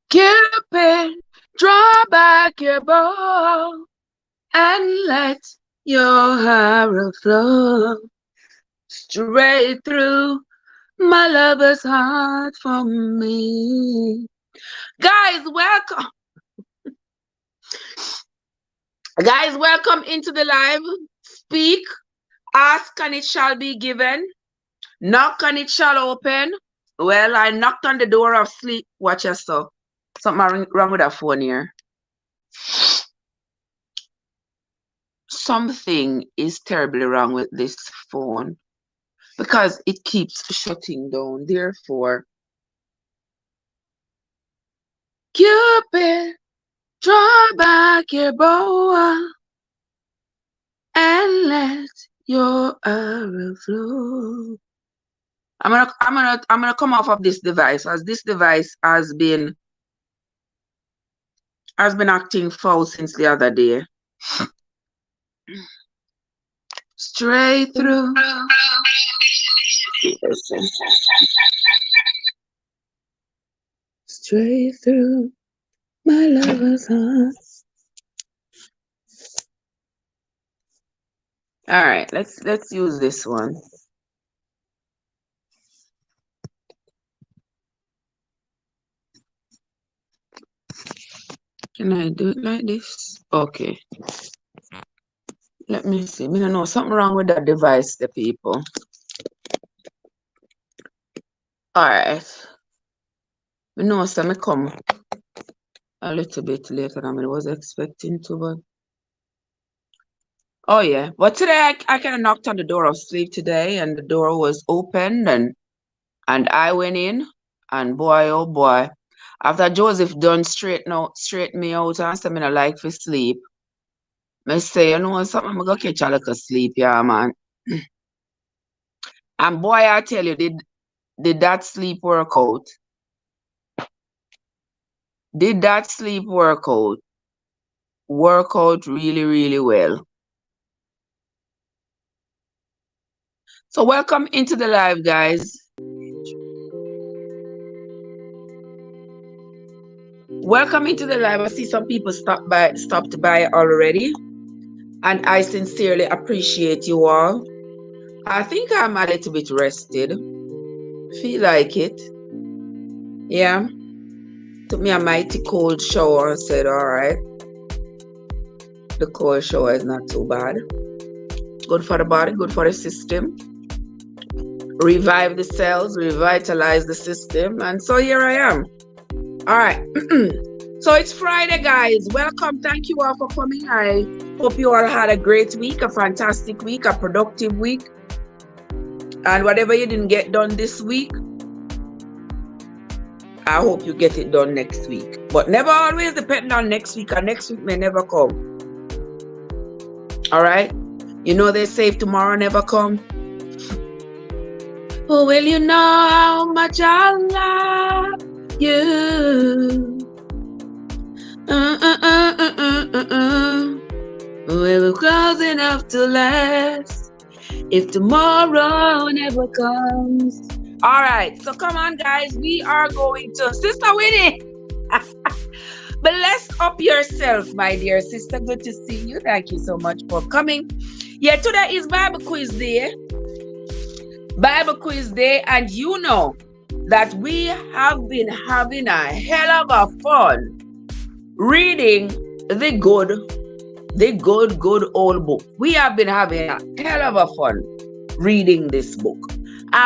Cupid, draw back your bow and let your arrow flow straight through my lover's heart for me. Guys, welcome. Guys, welcome into the live. Speak, ask, and it shall be given. Knock, and it shall open. Well, I knocked on the door of sleep. Watch yourself. Something wrong with that phone here. Something is terribly wrong with this phone because it keeps shutting down. Therefore, Cupid, draw back your bow and let your arrow flow. I'm gonna come off of this device as this device has been acting foul since the other day. Straight through. Straight through my lover's heart. All right, let's use this one. Can I do it like this? Okay. Let me see. I don't know something wrong with that device, the people. All right. I know some come a little bit later than I was expecting to, but oh yeah. But today I kind of knocked on the door of sleep today, and the door was open, and I went in, and boy, oh boy, after Joseph done straight me out and said me no like for sleep. I say, you know something, I'm gonna catch a little sleep, yeah, man. And boy, I tell you, did that sleep work out? Did that sleep work out? Work out really, really well. So welcome into the live, guys. Welcome into the live. I see some people stopped by already. And I sincerely appreciate you all. I think I'm a little bit rested. Feel like it. Yeah. Took me a mighty cold shower and said, all right. The cold shower is not too bad. Good for the body, good for the system. Revive the cells, revitalize the system. And so here I am. All right. So it's Friday, guys. Welcome. Thank you all for coming. I hope you all had a great week, a fantastic week, a productive week. And whatever you didn't get done this week, I hope you get it done next week. But never always depend on next week, and next week may never come. All right? You know they say if tomorrow never come. Oh, will you know how much I love you? We're close enough to last if tomorrow never comes. All right, so come on, guys. We are going to Sister Winnie. Bless up yourself, my dear sister. Good to see you. Thank you so much for coming. Yeah, today is Bible Quiz Day. Bible Quiz Day, and you know that we have been having a hell of a fun reading the good old book. We have been having a hell of a fun reading this book.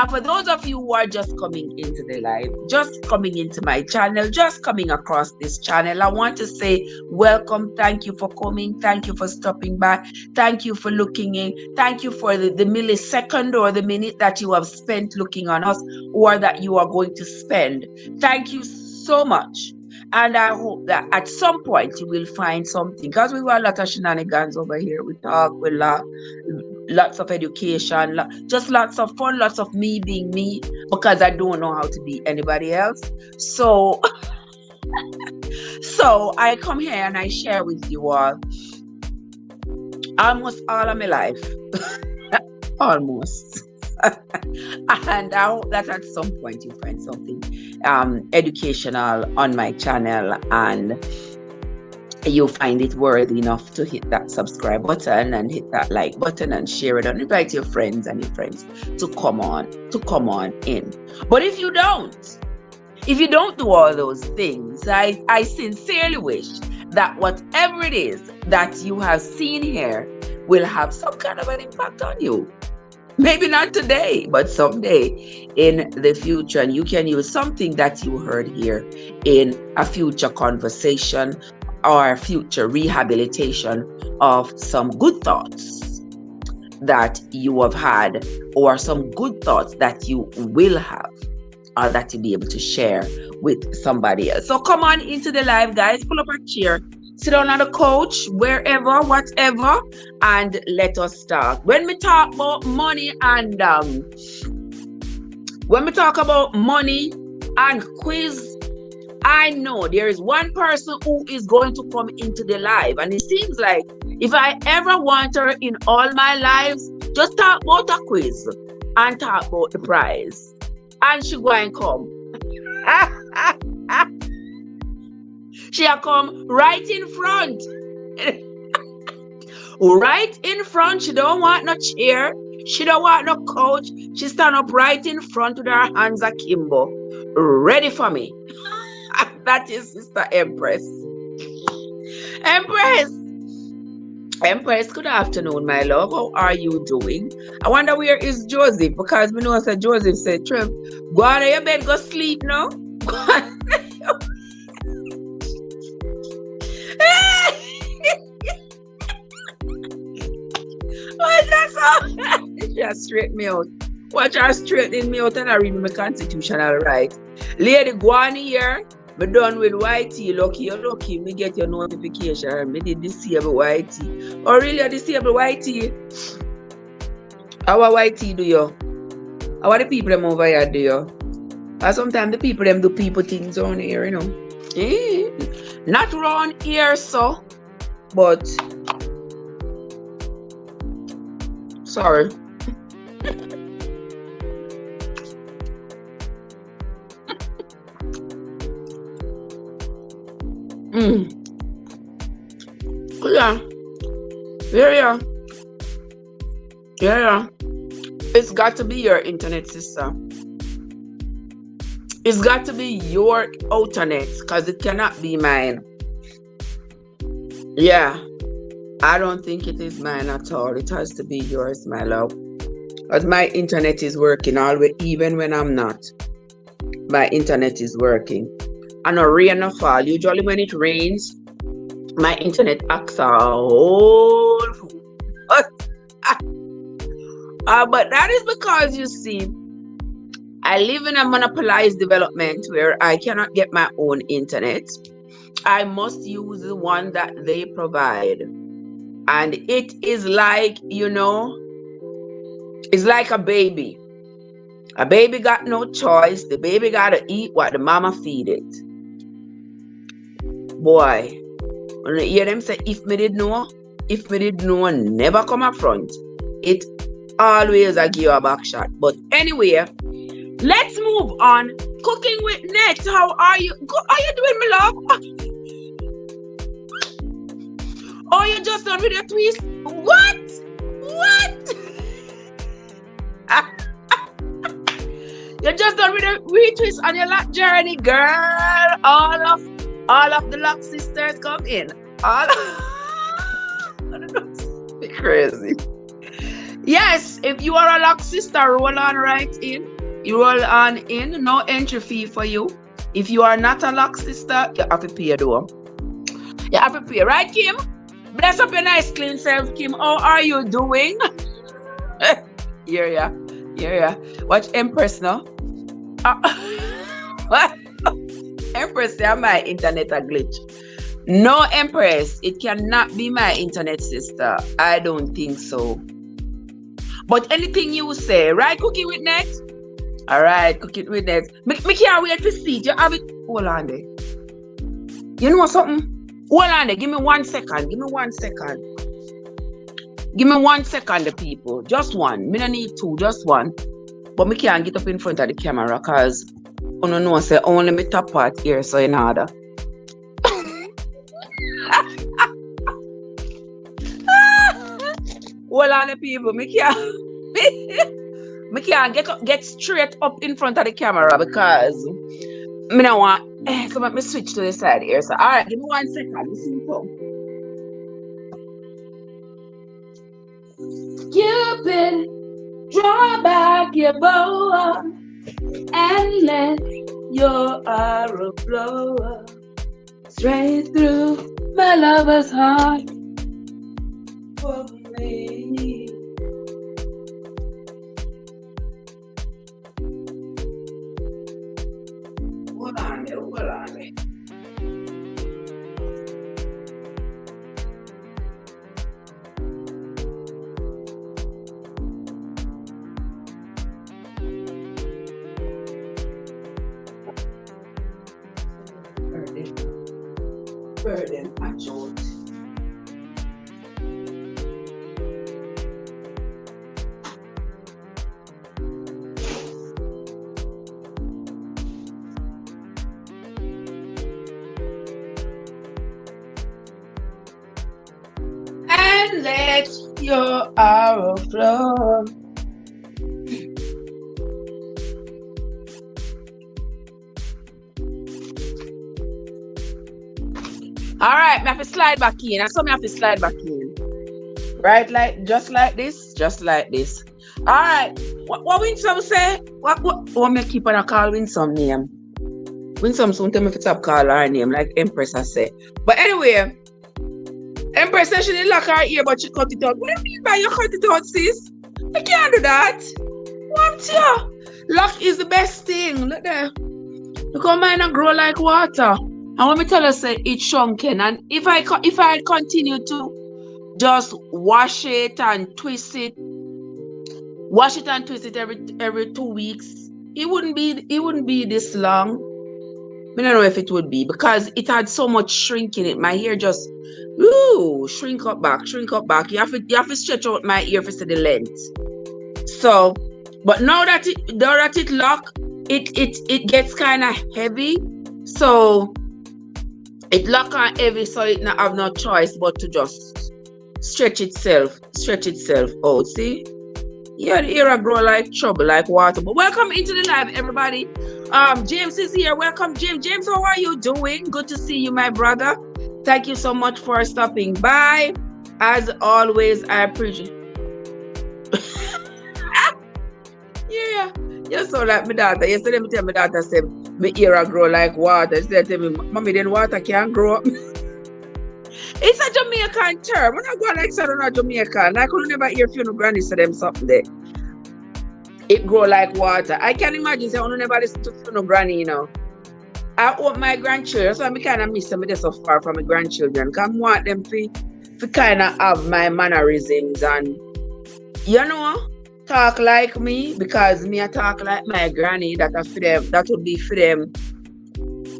For those of you who are just coming into the live, just coming into my channel, just coming across this channel, I want to say welcome. Thank you for coming. Thank you for stopping by. Thank you for looking in. Thank you for the millisecond or the minute that you have spent looking on us, or that you are going to spend. Thank you so much. And I hope that at some point you will find something, because we got a lot of shenanigans over here. We talk, we laugh, lots of education, just lots of fun, lots of me being me, because I don't know how to be anybody else. So, so I come here and I share with you all almost all of my life. Almost. And I hope that at some point you find something educational on my channel, and you find it worthy enough to hit that subscribe button and hit that like button and share it, and invite your friends and your friends to come on in. But if you don't do all those things, I sincerely wish that whatever it is that you have seen here will have some kind of an impact on you. Maybe not today, but someday in the future. And you can use something that you heard here in a future conversation or future rehabilitation of some good thoughts that you have had, or some good thoughts that you will have, or that you'll be able to share with somebody else. So come on into the live, guys. Pull up a chair, sit down on the couch, wherever, whatever, and let us start. When we talk about money and quiz, I know there is one person who is going to come into the live, and it seems like if I ever want her in all my lives, just talk about a quiz and talk about the prize, and she go and come. She'll come right in front. Right in front. She don't want no chair. She don't want no couch. She stand up right in front with her hands akimbo, ready for me. That is Sister Empress. Empress, good afternoon, my love. How are you doing? I wonder where is Joseph, because we know that Joseph said, Trev, go on your bed, go sleep now. What's that song? Just straighten me out. Watch her straightening me out and I read my constitutional right. Lady, go on here. Me done with YT. Lucky, you're lucky. Me get your notification. Me did disable YT. Oh, really? Disable YT? How YT do you? How the people them over here do you? And sometimes the people them do people things on here, you know. Not around here, so. But sorry. Yeah. It's got to be your internet, sister. It's got to be your internet, because it cannot be mine. Yeah. I don't think it is mine at all. It has to be yours, my love. Because my internet is working always, even when I'm not. My internet is working. And a rain or fall. Usually when it rains, my internet acts a whole fool. But that is because, you see, I live in a monopolized development where I cannot get my own internet. I must use the one that they provide. And it is like, you know, it's like a baby. A baby got no choice. The baby got to eat what the mama feed it. Boy, when you hear them say, if me did know, never come up front. It always a give a back shot. But anyway, let's move on. Cooking with Net. How are you? How you doing, my love? Oh, you just done with your twist? What? You just done with a retwist on your lock journey, girl. All of the lock sisters come in. Be crazy. Yes, if you are a lock sister, roll on right in. You roll on in, no entry fee for you. If you are not a lock sister, you have to pay though. You have to pay, right, Kim? Bless up your nice clean self, Kim. How are you doing? Yeah. Watch Empress now. What? Empress, yeah, my internet a glitch. No, Empress, it cannot be my internet, sister. I don't think so. But anything you say, right, Cooking with Net? All right, Cooking with Net. Me can't wait to see it. You have it. Hold on there. You know something? Hold on there. Give me 1 second. Give me 1 second, the people. Just one. Me don't need 2, just one. But me can't get up in front of the camera because I don't know, say only me top part here, so in order. Well, on the people, me can't get straight up in front of the camera because me don't want. So let me switch to the side here. So, all right, give me 1 second. Simple. Cupid, draw back your bow and let your arrow flow straight through my lover's heart for me. Hold on there. Burden, I don't. And let your arrow flow. All right, I have to slide back in. I saw me have to slide back in. Right, like just like this. All right. What Winsome say? What me keep on a call Winsome name? Winsome soon tell me if it's up call her name, like Empress I say. But anyway, Empress said she didn't lock her ear, but she cut it out. What do you mean by you cut it out, sis? I can't do that. What ya? Luck is the best thing. Look there. Look how mine grow like water. And when me tell you, say it's shrunken, and if I continue to just wash it and twist it every 2 weeks, it wouldn't be this long. I don't know if it would be because it had so much shrink in it. My hair just shrink up back. You have to stretch out my ear for the length. So, but now that it lock, it gets kind of heavy. So it lock and heavy, so it not have no choice but to just stretch itself out. See? Yeah, the hair grow like trouble, like water. But welcome into the live, everybody. James is here. Welcome, James. James, how are you doing? Good to see you, my brother. Thank you so much for stopping by. As always, I appreciate. Yeah, you sound like my daughter. Yesterday, me tell my daughter said my ear grow like water. She said to me, "Mommy, then water can't grow up." It's a Jamaican term. When I go like so not Jamaican, I could never hear few granny say them something there. It grow like water. I can imagine say I never listen to few granny, you know. I want my grandchildren, so I kind of miss them. They're so far from my grandchildren. Because I want them to kind of have my mannerisms and, you know, talk like me, because me I talk like my granny. That would be for them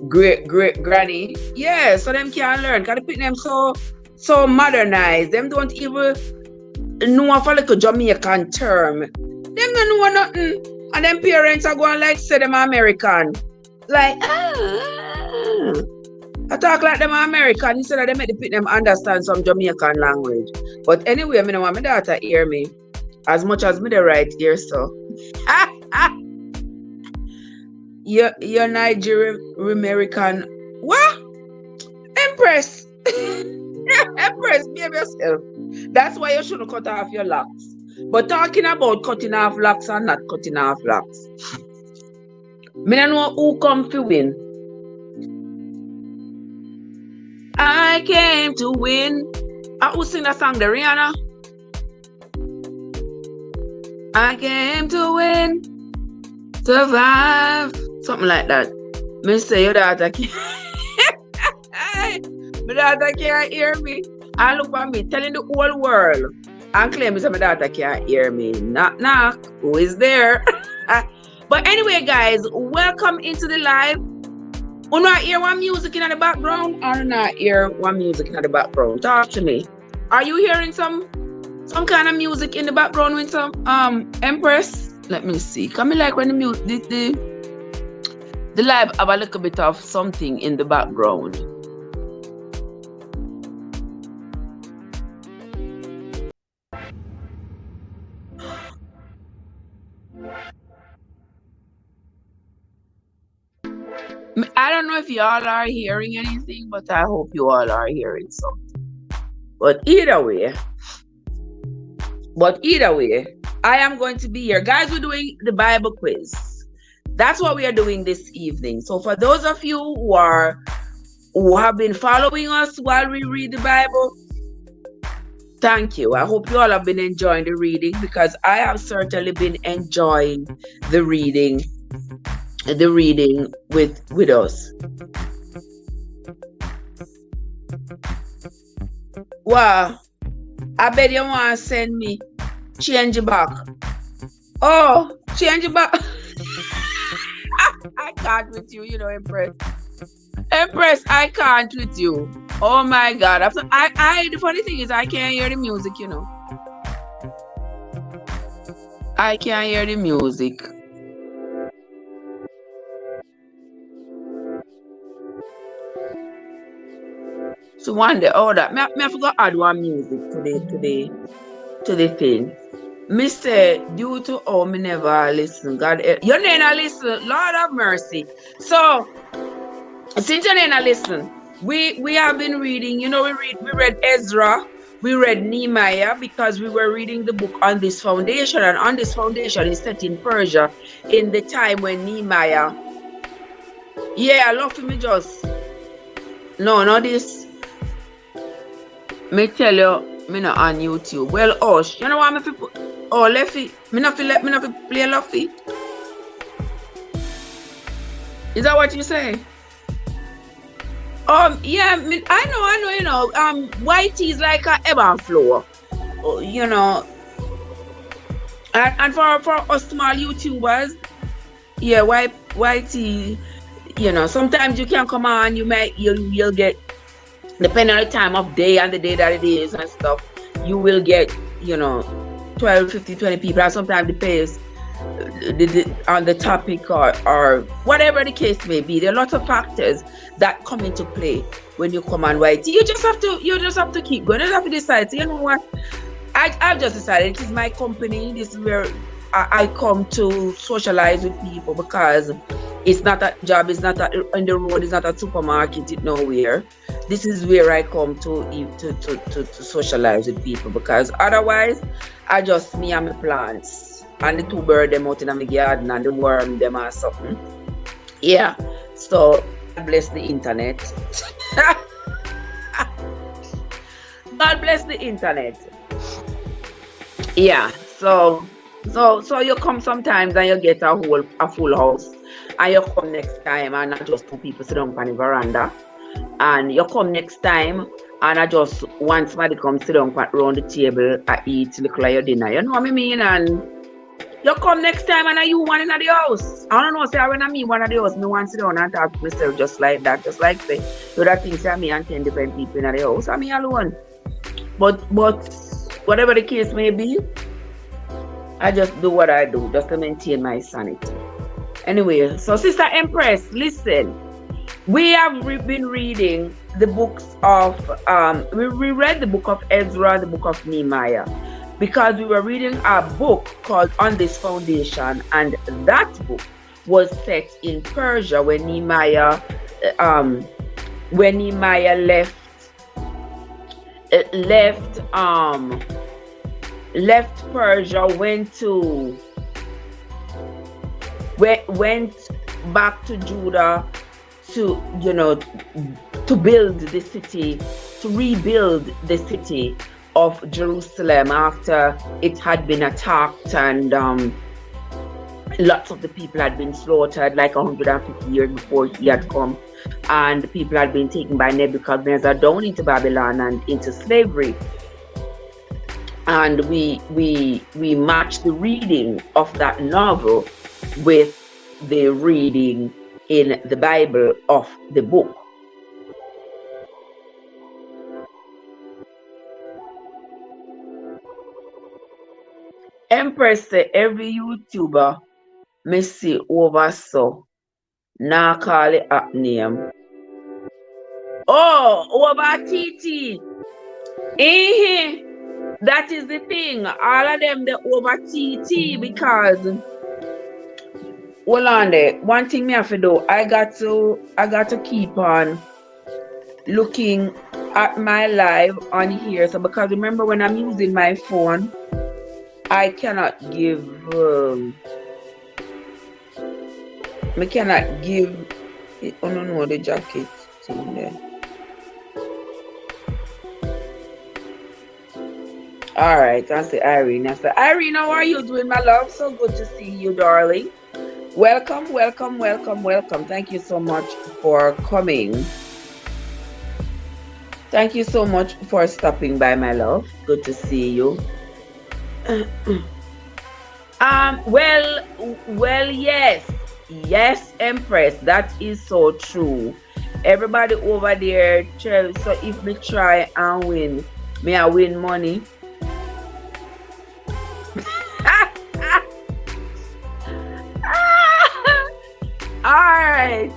great granny. Yeah, so them can learn. Because they put them so modernized. Them don't even know of a little Jamaican term. Them don't know nothing. And them parents are going like say them American. Like, I talk like them American instead of them make them understand some Jamaican language. But anyway, I don't want my daughter hear me as much as me the right here, so. You're Nigerian American. What? Empress. Empress, behave yourself. That's why you shouldn't cut off your locks. But talking about cutting off locks and not cutting off locks. Me don't know who come to win. I came to win. Who sing that song, the Rihanna? I came to win, survive, something like that. Me say your daughter can't. My daughter can't hear me. And look at me, telling the whole world and claiming that my daughter can't hear me. Knock, knock. Who is there? But anyway, guys, welcome into the live. You not hear one music in the background or not hear one music in the background? Talk to me. Are you hearing some some kind of music in the background with some Empress. Let me see. Can me like when the music the live have a little bit of something in the background. I don't know if y'all are hearing anything, but I hope you all are hearing something. But either way, I am going to be here. Guys, we're doing the Bible quiz. That's what we are doing this evening. So for those of you who have been following us while we read the Bible, thank you. I hope you all have been enjoying the reading, because I have certainly been enjoying the reading with us. Wow. I bet you want to send me change it back. Oh, change it back. I can't with you, Empress. Empress, I can't with you. Oh my God. The funny thing is I can't hear the music, I can't hear the music. So one day, that I forgot to add one music to the thing. Me say, due to me never listen. God, you never listen. Lord have mercy. So since you never listen, we have been reading. We read Ezra, we read Nehemiah, because we were reading the book On This Foundation, and On This Foundation is set in Persia in the time when Nehemiah. Yeah, I love me just. No, not this. Me tell you, me not on YouTube. Well, Osh, you know what me put? Oh, Leffy. Me not play Luffy. Is that what you say? Yeah, I know. White is like a ebb and flow. And for us small YouTubers, yeah, whitey, sometimes you can come on, you'll get, depending on the time of day and the day that it is and stuff, you will get, 12, 15, 20 people, and sometimes depends on the topic or whatever the case may be. There are lots of factors that come into play when you come on white. You just have to keep going. You just have to decide. So you know what? I've just decided it is my company. This is where I come to socialize with people, because it's not a job, it's not on the road, it's not a supermarket, it's nowhere. This is where I come to socialize with people, because otherwise I just me and my plants and the two birds them out in my garden and the worm them or something. Yeah. So God bless the internet. God bless the internet. Yeah. So you come sometimes and you get a full house, and you come next time and not just two people sit down on the veranda, and you come next time and I just want somebody come sit down around the table and eat little of your dinner. You know what I mean? And you come next time and you one in the house. I don't know, say when I mean one of the house, me want to sit down and talk to myself just like that. Just like say, you that things say me and 10 different people in the house. I mean alone. But whatever the case may be, I just do what I do just to maintain my sanity. Anyway, so Sister Empress, listen. We have been reading the books of, we read the book of Ezra, the book of Nehemiah, because we were reading a book called On This Foundation, and that book was set in Persia when Nehemiah left Persia, went back to Judah to build the city, to rebuild the city of Jerusalem after it had been attacked, and lots of the people had been slaughtered, like 150 years before he had come, and the people had been taken by Nebuchadnezzar down into Babylon and into slavery. And we matched the reading of that novel with the reading in the Bible of the book. Empress say every YouTuber me see over so now call it up name. Oh, over TT. Eh, that is the thing. All of them they over TT because hold on there. One thing me have to do, I got to keep on looking at my live on here. So because remember when I'm using my phone, I cannot give I cannot give oh no the jacket thing there. All right, that's the Irene. That's the Irene. How are you doing, my love? So good to see you, darling. Welcome, welcome, welcome, welcome. Thank you so much for coming. Thank you so much for stopping by, my love. Good to see you. Well, yes, Empress. That is so true. Everybody over there, so if we try and win, may I win money? All right,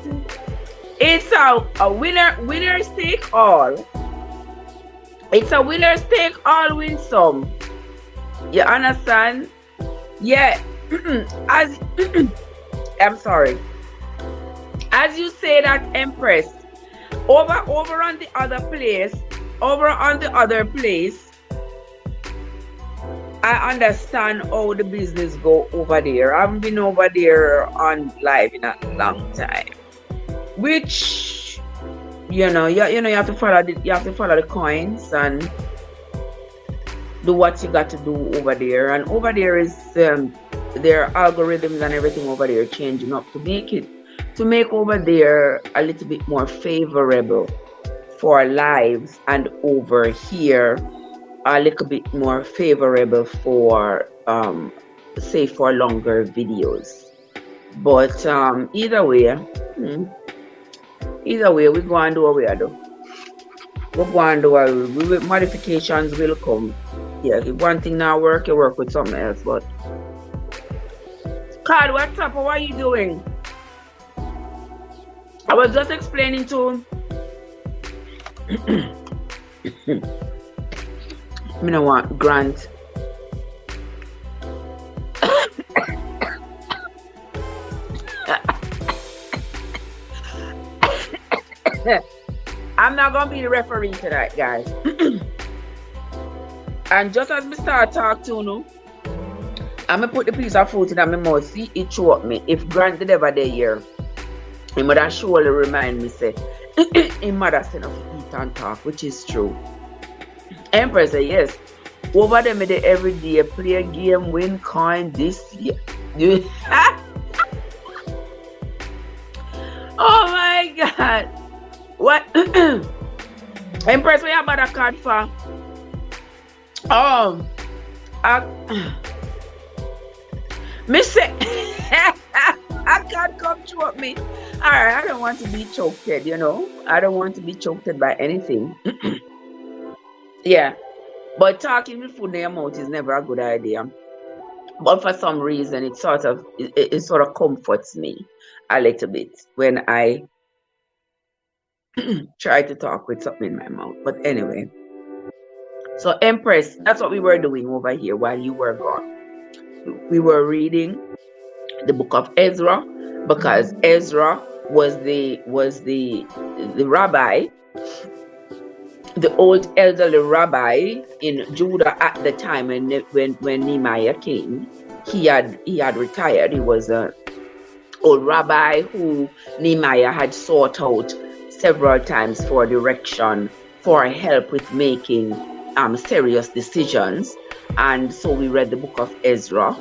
it's a winner take all. It's a winner take all, win some. You understand? Yeah. As I'm sorry. As you say that, Empress, over on the other place, I understand how the business go over there. I haven't been over there on live in a long time. Which you have to follow the coins and do what you got to do over there. And over there is their algorithms and everything over there changing up to make over there a little bit more favorable for lives, and over here a little bit more favorable for say for longer videos. But either way we go and do what we do. We go and do what modifications will come. Yeah, if one thing now work, you work with something else. But Carl, what's up? How are you doing? I was just explaining to I don't want Grant. I'm not gonna be the referee tonight, guys. And just as we start talk to you, I'm gonna put the piece of food in my mouth. See it choke me. If Grant did ever there here, he mother surely remind me say his mother said to eat and talk, which is true. Empress say yes. Over them they every day play a game, win coin this year. Oh my God. What? Empress, what you about a card for? Me say I can't come choke me. Alright, I don't want to be choked, I don't want to be choked by anything. Yeah. But talking with food in your mouth is never a good idea. But for some reason it sort of comforts me a little bit when I try to talk with something in my mouth. But anyway. So Empress, that's what we were doing over here while you were gone. We were reading the book of Ezra, because Ezra was the rabbi, the old elderly rabbi in Judah at the time when Nehemiah came. He had retired. He was an old rabbi who Nehemiah had sought out several times for direction, for help with making serious decisions. And so we read the book of Ezra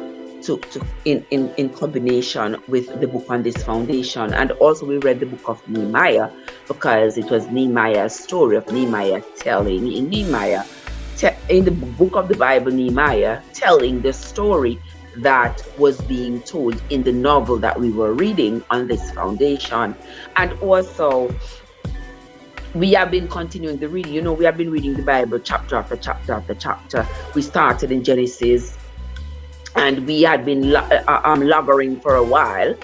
in combination with the book on this foundation. And also we read the book of Nehemiah, because it was Nehemiah's story of Nehemiah telling in the book of the Bible, Nehemiah telling the story that was being told in the novel that we were reading on this foundation. And also we have been continuing the reading. We have been reading the Bible chapter after chapter after chapter. We started in Genesis and we had been loggering for a while.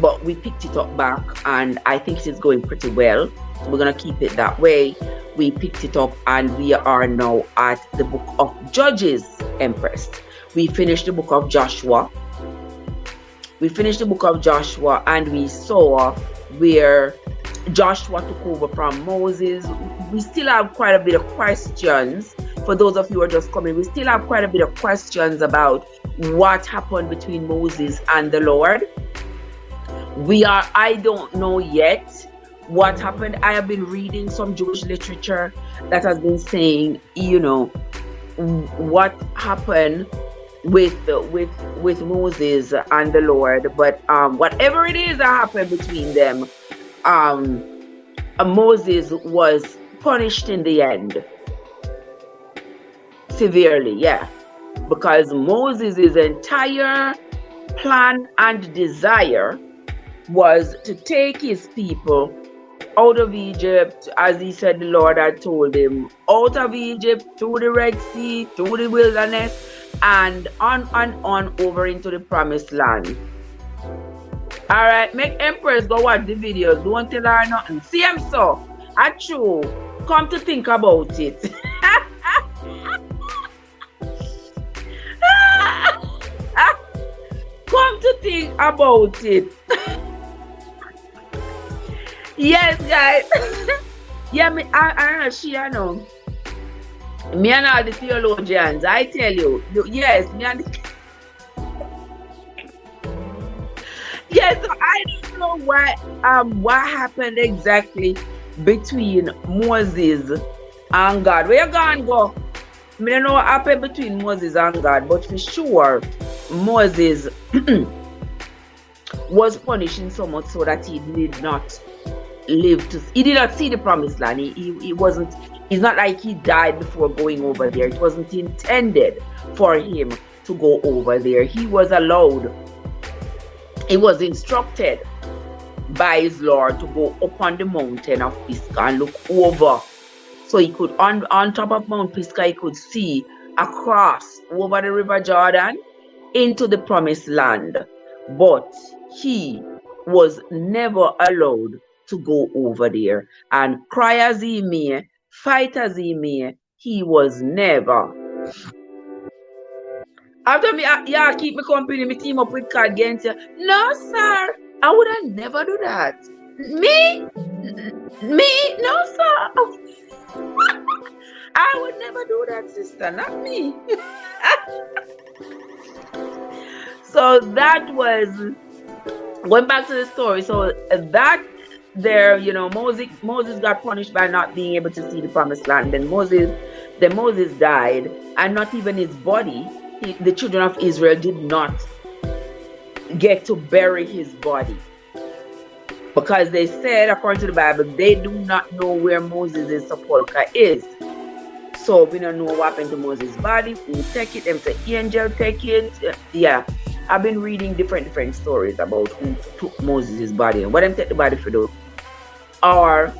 But we picked it up back, and I think it is going pretty well. So we're gonna keep it that way. We picked it up, and we are now at the book of Judges, Empress. We finished the book of Joshua. And we saw where Joshua took over from Moses. We still have quite a bit of questions. For those of you who are just coming, we still have quite a bit of questions about what happened between Moses and the Lord. I don't know yet what happened. I have been reading some Jewish literature that has been saying, what happened with Moses and the Lord. But whatever it is that happened between them, Moses was punished in the end severely, because Moses' entire plan and desire was to take his people out of Egypt, as he said the Lord had told him, out of Egypt, through the Red Sea, through the wilderness, and on over into the promised land. All right, make Empress go watch the videos. Don't tell her nothing. See him so. Achoo, come to think about it. Come to think about it. Yes, guys. I know. Me and all the theologians, I tell you. Yes, me and the... Yes, so I don't know what happened exactly between Moses and God. Where you gone go? I don't know what happened between Moses and God, but for sure, Moses was punishing so much so that he did not he did not see the promised land. It's not like he died before going over there. It wasn't intended for him to go over there. He was allowed, he was instructed by his Lord to go up on the mountain of Pisgah and look over. So he could, on top of Mount Pisgah, he could see across over the River Jordan into the promised land. But he was never allowed to go over there. And cry as he may, fight as he may, he was never. After me, keep me company, me team up with God against you. No, sir, I would have never do that. Me? No, sir. I would never do that, sister, not me. So that was, going back to the story, so that there, Moses got punished by not being able to see the promised land. Then Moses died, and not even his body, the children of Israel did not get to bury his body. Because they said, according to the Bible, they do not know where Moses' sepulchre is. So we don't know what happened to Moses' body. Who take it? Them say angel take it. Yeah. I've been reading different stories about who took Moses' body and what them take the body for do. Or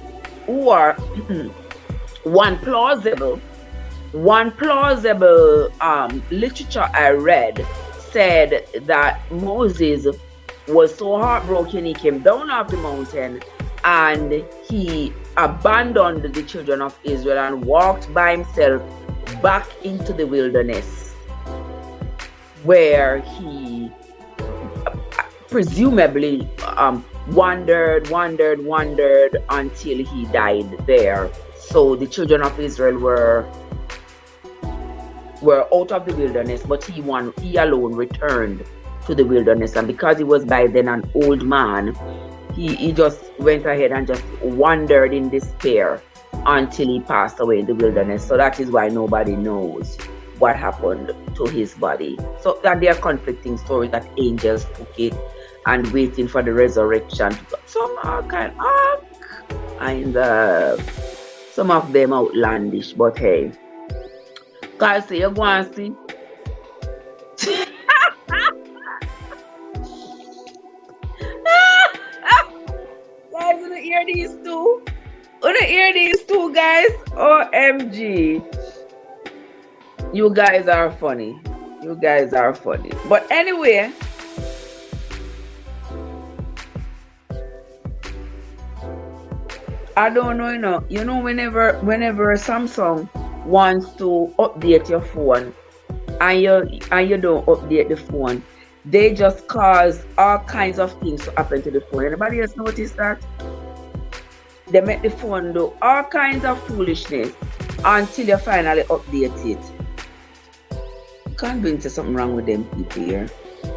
one plausible literature I read said that Moses was so heartbroken he came down off the mountain and he abandoned the children of Israel and walked by himself back into the wilderness, where he presumably wandered until he died there. So the children of Israel were out of the wilderness, but he alone returned to the wilderness. And because he was by then an old man, he just went ahead and just wandered in despair until he passed away in the wilderness. So that is why nobody knows what happened to his body. So that there are conflicting stories that angels took it and waiting for the resurrection. Some are kind of, and some of them outlandish, but hey, guys, say you go and see. Guys, wanna hear these two? Guys? OMG. You guys are funny. You guys are funny. But anyway, I don't know, whenever Samsung wants to update your phone and you don't update the phone, they just cause all kinds of things to happen to the phone. Anybody else notice that? They make the phone do all kinds of foolishness until you finally update it. Convinced there's something wrong with them people here.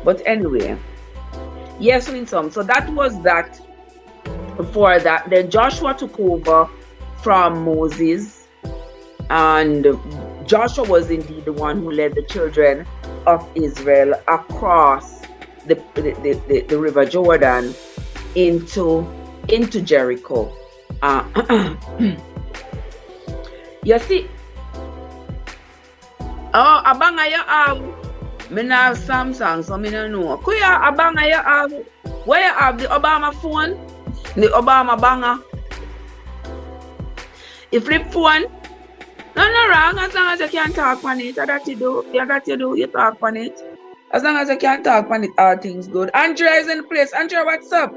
But anyway, yes, Winsome. So that was that. For that, then Joshua took over from Moses, and Joshua was indeed the one who led the children of Israel across the river Jordan into Jericho. You see, abanga you have, me now have Samsung, so me don't know. Kuya abanga you have, where you have the Obama phone? The Obama banger. You flip phone. No wrong, as long as you can talk on it. That you do, you talk on it. As long as you can talk on it, all things good. Andrea is in the place. Andrea, what's up?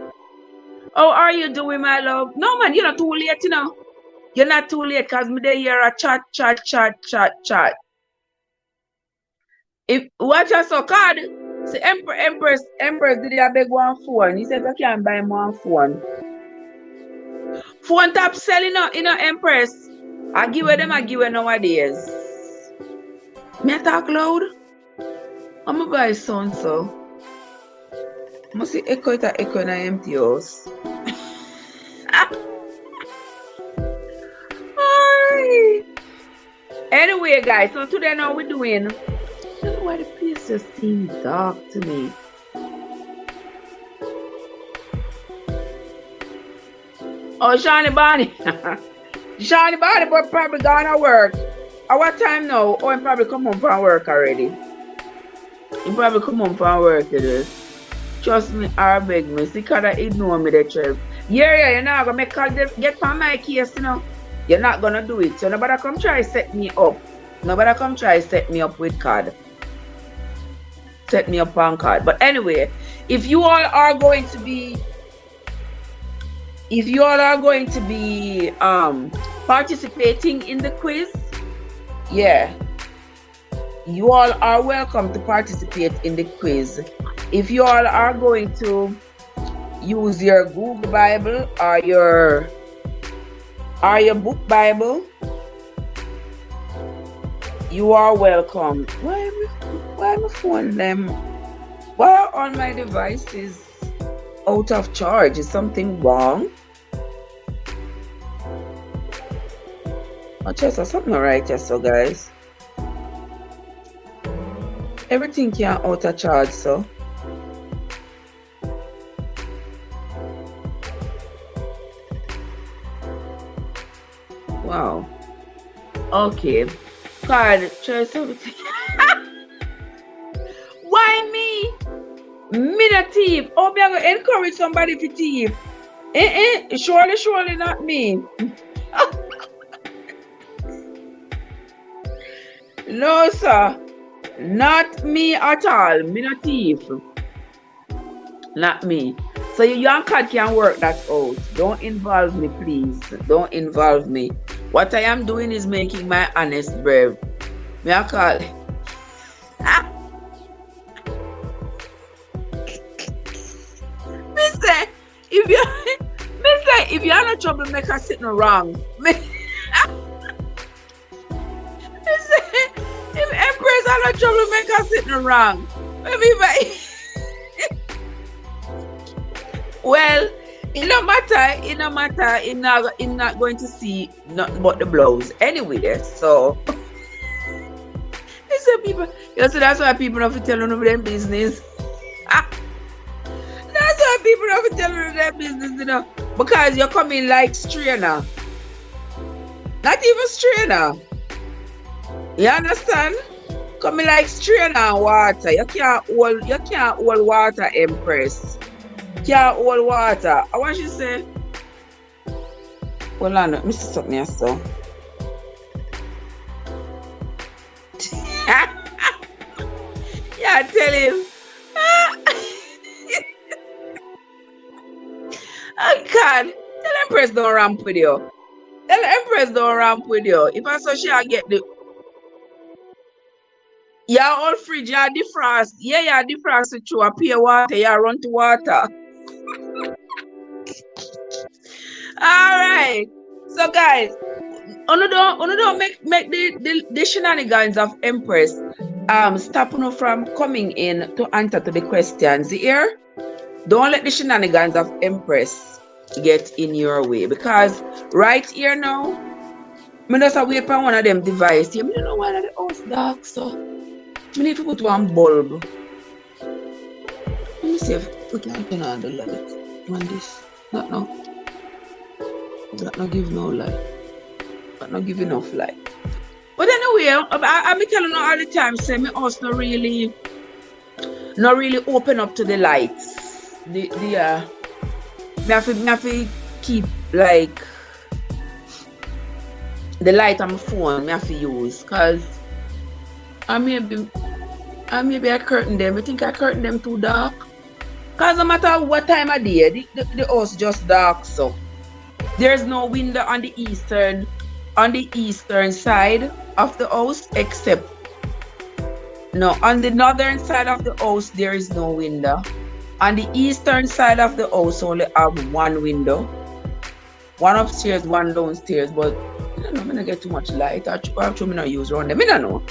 How are you doing, my love? No man, you're not too late, you know. You're not too late because me there hear a chat. If watch us so card, see Empress did a big one phone. He said I can't buy one phone. Phone top selling in a Empress. I give them nowadays. Me talk loud. I'm gonna buy son so. Must see echo in an empty house. Anyway, guys, so today now we're doing. I don't know why the place just seems dark to me. Oh, Shani Bonnie. Shani Bonnie but probably gone to work. At what time now? Oh, he probably come home from work already. He probably come home from work today. Trust me, I beg me. See, because I ignore me the trip. Yeah, you're not going to make call get from my case, you know. You're not going to do it. So nobody come try set me up. Nobody come try set me up with card. Set me up on card. But anyway, if you all are going to be participating in the quiz, yeah, you all are welcome to participate in the quiz. If you all are going to use your Google Bible or your book Bible, you are welcome. Why my phone them? Why are all my devices out of charge? Is something wrong? Oh, just something right, yes, so guys. Everything can out of charge, so. Wow. Okay. God, choice everything. Why me? Me not thief. Oh, me gonna encourage somebody to thief. Surely not me. No, sir. Not me at all. Me not thief. Not me. So you and God can work that out. Don't involve me, please. Don't involve me. What I am doing is making my honest bread. Me I call. Mister, if you're not troublemaker sitting wrong. If Empress are not troublemaker sitting wrong. Well, it no matter, it's not going to see nothing but the blows anyway. So people, you see, that's why people don't tell you their business. That's why people don't tell you their business, you know, because you're coming like strainer. Not even strainer. You understand? Coming like strainer and water. You can't hold water, Empress. Can't hold water. I want you to say. Hold on, Mr. Something else, so. can't tell him. I can't. Tell Empress don't ramp with you. Tell Empress don't ramp with you. If I saw she I get the all fridge, yeah, defrost. Yeah, defrost it through a pure water, yeah, run to water. Alright. So guys, don't make the shenanigans of Empress stop you from coming in to answer to the questions here. Don't let the shenanigans of Empress get in your way, because right here now, I just wait for one of them devices. I don't know why the house dark, so I need to put one bulb. Let me see if we can turn on the light on this. Not now. That not give no light. That not give enough light. But anyway, I'm telling you all the time, say my house not really open up to the lights. Me have to keep like the light on my phone. Me have to use, cause I maybe I curtain them. I think I curtain them too dark. Cause no matter what time of day, the house just dark. So there's no window on the eastern side of the house, except no, on the northern side of the house there is no window. On the eastern side of the house only have one window. One upstairs, one downstairs, but I don't know, I'm gonna get too much light. Actually, I'm not use around them. I don't know.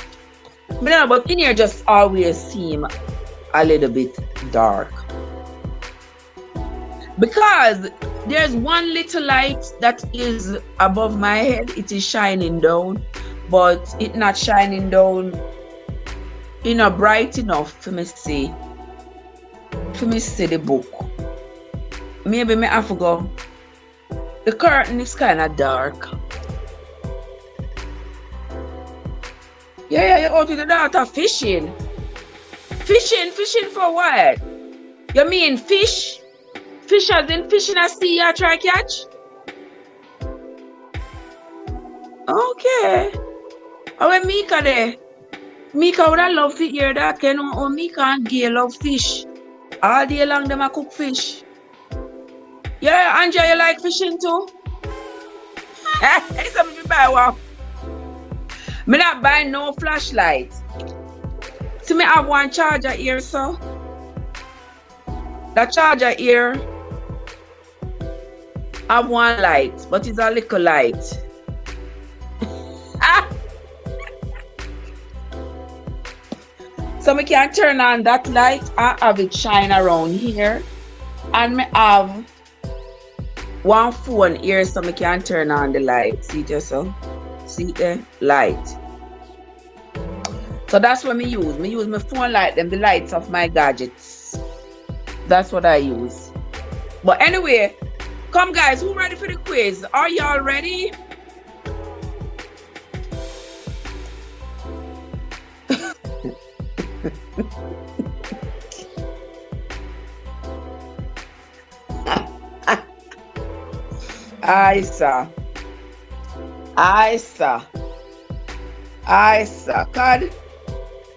But in here just always seem a little bit dark. Because there's one little light that is above my head. It is shining down, but it's not shining down, bright enough for me to see. For me to see the book. Maybe I have to go. The curtain is kind of dark. Yeah, you're out with the daughter fishing. Fishing for what? You mean fish? Fish as in fish in a sea you try catch? Okay. How Mika there? Mika would have love to hear that. You know, Mika and Gay love fish. All day long them a cook fish. Yeah, Anja, you like fishing too? Hey, somebody buy one. Me not buy no flashlight. See, me have one charger here, so. The charger here have one light, but it's a little light. So me can turn on that light and have it shine around here. And me have one phone here so me can turn on the light. See just so? See the light. So that's what me use. Me use my phone light, them the lights of my gadgets. That's what I use. But anyway, come guys, who ready for the quiz? Are y'all ready? Isa. God,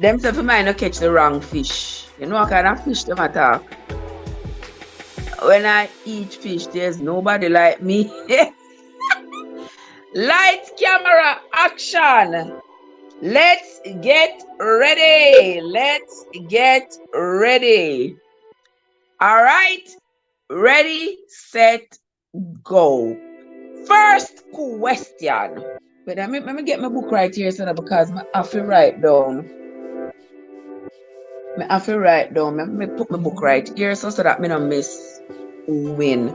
them say for mine not catch the wrong fish. You know what kind of fish them attack? When I eat fish, there's nobody like me. Light, camera, action. Let's get ready. All right. Ready, set, go. First question. But let me get my book right here so that because I have to write down. Let me put my book right here so that I don't miss win.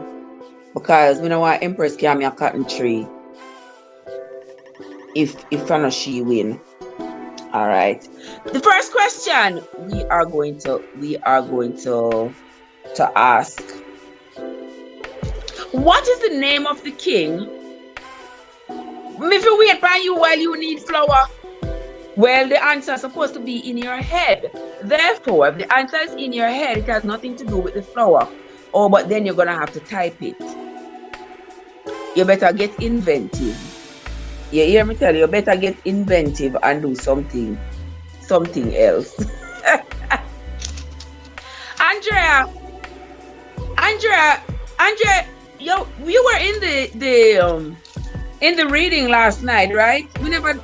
Because we know why Empress can me a cotton tree. If I know she win. Alright. The first question we are going to ask. What is the name of the king? If you wait for you while you need flour, well, the answer is supposed to be in your head. Therefore, if the answer is in your head, it has nothing to do with the flour. Oh, but then you're gonna have to type it. You better get inventive. You hear me tell you, better get inventive and do something else. Andrea, you were in the reading last night, right?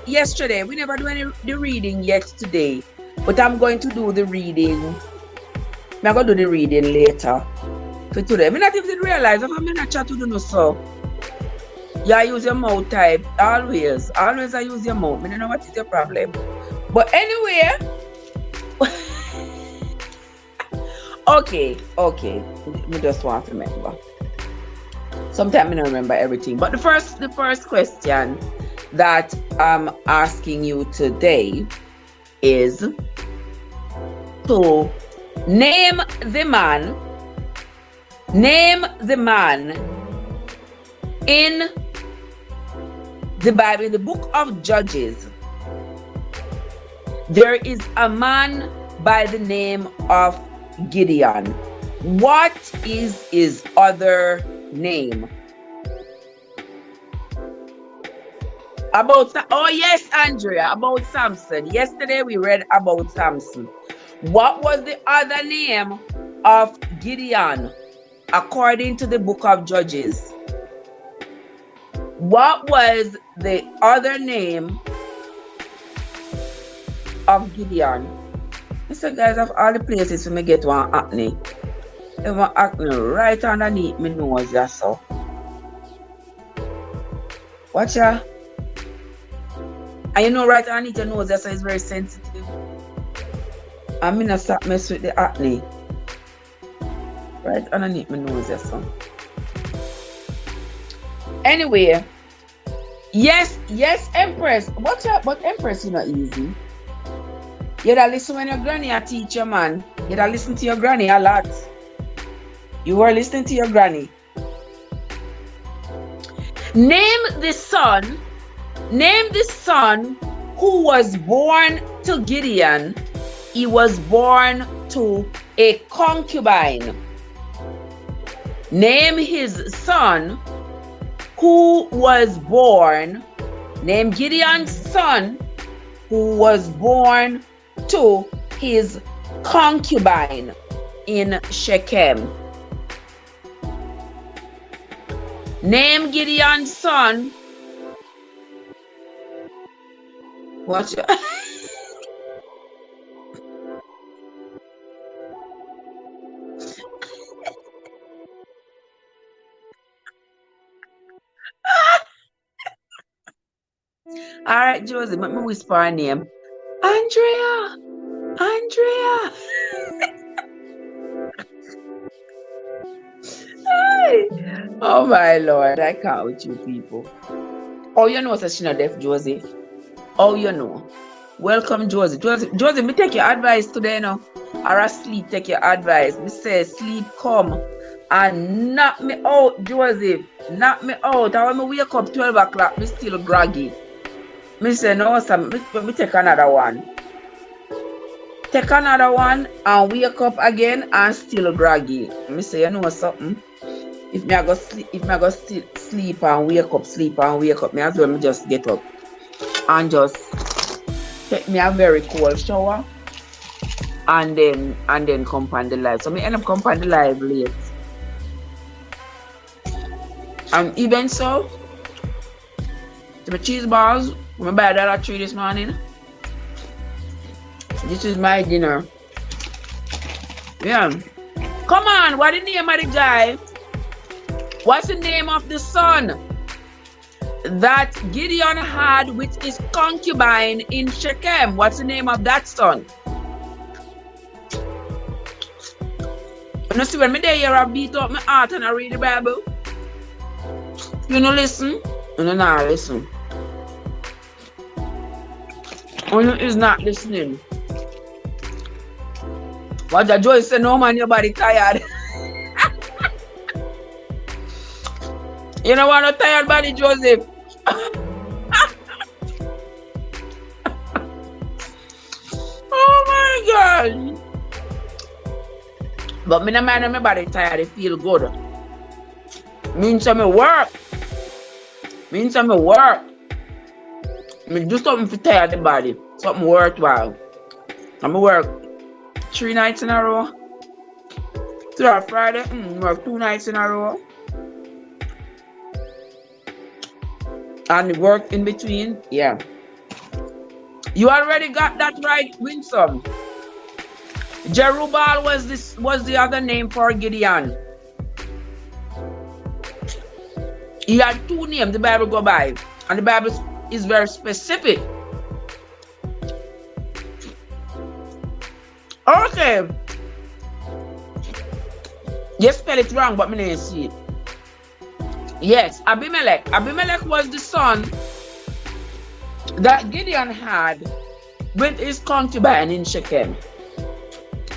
Yesterday. We never do the reading yet today. But I'm going to do the reading. I'm going to do the reading later. For today. I not even realize if I'm not chat to do no so. Yeah, I use your mouth type. Always I use your mouth. I don't know what is your problem. But anyway. Okay. We just want to remember. Sometimes I don't remember everything. But the first question that I'm asking you today is to name the man in the Bible, in the book of Judges. There is a man by the name of Gideon. What is his other name? Oh yes, Andrea, about Samson. Yesterday we read about Samson. What was the other name of Gideon according to the book of Judges? What was the other name of Gideon? So guys, of all the places we may get one acne. There's one acne right underneath my nose, that's so. Watch ya. And you know right underneath your nose, that's why it's very sensitive. I'm gonna stop messing with the acne. Right underneath my nose, that's so. Anyway, yes, Empress. Watch out, but Empress is not easy. You gotta listen when your granny a teacher, man. You gotta listen to your granny a lot. You were listening to your granny. Name the son who was born to Gideon. He was born to a concubine. Name his son who was born. Name Gideon's son who was born to his concubine in Shechem. Name Gideon's son. Watch it. All right, Josie, let me whisper her name. Andrea. Oh my Lord, I can't with you people. Oh, you know, she's not deaf, Josie. Oh, you know. Welcome, Josie. Josie, me take your advice today, no? Or sleep, take your advice. Me say, sleep, come and knock me out, Josie. Knock me out. And when me wake up 12 o'clock, me still groggy. Me say, no, sir, me take another one. Take another one and wake up again and still groggy. Me say, you know something? If me I go sleep and wake up, me as well me just get up and just take me a very cold shower and then come on the live. So me end up come on the live late. And even so, to my cheese balls, we buy $1.03 this morning. This is my dinner. Yeah. Come on, what is the name of the guy? What's the name of the son that Gideon had with his concubine in Shechem? What's the name of that son? You see, when me there here, I beat up my heart and I read the Bible. You know listen? You know not listen. You is not listening. What the Joy said, no man, your body tired. You don't want a tired body, Joseph. Oh my God. But me no mind my body tired, it feel good. Means me work. Me do something to tire the body. Something worthwhile. I'm work 3 nights in a row. So Friday, work 2 nights in a row. And work in between. Yeah. You already got that right, Winsome. Jerubbaal was the other name for Gideon. He had 2 names the Bible go by. And the Bible is very specific. Okay. You spell it wrong, but I didn't see it. Yes, Abimelech. Abimelech was the son that Gideon had with his concubine in Shechem.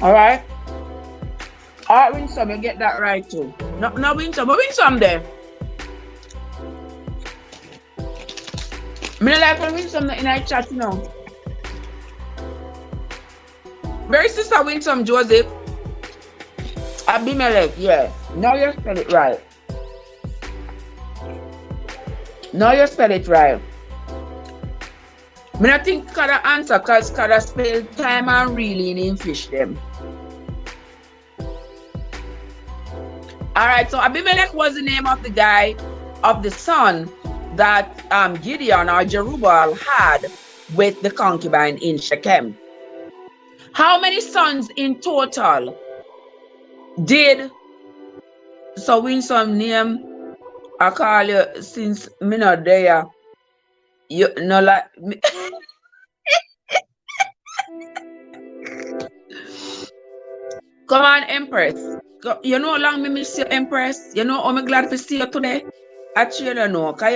Alright? Alright, Winsome, you get that right too. No, Winsome, but Winsome there. I like when Winsome in our chat, you know. Very sister Winsome Joseph. Abimelech, yeah. Now you spell it right. Now you spell it right. I think Kada answer because Kada spell time and reeling in fish them. Alright, so Abimelech was the name of the guy, of the son that Gideon or Jerubbaal had with the concubine in Shechem. How many sons in total did, so Winsome name, I call you since me not there, you know like me. Come on, Empress. You know how long me miss you, Empress? You know how I'm glad to see you today? Actually, you know, because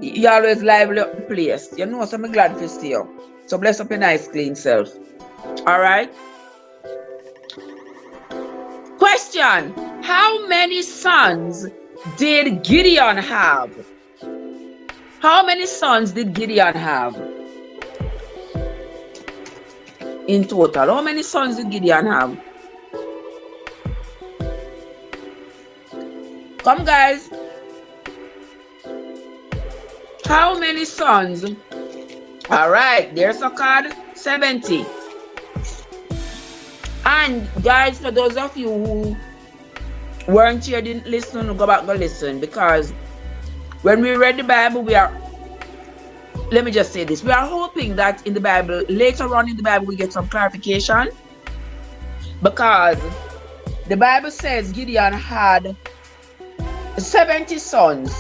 you always lively up the place. You know, so I'm glad to see you. So bless up your nice clean self. Alright? Question. How many sons did Gideon have? How many sons did Gideon have? In total, how many sons did Gideon have? Come guys. How many sons? Alright, there's a card, 70. And guys, for those of you who weren't here, didn't listen, go back, go listen. Because when we read the Bible, let me just say this. We are hoping that in the Bible, later on in the Bible, we get some clarification. Because the Bible says Gideon had 70 sons.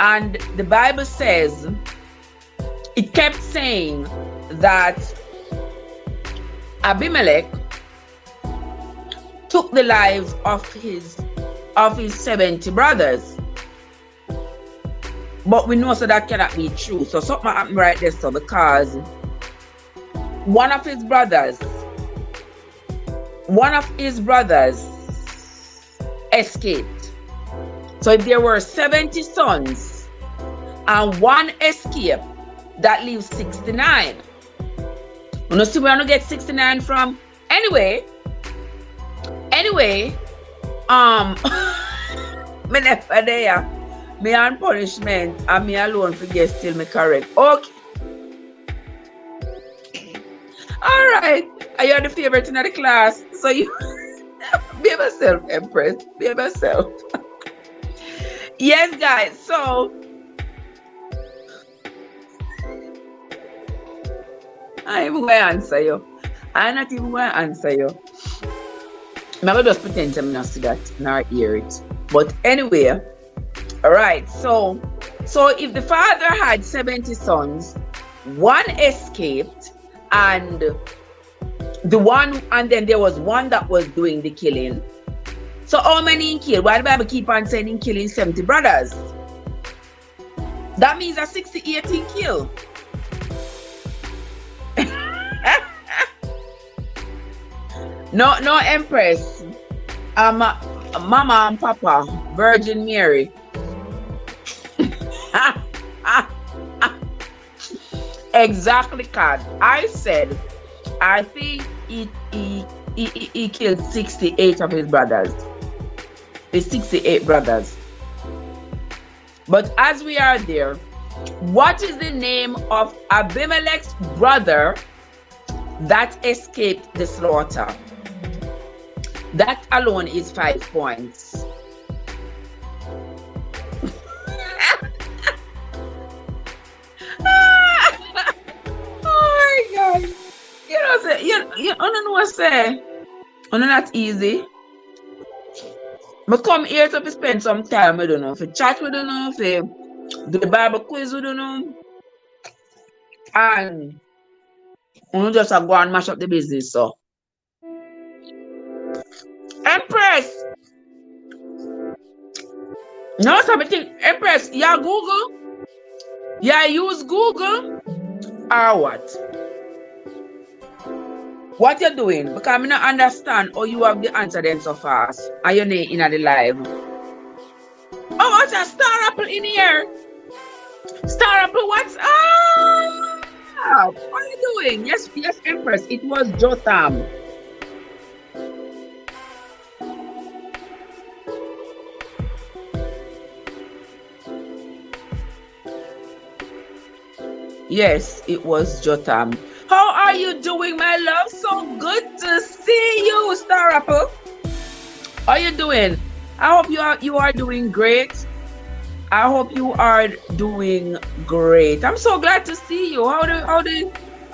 And the Bible says, it kept saying that Abimelech took the lives of his 70 brothers. But we know so that cannot be true. So something happened right there, so because one of his brothers escaped. So if there were 70 sons and one escaped, that leaves 69. You know, see where I'm gonna get 69 from? Anyway, me never there. Me on punishment and me alone forget still me correct. Okay. Alright. Are you the favorite in the class? So you be yourself, Empress. Be yourself. Yes, guys. So I ain't even going to answer you. I'm not even going to answer you. I'm going to just pretend I'm not see that, nor hear it. But anyway, alright, so if the father had 70 sons, one escaped, and then there was one that was doing the killing. So how many in kill? Why the Bible keep on saying in killing 70 brothers? That means that 68 in kill. No, Empress. Mama and Papa, Virgin Mary. Exactly, Cad. I said, I think he killed 68 of his brothers. The 68 brothers. But as we are there, what is the name of Abimelech's brother that escaped the slaughter? That alone is 5 points. Oh my God. You know, say, you don't know what say. Not easy. I come here to spend some time with you, for chat with you, for do the Bible quiz with you, and you just go and mash up the business. So, Empress, no, something, Empress, yeah, Google, yeah, use Google, or what? What you doing? Because I don't understand how you have the answer then so fast. And your name in the live. Oh, what's a Star Apple in here? Star Apple, what's up? What are you doing? Yes, Empress. It was Jotham. Yes, it was Jotham. How are you doing, my love? So good to see you, Star Apple. How are you doing? I hope you are doing great. I hope you are doing great. I'm so glad to see you. How do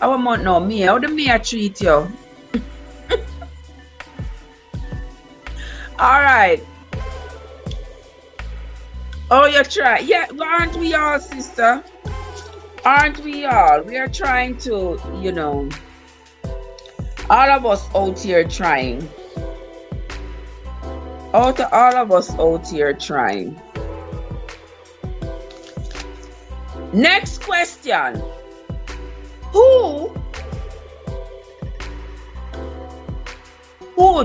I treat you? All right. Oh, you try. Yeah, aren't we all, sister? Aren't we all? We are trying to, all of us out here trying. All of us out here trying. Next question. Who?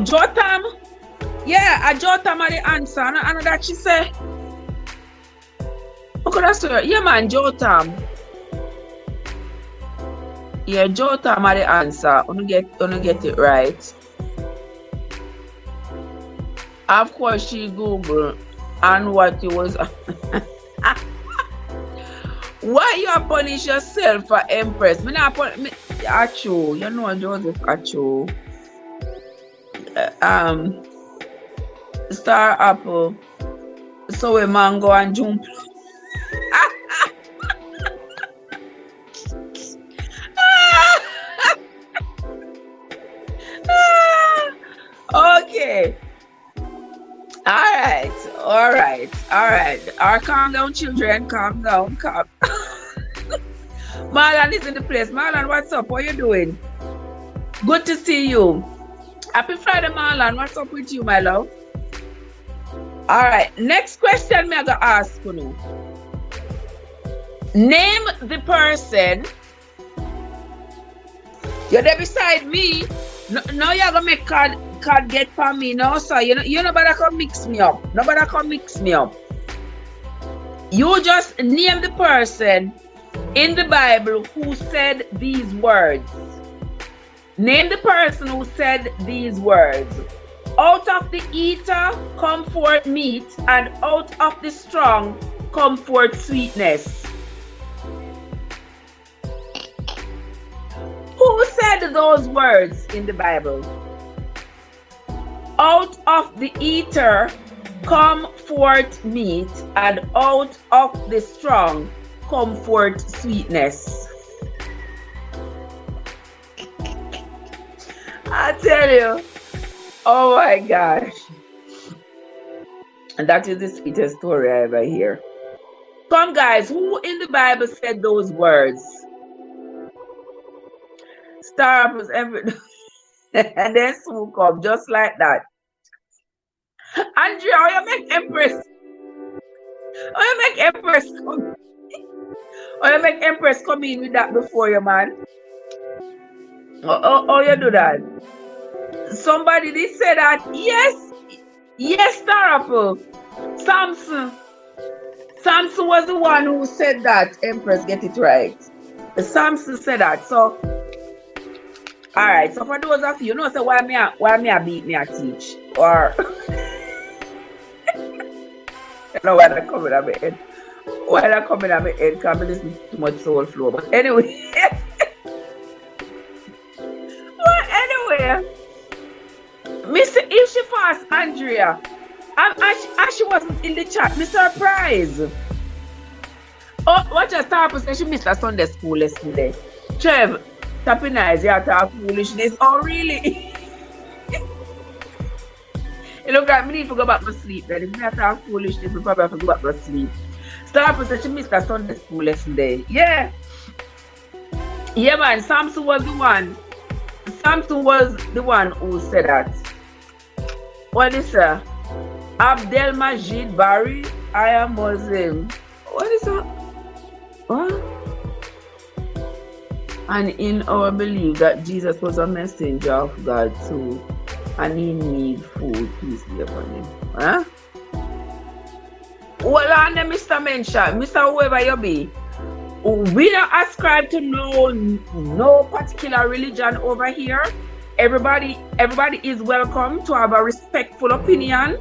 Jotham? Yeah, Jotham are the answer. And that she say. Okay, that's right. Yeah, man, Jotham. Yeah, Jotham are the answer. Wanna get it right. Of course, she Google and what you was. Why you punish yourself for Empress? Me not punish. Achu, you know Joseph Achu. Star Apple. So we mango and jump. Okay. All right. Calm down, children. Calm down. Marlon is in the place. Marlon, what's up? What are you doing? Good to see you. Happy Friday, Marlon. What's up with you, my love? All right. Next question me I gonna ask you. Name the person. You're there beside me. No, you're gonna make card get for me now, so you nobody come mix me up. Nobody come mix me up. You just name the person in the Bible who said these words. Name the person who said these words. Out of the eater come forth meat, and out of the strong come forth sweetness. Who said those words in the Bible? Out of the eater come forth meat, and out of the strong come forth sweetness. I tell you, oh my gosh. And that is the sweetest story I ever hear. Come guys, who in the Bible said those words? Star Apples every and then swoop up just like that. Andrea, how you make Empress? How you make Empress come? How you make Empress come in with that before you, man? Oh, you do that? Somebody did say that. Yes, Star Apple. Samson was the one who said that. Empress, get it right. Samson said that. So, all right. So for those of you, know, so why me I beat me I teach or I know why they're coming at my head. Why they're coming at my head? Because I listen to too much soul flow. But anyway. Mister, if she Andrea. She wasn't in the chat. Me surprised. Oh, what just happened? She missed a Sunday school lesson there. Trev, tapping eyes, you talk foolishness. Oh, really? You look like me need to go back to sleep then. If I talk foolishness, we probably have to go back to sleep. Star said she missed a Sunday school lesson there. Yeah. Yeah, man. Samson was the one. Samson was the one who said that. What is that? Abdel Majid Barry, I am Muslim. What is that? What? And in our belief that Jesus was a messenger of God too. And he need food, peace be upon him. Huh? Well, and then Mr. Mention, Mr. Whoever you be, we don't ascribe to no particular religion over here. Everybody is welcome to have a respectful opinion.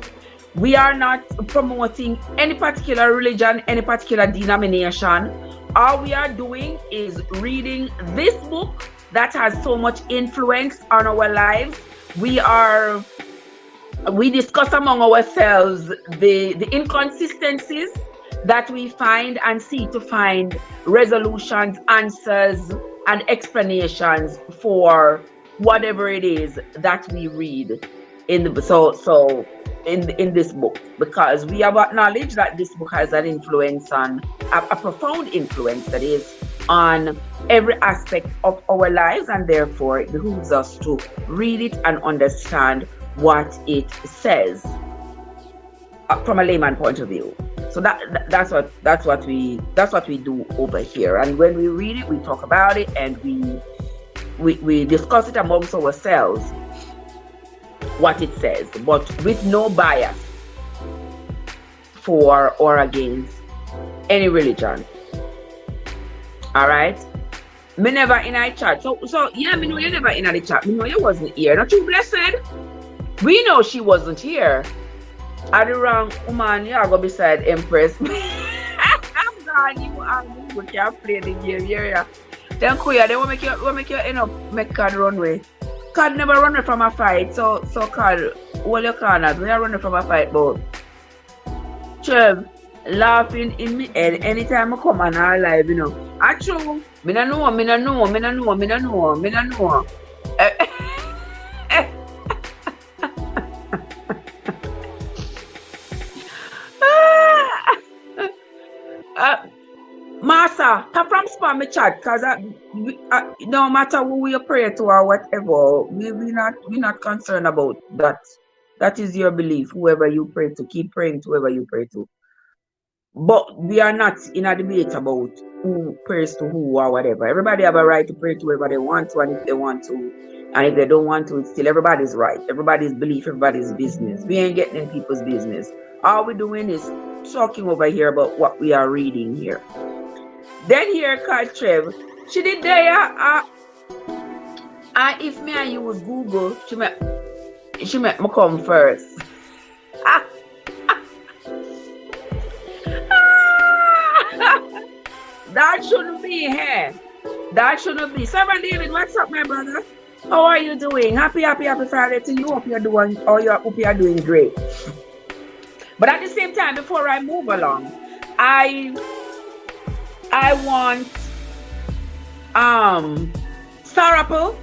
We are not promoting any particular religion, any particular denomination. All we are doing is reading this book that has so much influence on our lives. We discuss among ourselves the inconsistencies that we find and seek to find resolutions, answers, and explanations for whatever it is that we read in the in this book, because we have acknowledged that this book has an influence on a profound influence that is on every aspect of our lives, and therefore it behooves us to read it and understand what it says from a layman point of view. So that's what we do over here. And when we read it, we talk about it, and we discuss it amongst ourselves, what it says, but with no bias for or against any religion. All right. Me never in a chat. So yeah, me know you never in the chat. Me know you wasn't here. Not you blessed. We know she wasn't here. At the wrong woman, you are gonna be beside Empress. I'm gone. You can't play the game. Yeah. Then Kuya, they will make you end up make card runway. Card never run away from a fight. So card, all your corners. We are running from a fight, but Trev laughing in me head anytime I come on our live, you know. Actually, me no know. Master, come from spam me chat, cause no matter who you pray to or whatever, we're not concerned about that. That is your belief. Whoever you pray to, keep praying to whoever you pray to. But we are not in a debate about who prays to who or whatever. Everybody have a right to pray to whoever they want to, and if they want to, and if they don't want to, it's still everybody's right. Everybody's belief, everybody's business. We ain't getting in people's business. All we're doing is talking over here about what we are reading here. Then here, called Trev, she did there. If me and you would Google, she make me come first. That shouldn't be here. That shouldn't be. Servant David, what's up, my brother? How are you doing? Happy Friday to you. Hope you're doing great. But at the same time, before I move along, I want Starapple.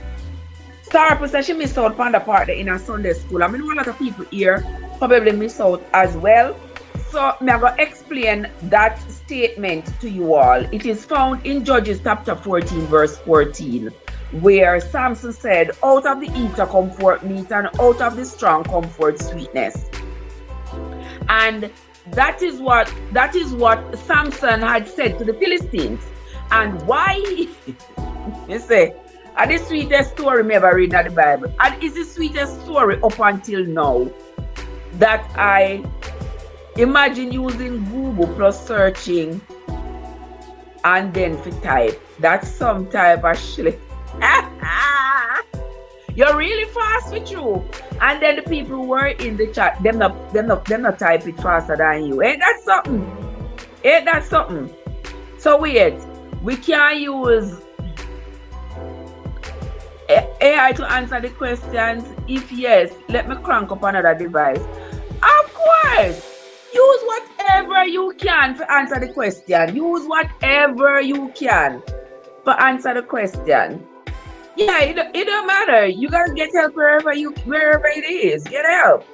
Starapple says she missed out on the part in her Sunday school. I mean, a lot of people here probably miss out as well. So I'm going to explain that statement to you all. It is found in Judges chapter 14, verse 14, where Samson said, out of the eater come forth meat, and out of the strong come forth sweetness. And that is what Samson had said to the Philistines. And why you say, and the sweetest story me ever read in the Bible, and it's the sweetest story up until now that I imagine using Google plus searching and then for type. That's some type of shit. You're really fast with you. And then the people who were in the chat, them not type it faster than you. Ain't that something? So wait, we can't use AI to answer the questions? If yes, let me crank up another device. Of course. Use whatever you can to answer the question. Use whatever you can to answer the question. Yeah, it don't matter. You guys get help wherever it is. Get help.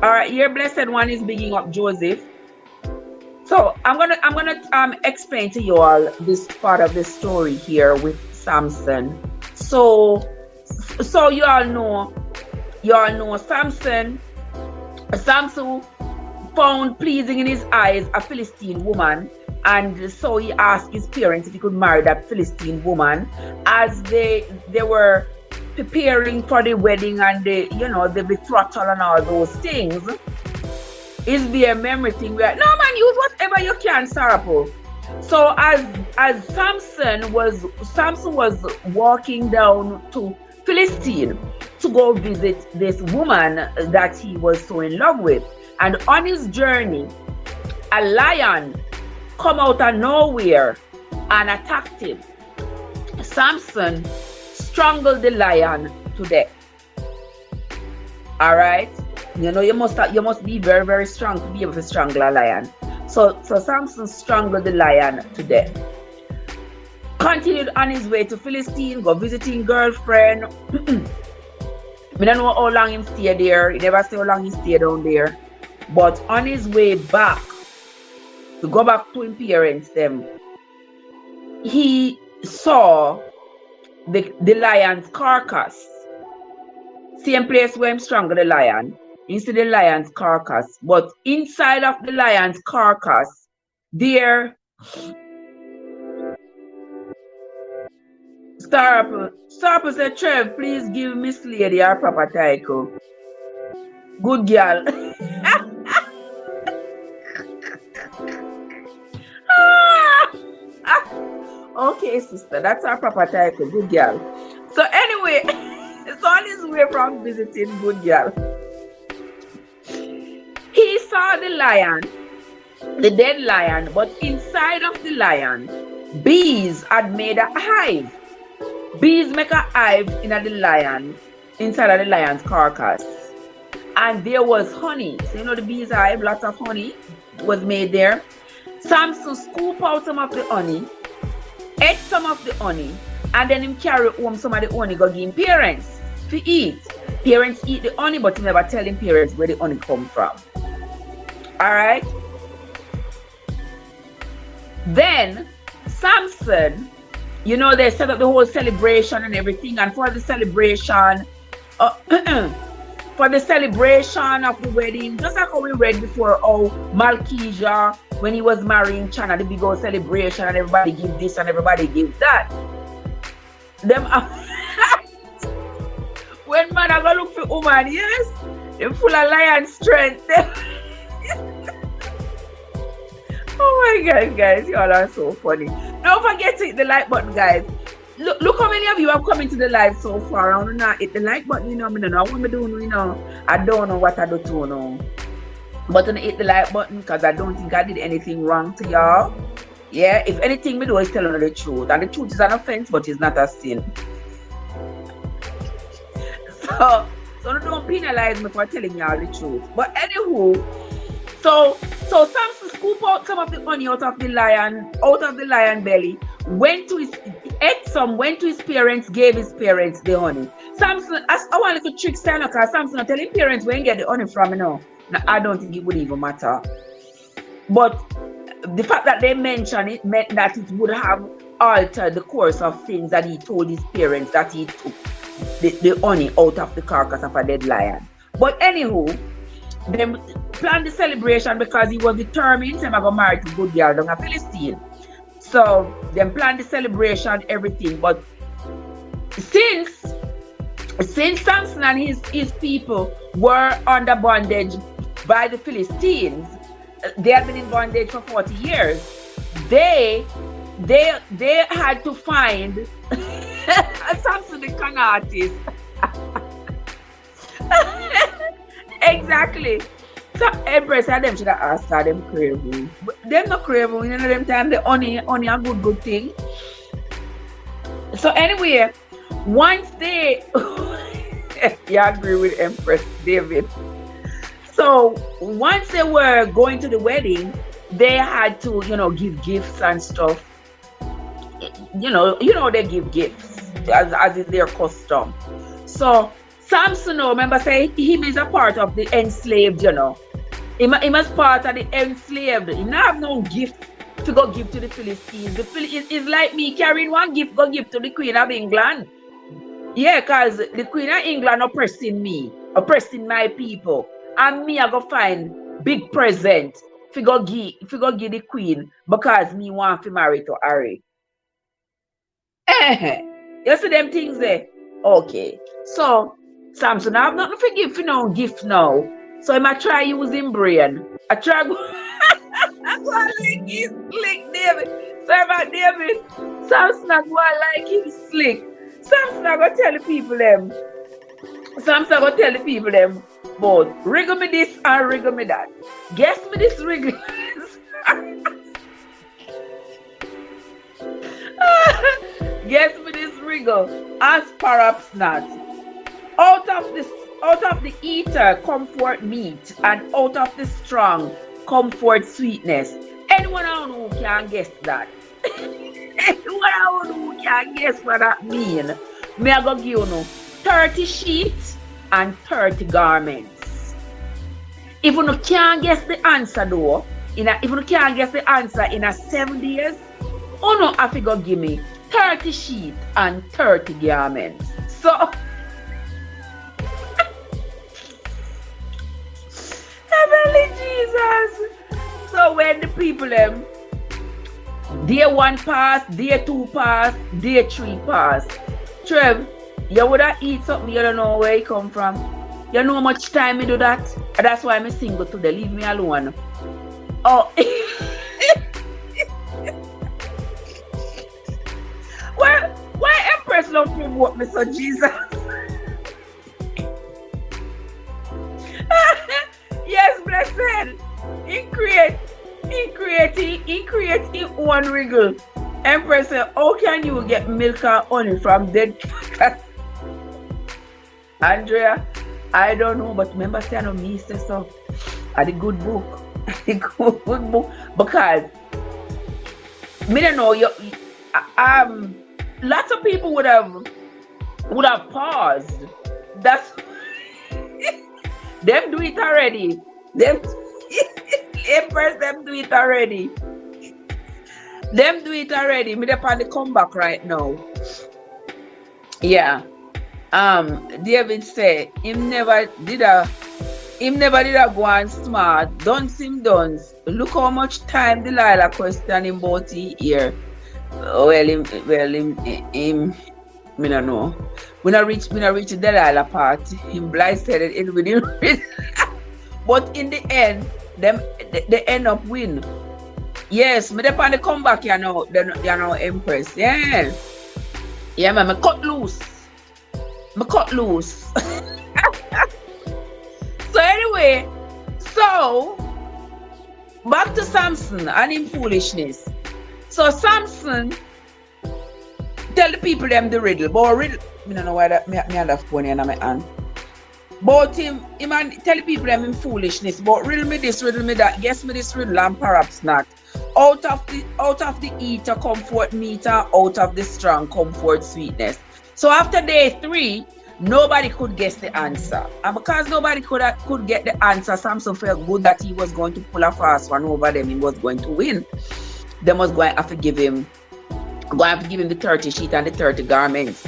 All right, your blessed one is bigging up Joseph. So I'm gonna explain to you all this part of the story here with Samson. So you all know Samson found pleasing in his eyes a Philistine woman, and so he asked his parents if he could marry that Philistine woman. As they were preparing for the wedding and the betrothal and all those things, is there a memory thing where no man, use whatever you can, Sarapo. So as Samson was walking down to Philistine to go visit this woman that he was so in love with, and on his journey a lion come out of nowhere and attacked him. Samson strangled the lion to death. All right, you must be very, very strong to be able to strangle a lion. So Samson strangled the lion to death. Continued on his way to Philistine, go visiting girlfriend. I don't know how long he stayed there. He never say how long he stayed down there. But on his way back, to go back to his parents, he saw the lion's carcass. Same place where he strangled the lion. You see the lion's carcass. But inside of the lion's carcass, there... Starapple said, Trev, please give Miss Lady her proper title. Good girl. Okay, sister, that's our proper title. Good girl. So anyway, it's on his way from visiting Good girl. He saw the lion, the dead lion, but inside of the lion, bees had made a hive. Bees make a hive inside of the lion's carcass. And there was honey. So the bees hive, lots of honey was made there. Samson scooped out some of the honey, ate some of the honey, and then him carry home some of the honey go give him parents to eat. Parents eat the honey, but he never tell him parents where the honey come from. Alright? Then Samson, they set up the whole celebration and everything, and for the celebration of the wedding, just like how we read before, how Malkijah, when he was marrying Chana, the big old celebration, and everybody give this and everybody give that. Them when man I go look for woman, yes, they're full of lion strength. Oh my God, guys, y'all are so funny. Don't forget to hit the like button, guys. Look how many of you have come into the live so far. I don't know, hit the like button, I don't know what I'm doing, I don't know what I do to know. But I hit the like button because I don't think I did anything wrong to y'all. Yeah, if anything we do is telling the truth. And the truth is an offense, but it's not a sin. So don't penalize me for telling y'all the truth. But anywho, so Samson scooped out some of the honey out of the lion belly, went to his parents, gave his parents the honey. Samson, I want to trick Santa, because Samson tell his parents where he get the honey from, Now, I don't think it would even matter. But the fact that they mentioned it meant that it would have altered the course of things that he told his parents, that he took the honey out of the carcass of a dead lion. But anywho, they planned the celebration because he was determined to go marry to Good girl down a Philistine. So they planned the celebration, everything. But since Samson and his people were under bondage by the Philistines, they had been in bondage for 40 years. They had to find Samson the con artist. Exactly. So Empress and them should have asked her them craving. Them not craving, them time the honey a good thing. So anyway, once they you agree with Empress David. So once they were going to the wedding, they had to, give gifts and stuff. They give gifts as is their custom. So Samson, remember, say him is a part of the enslaved, He was part of the enslaved. He not have no gift to go give to the Philistines. The Philistines is like me carrying one gift, go give to the Queen of England. Yeah, because the Queen of England oppressing me, oppressing my people. And me, I go find big present if you go give the Queen because me want to marry to Harry. You see them things there? Okay. So, Samson, I have nothing to give for no gift now. So I might try using brain. I try go slick David. Sorry about David. Samson I go like him slick. Samson I go tell the people them. Samson I go tell the people them. But wriggle me this and wriggle me that. Guess me this wriggle. Guess me this wriggle. As perhaps not. Out of the eater comfort meat, and out of the strong comfort sweetness. Anyone who can guess that? Anyone who can guess what that mean? Me I go give you 30 sheets and 30 garments. If you can't guess the answer though, if you can't guess the answer in a 7 days, you have to go give me 30 sheets and 30 garments. So Heavenly Jesus. So when the people them day 1 pass, day 2 pass, day 3 pass. Trev, you would have eat something you don't know where it come from. You know how much time me do that? And that's why I'm single today. Leave me alone. Oh. Well, why Empress love promote me so Jesus? Yes, blessed. He create one wriggle. Empress said, how can you get milk and honey from dead cats? Andrea, I don't know, but remember saying on me say so. At the good book. The good book. Because me don't know lots of people would have paused. That's them do it already. Empress, them do it already. Them do it already. Me dey on the comeback right now. Yeah. David said him never did a go on smart. Dance him dance. Look how much time Delilah questioning about here. Me don't know. When I reach the Delilah part, him blindsided it with him. But in the end, they end up win. Yes, me dey on the comeback, Empress. Yeah. Yeah, man, me cut loose. So anyway, back to Samson and him foolishness. So Samson tell the people them the riddle. But riddle, I don't know why that me have phone in my hand. But him and tell the people them in foolishness. But riddle me this, riddle me that. Guess me this riddle and perhaps not. Out of the eater comfort meat, and out of the strong comfort sweetness. So after day 3, nobody could guess the answer. And because nobody could get the answer, Samson felt good that he was going to pull a fast one over them. He was going to win. They was going to have to give him the 30 sheet and the 30 garments.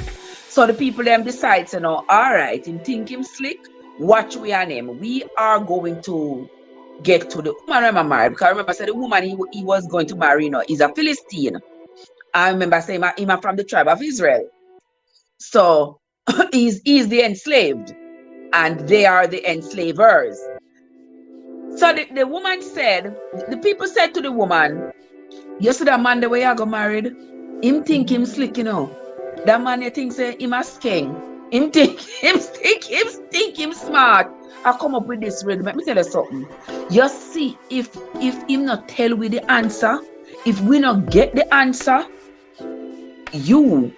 So the people them decide, all right, him think him slick, watch we on him. We are going to get to the woman I'm married. Because I remember I said the woman he was going to marry, is a Philistine. I remember saying him from the tribe of Israel. So he's the enslaved and they are the enslavers. So the woman said, the people said to the woman, you see that man the way I got married? Him think him slick, That man you think say him a king. Him think him smart. I come up with this riddle. Let me tell you something. You see, if him not tell we the answer, if we not get the answer, you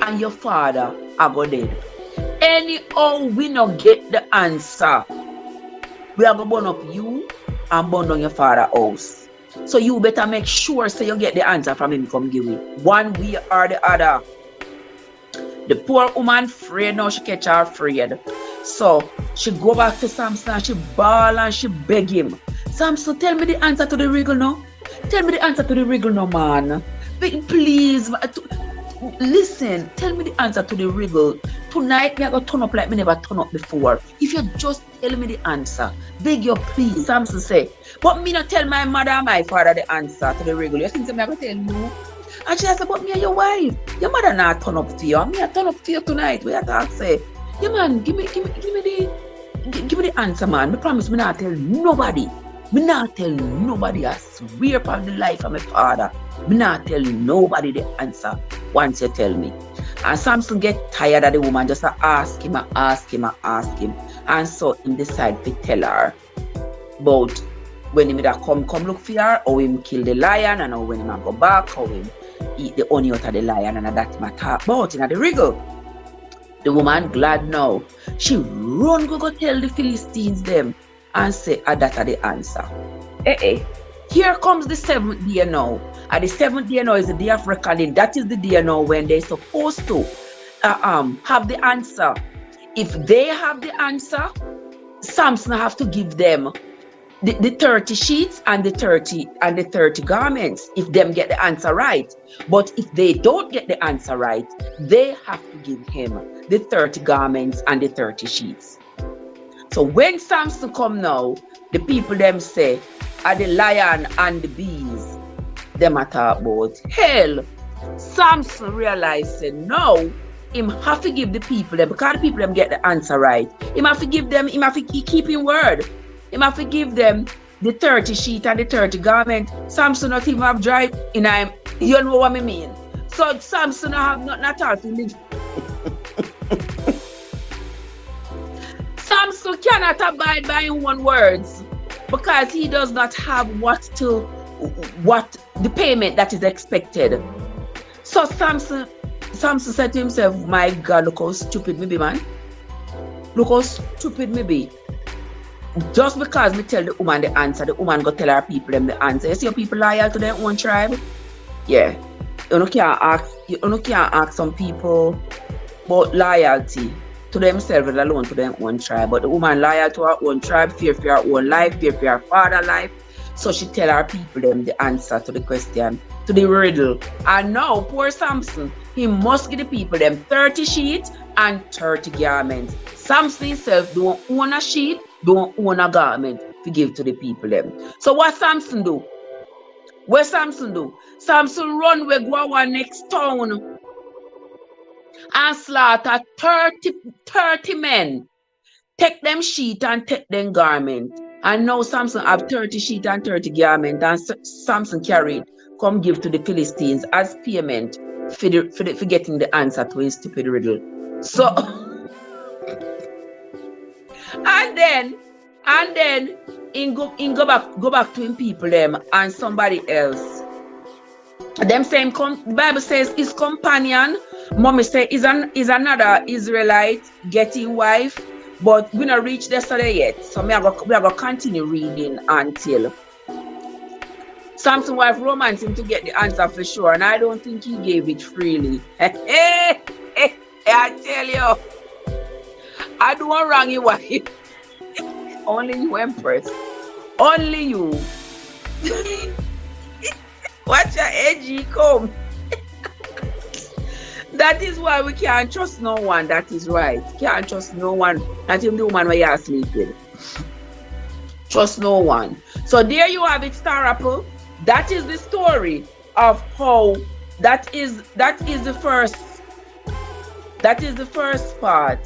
and your father are go dead. Anyhow, we not get the answer. We are going to burn up you and burn down your father's house. So you better make sure so you get the answer from him come give it. One way or the other. The poor woman afraid now, she catch her afraid. So she go back to Samson and she bawl and she beg him. Samson, tell me the answer to the riddle now. Tell me the answer to the riddle now, man. Please, listen, tell me the answer to the riddle. Tonight, me I go turn up like me never turn up before. If you just tell me the answer, beg you please. Samson say, but me not tell my mother and my father the answer to the riddle. You think me I go tell you? And she said, but me and your wife, your mother not turn up to you. Me I turn up to you tonight. We have to say, yeah man, give me the answer, man. Me promise me not tell nobody. Me not tell nobody. I swear upon the life of my father. Me not tell nobody the answer once you tell me. And Samson get tired of the woman just ask him. And so he decide to tell her about when he come look for her, or him kill the lion, and how when him go back, how him eat the honey out of the lion, and that matter about in the wriggle. The woman glad now. She run go tell the Philistines them and say that are the answer. Here comes the 7th day now. And the 7th day now is the day of reckoning. That is the day now when they're supposed to have the answer. If they have the answer, Samson have to give them the 30 sheets and the 30 garments if them get the answer right. But if they don't get the answer right, they have to give him the 30 garments and the 30 sheets. So when Samson come now, the people them say, are the lion and the bees, them at talk about. Hell, Samson realized no, him have to give the people them, because the people them get the answer right. Him have to give them, him have to keep in word. Him have to give them the 30 sheet and the 30 garment. Samson not even have dry in him. You know what I mean? So Samson have nothing at all to live. Samson cannot abide by his own words because he does not have what the payment that is expected. So Samson said to himself, my God, look how stupid me be, man. Look how stupid me be. Just because me tell the woman the answer, the woman go tell her people them the answer. You see how people loyal to their own tribe? Yeah. You can't ask some people about loyalty to themselves alone, to their own tribe. But the woman loyal to her own tribe, fear for her own life, fear for her father's life. So she tell her people them the answer to the question, to the riddle. And now, poor Samson, he must give the people them 30 sheets and 30 garments. Samson himself don't own a sheet, don't own a garment to give to the people them. So what Samson do? What Samson do? Samson run where go our next town and slaughter 30 men. Take them sheet and take them garment. And now Samson have 30 sheet and 30 garment, and Samson carried come give to the Philistines as payment for getting the answer to his stupid riddle. So and then in go back to him people them and somebody else. Them same the Bible says his companion, mommy say is another Israelite getting wife, but we not reached yesterday yet. So we are going to continue reading until Samson wife romance him to get the answer for sure, and I don't think he gave it freely. I tell you, I don't wrong you wife. Only you, Empress. Only you. Watch your edgy come. That is why we can't trust no one. That is right. Can't trust no one. Not even the woman where you are sleeping. Trust no one. So there you have it, Star Apple. That is the story of how that is the first part.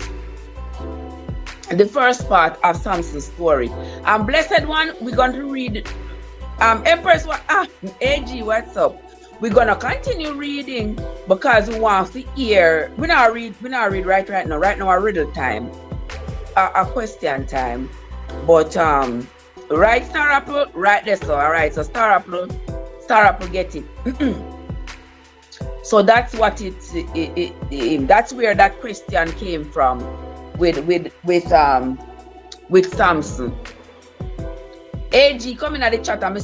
The first part of Samson's story. And Blessed One, we're going to read Empress AG, what's up? We're gonna continue reading because we want to hear. We not read right now. Right now, a riddle time, a question time. But right, Star Apple, right there. So all right. So Star Apple, get it. So that's what that's where that Christian came from with Samson. AG come in at the chat and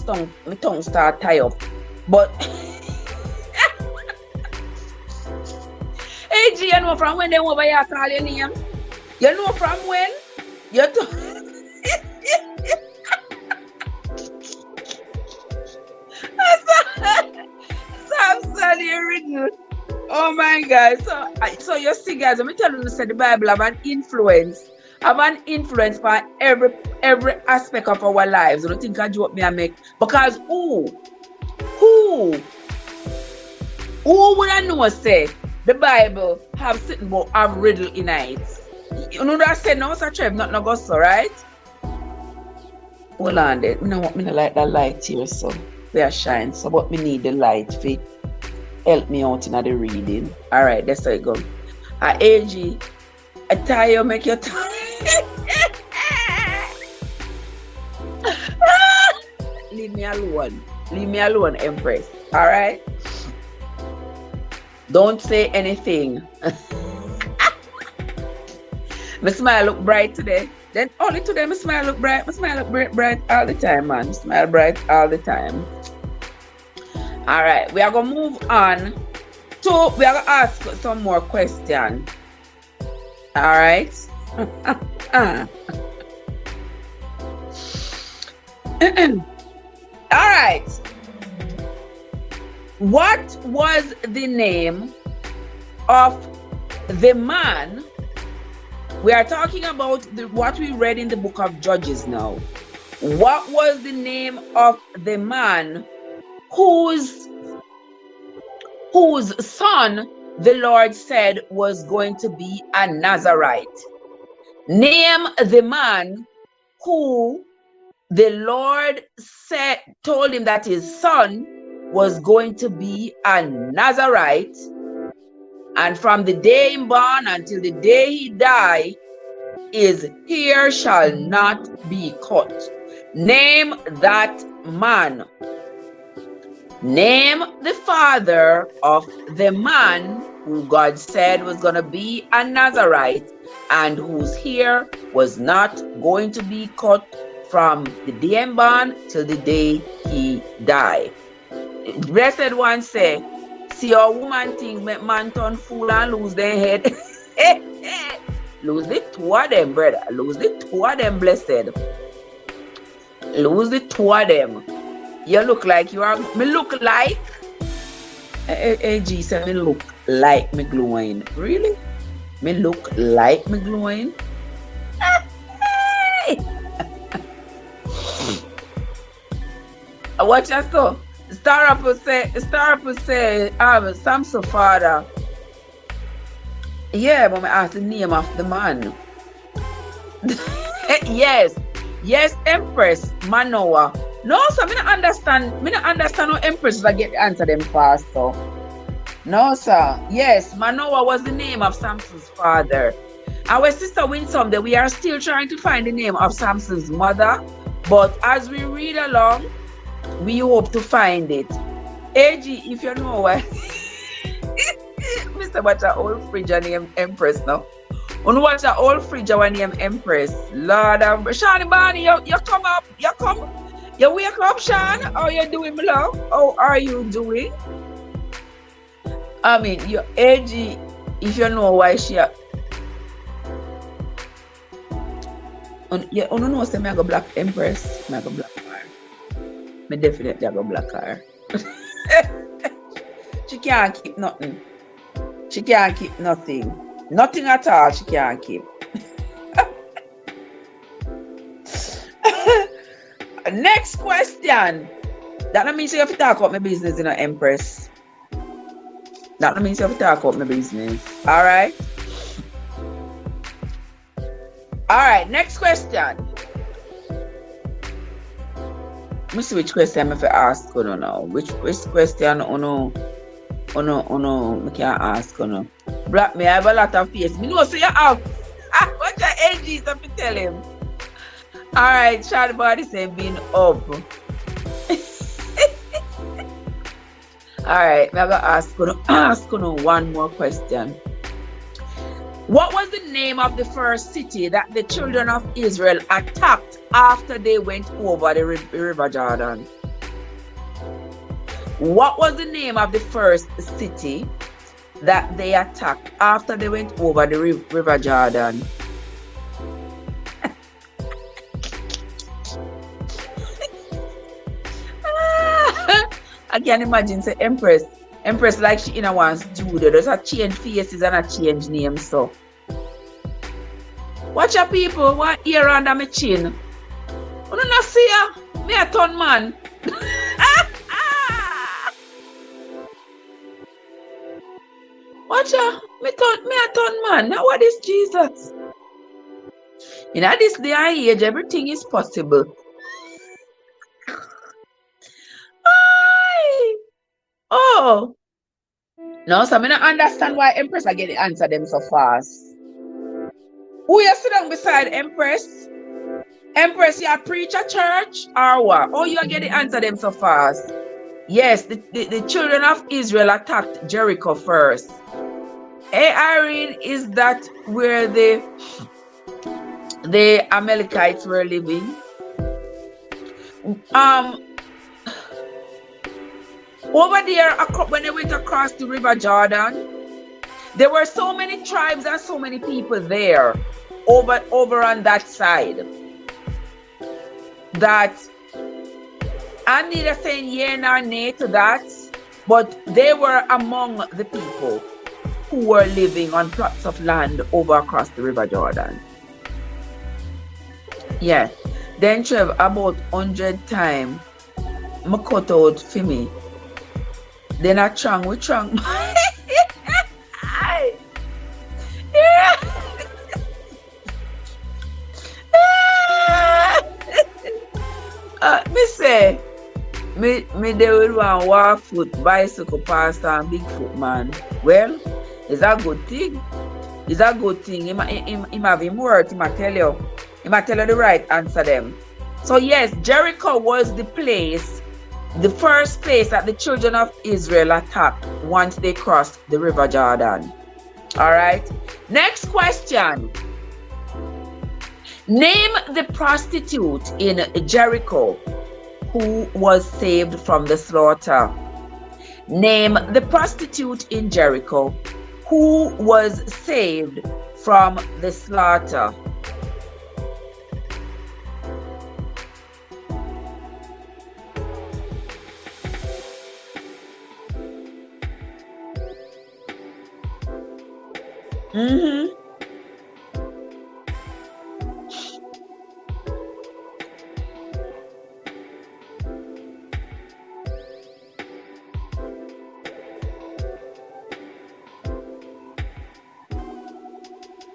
my tongue start tie up. But AG, you know from when they over here call your name? You know from when? You Samson, you written. Oh my God. So you see, guys, let me tell you, the Bible have an influence for every aspect of our lives. I don't think I joke me and make, because who would I know say the Bible have sitting about a riddle in it? You know that I said no, such a not no go so, right? Hold on there. Me no like that light here, so they are shine. So but me need the light to help me out in the reading. Alright, that's how it goes. AG, I tell you, make your time. Leave me alone. Leave me alone, Empress. Alright? Don't say anything. My smile look bright today. Then only today my smile look bright. My smile look bright all the time, man. Smile bright all the time. Alright, we are gonna move on to we are gonna ask some more questions. Alright. Alright. What was the name of the man? We are talking about what we read in the book of Judges now. What was the name of the man whose son the Lord said was going to be a Nazarite? Name the man who the Lord told him that his son was going to be a Nazarite, and from the day he born until the day he die, his hair shall not be cut. Name that man. Name the father of the man who God said was going to be a Nazarite and whose hair was not going to be cut from the day he born till the day he die. Blessed one say, see a woman thing make man turn fool and lose their head. Lose the two of them, brother. Lose the two of them, blessed. Lose the two of them. You look like you are. Me look like. AG said me look like me glowing. Really? Me look like me glowing? Watch that so. Star up will say, Samson father. Yeah, but I ask the name of the man. Yes, Empress Manoa. No, so I don't understand how Empresses I get the answer them fast, so. No, sir. Yes, Manoa was the name of Samson's father. Our sister Winsome, that we are still trying to find the name of Samson's mother, but as we read along, we hope to find it. AG, if you know why. Mr. Watch a old fridge and name Empress now. When watch a old fridge and name Empress. Lord of Shani Barney, you come up, you wake up, Sean. How you doing, my love? How are you doing? I mean, your AG, if you know why she you don't know say I go black Empress, I go black her. Me definitely I go black her. She can't keep nothing. She can't keep nothing. Nothing at all she can't keep. Next question. That don't mean you have to talk about my business, Empress. That don't mean you have to talk about my business. Alright? Alright, next question. Let me see which question I have to ask you now. Which question I can't ask you now. Black me, I have a lot of face. Me know so you have. What your age is, let me tell him. Alright, Charlie Body saying being up. All right, I'm gonna ask you one more question. What was the name of the first city that the children of Israel attacked after they went over the River Jordan? What was the name of the first city that they attacked after they went over the River Jordan? I can imagine say Empress like she wants Judah. There's a change faces and a change names. So watch your people, one ear under my chin. You not see ya? Me a ton man. Watch ya, me a ton man. Now what is Jesus? In this day and age, everything is possible. Oh, no, so I don't understand why Empress are getting answer them so fast. Who you sit down beside Empress? Empress, you preach a church or what? Oh, you are getting answer them so fast. Yes, the children of Israel attacked Jericho first. Hey, Irene, is that where the Amalekites were living? Over there, when they went across the River Jordan, there were so many tribes and so many people there over on that side that I'm neither saying yea nor nay to that, but they were among the people who were living on plots of land over across the River Jordan. Yeah. Then Trev, about 100 times, I cut out for me. Then I trang. Me say, me they will want walk foot, bicycle, pastor, and Bigfoot man. Well, it's a good thing. It's a good thing. Him have him word, he might tell you the right answer them. So yes, Jericho was the first place that the children of Israel attacked once they crossed the River Jordan. All right. Next question. Name the prostitute in Jericho who was saved from the slaughter. Name the prostitute in Jericho who was saved from the slaughter.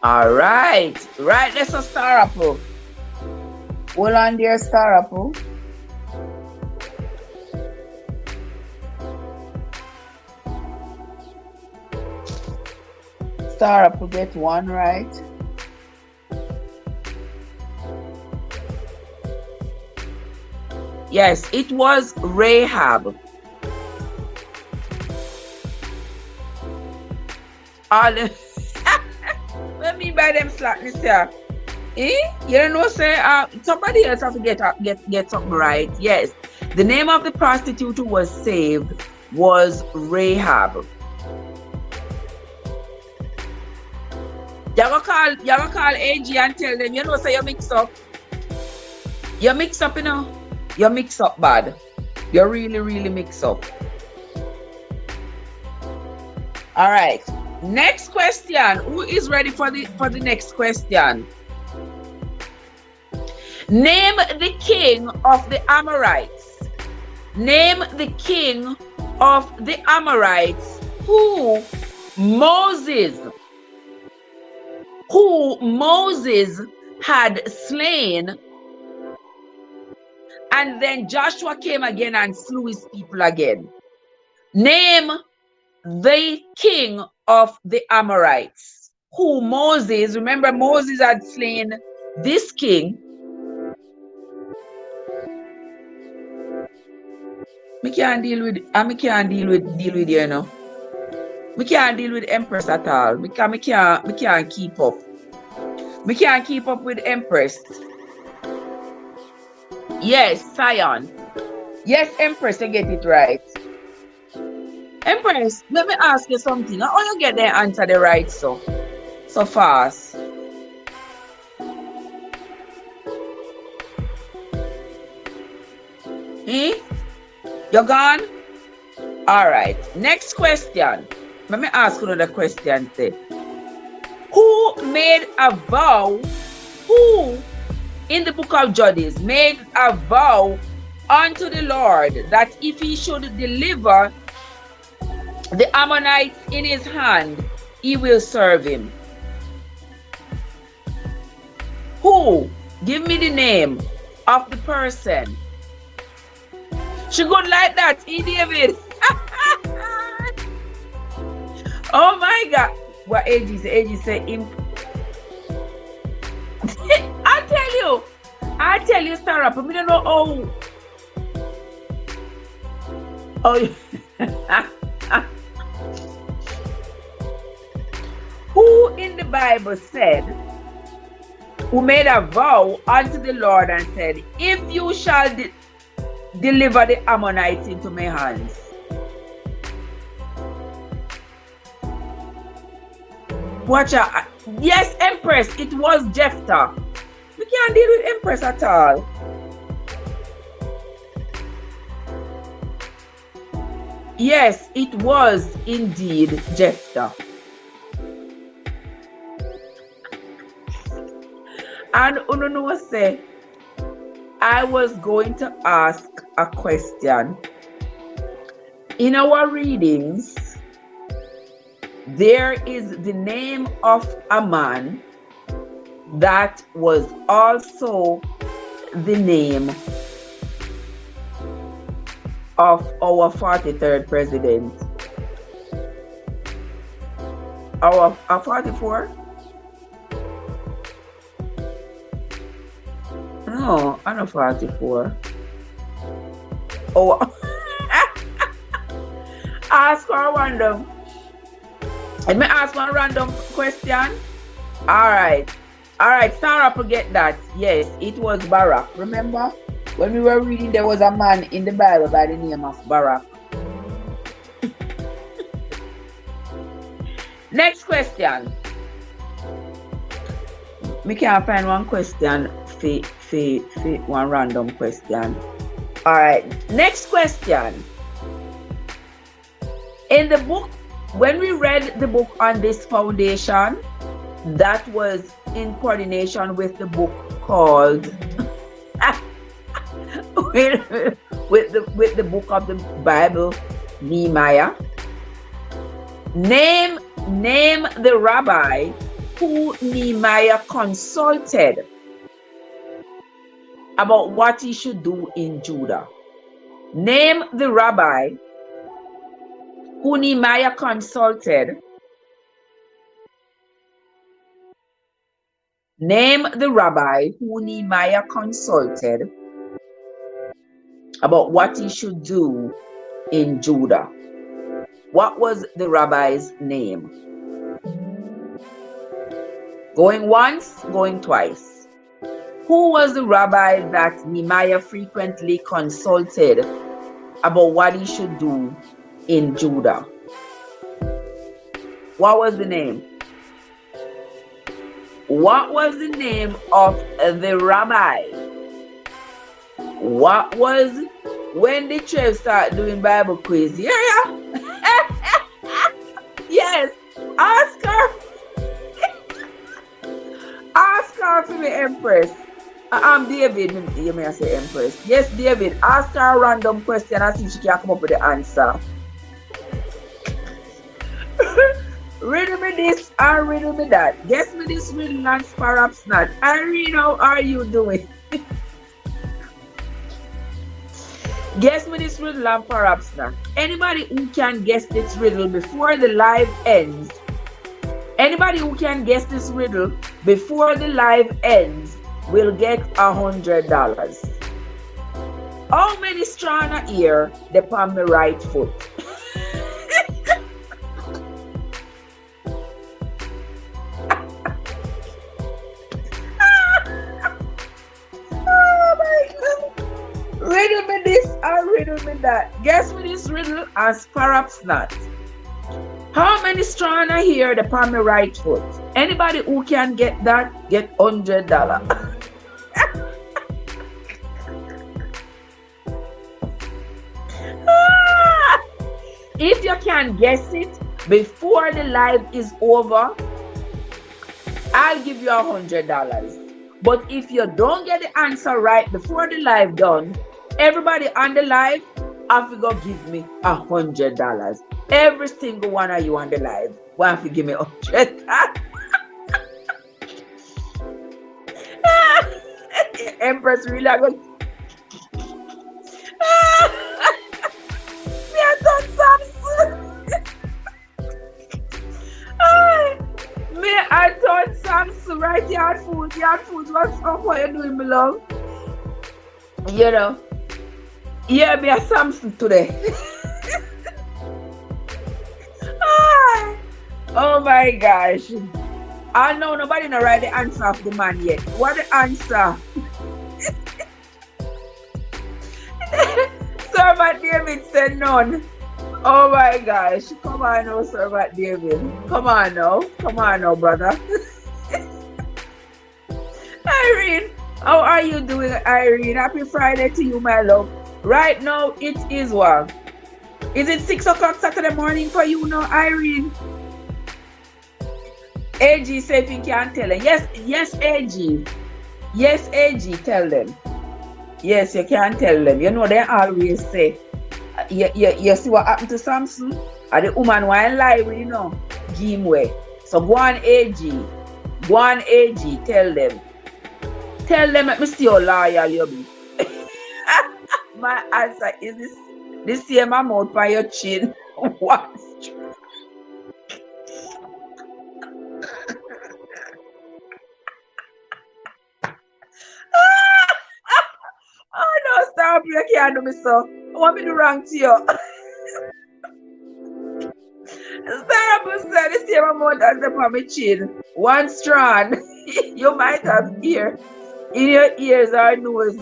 All right. Right, let's start up. Hold on there, start up. Start up, get one right. Yes, it was Rahab. What mean by them slackness here? You don't know, say somebody else have to get something right. Yes. The name of the prostitute who was saved was Rahab. You gonna call AG and tell them, you know, say you mix up. You mix up, you know. You mix up bad. You really mix up. All right. Next question. Who is ready for the next question? Name the king of the Amorites. Name the king of the Amorites who Moses had slain, and then Joshua came again and slew his people again. Name the king of the Amorites who Moses, remember Moses had slain this king. Me can't deal with, me can't deal with you know. Me can't deal with Empress at all. Me can't keep up. Me can't keep up with Empress. Yes, Sion. Yes, Empress, you get it right. Empress, let me ask you something. How you get the answer the right so fast? You're gone? Alright. Next question. Let me ask you another question. Say. Who made a vow? Who in the book of Judges made a vow unto the Lord that if he should deliver the Ammonites in his hand, he will serve him? Who? Give me the name of the person. She good like that, David. Oh my God. What AG say him? I tell you, Sarah, but we don't know who in the Bible said, who made a vow unto the Lord and said, if you shall deliver the Ammonites into my hands. Watch out. Yes, Empress, it was Jephthah. We can't deal with Empress at all. Yes, it was indeed Jephthah. And Ununo say, I was going to ask a question. In our readings, there is the name of a man that was also the name of our 43rd president. Our 44? No, I'm not 44. Oh, ask her random. Let me ask one random question. All right, Sarah, forget that. Yes, it was Barak. Remember when we were reading, there was a man in the Bible by the name of Barak. Next question. We can't find one question. One random question. All right, next question. In the book, when we read the book on this foundation, that was in coordination with the book called with the book of the Bible, Nehemiah. Name the rabbi who Nehemiah consulted about what he should do in Judah. Name the rabbi who Nehemiah consulted. Name the rabbi who Nehemiah consulted about what he should do in Judah. What was the rabbi's name? Going once, going twice. Who was the rabbi that Nehemiah frequently consulted about what he should do in Judah? What was the name? What was the name of the rabbi? What was when the church start doing Bible quiz? Yeah. Yes. Ask her. Ask her for me, Empress. I'm David. You may say Empress. Yes, David. Ask her a random question and see if she can come up with the answer. Riddle me this and riddle me that. Guess me this riddle and perhaps not. Irene, how are you doing? Guess me this riddle and perhaps not. Anybody who can guess this riddle before the live ends, anybody who can guess this riddle before the live ends will get $100. How many strand of hair upon my right foot? Oh my God. Riddle me this and riddle me that. Guess what this riddle as perhaps not. How many strand of hair upon my right foot? Anybody who can get that, get $100. If you can guess it before the live is over, I'll give you $100. But if you don't get the answer right before the live done, everybody on the live have to go give me $100. Every single one of you on the live will have to give me $100. Empress really are going. Me I done Samson. Me I done Samson right yard food. Yard food, what's up? What you doing, my love? You know. Yeah, me a Samson today. Oh my gosh. I know nobody know write the answer of the man yet. What the answer? Servant David said none. Oh my gosh. Come on now, Servant David. Come on now, brother. Irene, how are you doing, Irene? Happy Friday to you, my love. Right now, it is what? Is it 6 o'clock Saturday morning for you now, Irene? AG say if you can tell them. Yes, AG. Yes, AG, tell them. Yes, you can tell them. You know, they always say, you see what happened to Samson? And the woman went lie, you know, give him way. So go on, AG. Go on, AG, tell them. Tell them, let me see how loyal you be. My answer is this here, my mouth by your chin. What? Oh no, stop, you can't do me so. I want me to wrong to you. Stop, said this here, my mouth has upon my chin. One strand. You might have ear in your ears or nose.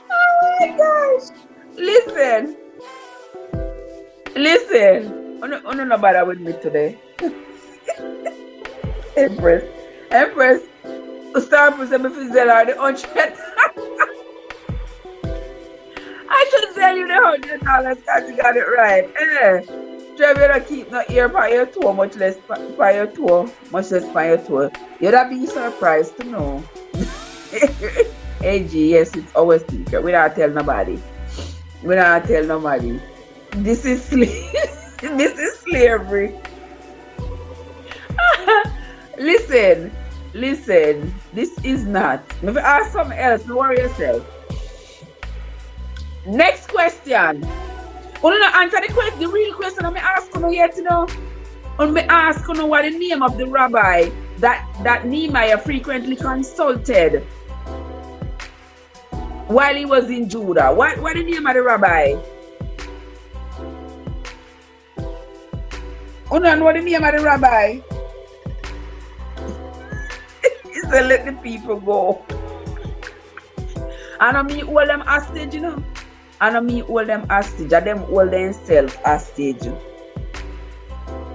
Oh my gosh. Listen. Oh no bother with me today. Empress. Start with some of his the 100. I should sell you the $100 because you got it right. Try to keep no ear by your toe, much less by your toe. You'd be surprised to know. AG, yes, it's our secret. We don't tell nobody. This is this is slavery. Listen. This is not. Maybe ask something else. Don't worry yourself. Next question. You not answer the real question. I'm asking you yet, you know. I'm asking you what the name of the rabbi that Nehemiah frequently consulted while he was in Judah. What the name of the rabbi? You don't know the name of the rabbi? He said, let the people go. And I mean, hold them hostage, you know. And them hold themselves hostage.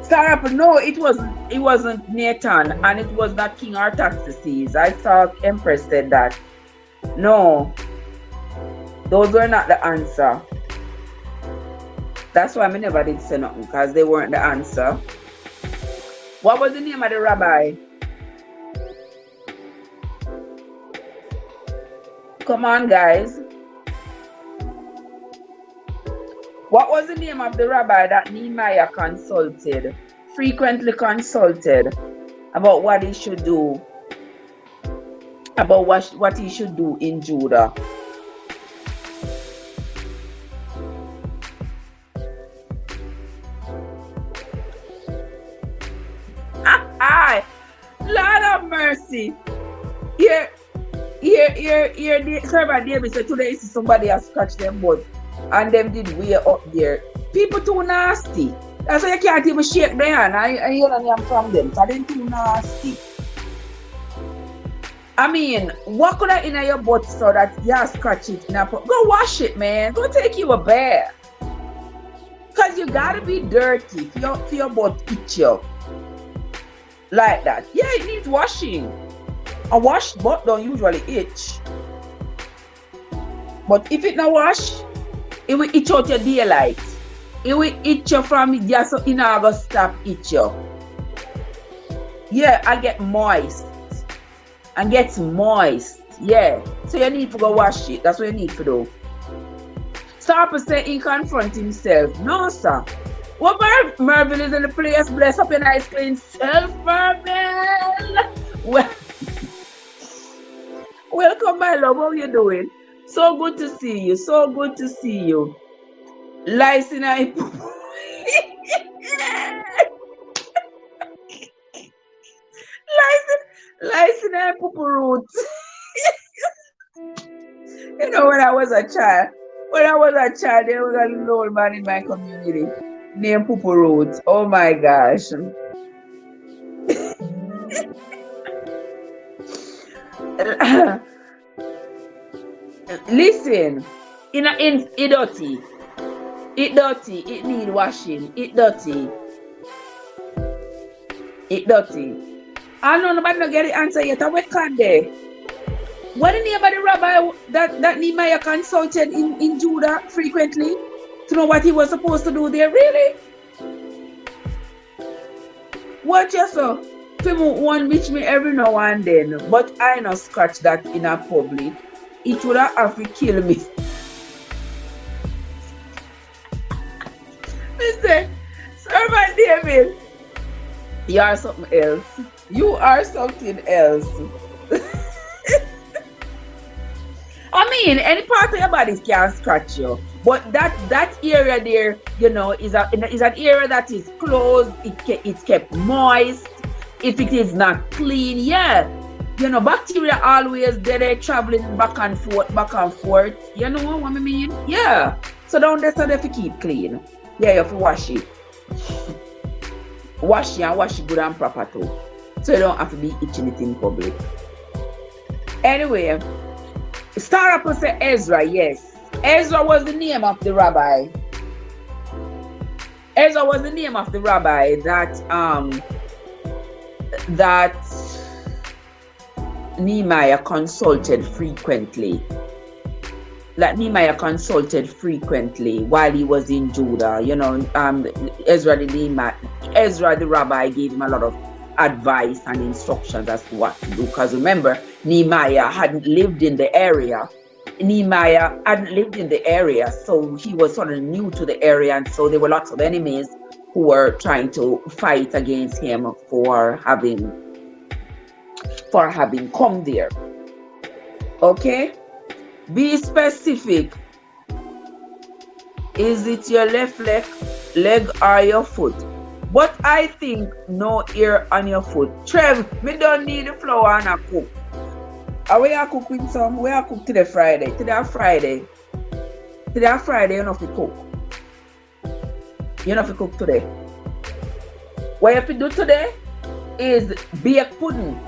Sarah, no, it wasn't Nathan, and it was not King Artaxerxes. I saw Empress said that. No, those were not the answer. That's why I never did say nothing, because they weren't the answer. What was the name of the rabbi? Come on, guys. What was the name of the rabbi that Nehemiah frequently consulted about what he should do, about what he should do in Judah? Lord of see. Here, the server David said today see somebody has scratched them butt and them did way up there. People too nasty. That's why you can't even shake their hand. I hear them from them. So they too nasty. I mean, what could I in your butt so that you scratch it? Go wash it, man. Go take you a bath. Because you gotta be dirty for your butt itch you. Like that. Yeah, it needs washing. A washed butt don't usually itch. But if it not wash, it will itch out your daylight. It will itch you from it just so it not gonna stop itch you. Yeah, I get moist. And gets moist. Yeah. So you need to go wash it. That's what you need to do. Stop and say he confront himself. No, sir. What Mervyn is in the place? Bless up your nice clean self, Mervyn. Well, welcome, my love. How you doing? So good to see you. So good to see you. Lysin I Lysin I poo roots. You know, when I was a child, there was a little old man in my community named Poo Roots. Oh my gosh. Listen, it dirty. It dirty. It need washing. It dirty. It dirty. I know nobody not get the answer yet. I can't there. What the name of the rabbi that Nehemiah consulted in Judah frequently to know what he was supposed to do there? Really? What you saw? People want reach me every now and then, but I not scratch that in a public. It would have to kill me. Listen, Servant David, you are something else. You are something else. I mean, any part of your body can scratch you, but that area there, you know, is an area that is closed. It's kept moist. If it is not clean, yeah, you know, bacteria always they're traveling back and forth. You know what I mean? Yeah. So down there, so they have to keep clean. Yeah, you have to wash it. Wash it good and proper too. So you don't have to be itching it in public. Anyway, start up and say Ezra, yes. Ezra was the name of the rabbi. Ezra was the name of the rabbi that Nehemiah consulted frequently. That Nehemiah consulted frequently while he was in Judah. You know, Ezra the rabbi gave him a lot of advice and instructions as to what to do. Because remember, Nehemiah hadn't lived in the area. So he was sort of new to the area, and so there were lots of enemies who were trying to fight against him for having come there. Okay? Be specific. Is it your left leg or your foot? But I think no ear on your foot. Trev, me don't need the flour and I cook. Where I cook with some? Where I cook today Friday? Today Friday, you don't have to cook. You don't have to cook today. What you have to do today is bake pudding.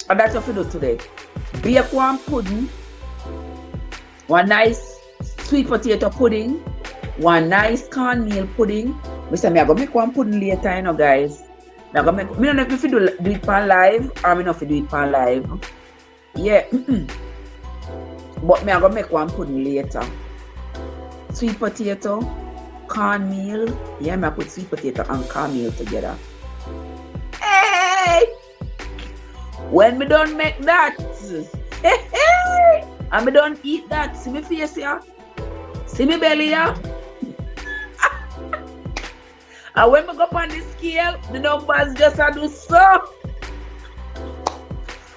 And that's what you have to do today. Bake one pudding, one nice sweet potato pudding, one nice cornmeal pudding. I say, I'm going to make one pudding later, you know, guys. I don't know if you do it on live or I don't know if you do it on live. Yeah. But I'm going to make one pudding later. Sweet potato, cornmeal. Yeah, I put sweet potato and cornmeal together. Hey! When we don't make that, hey! And we don't eat that. See my face here? See my belly here? And when we go up on the scale, the numbers just do so.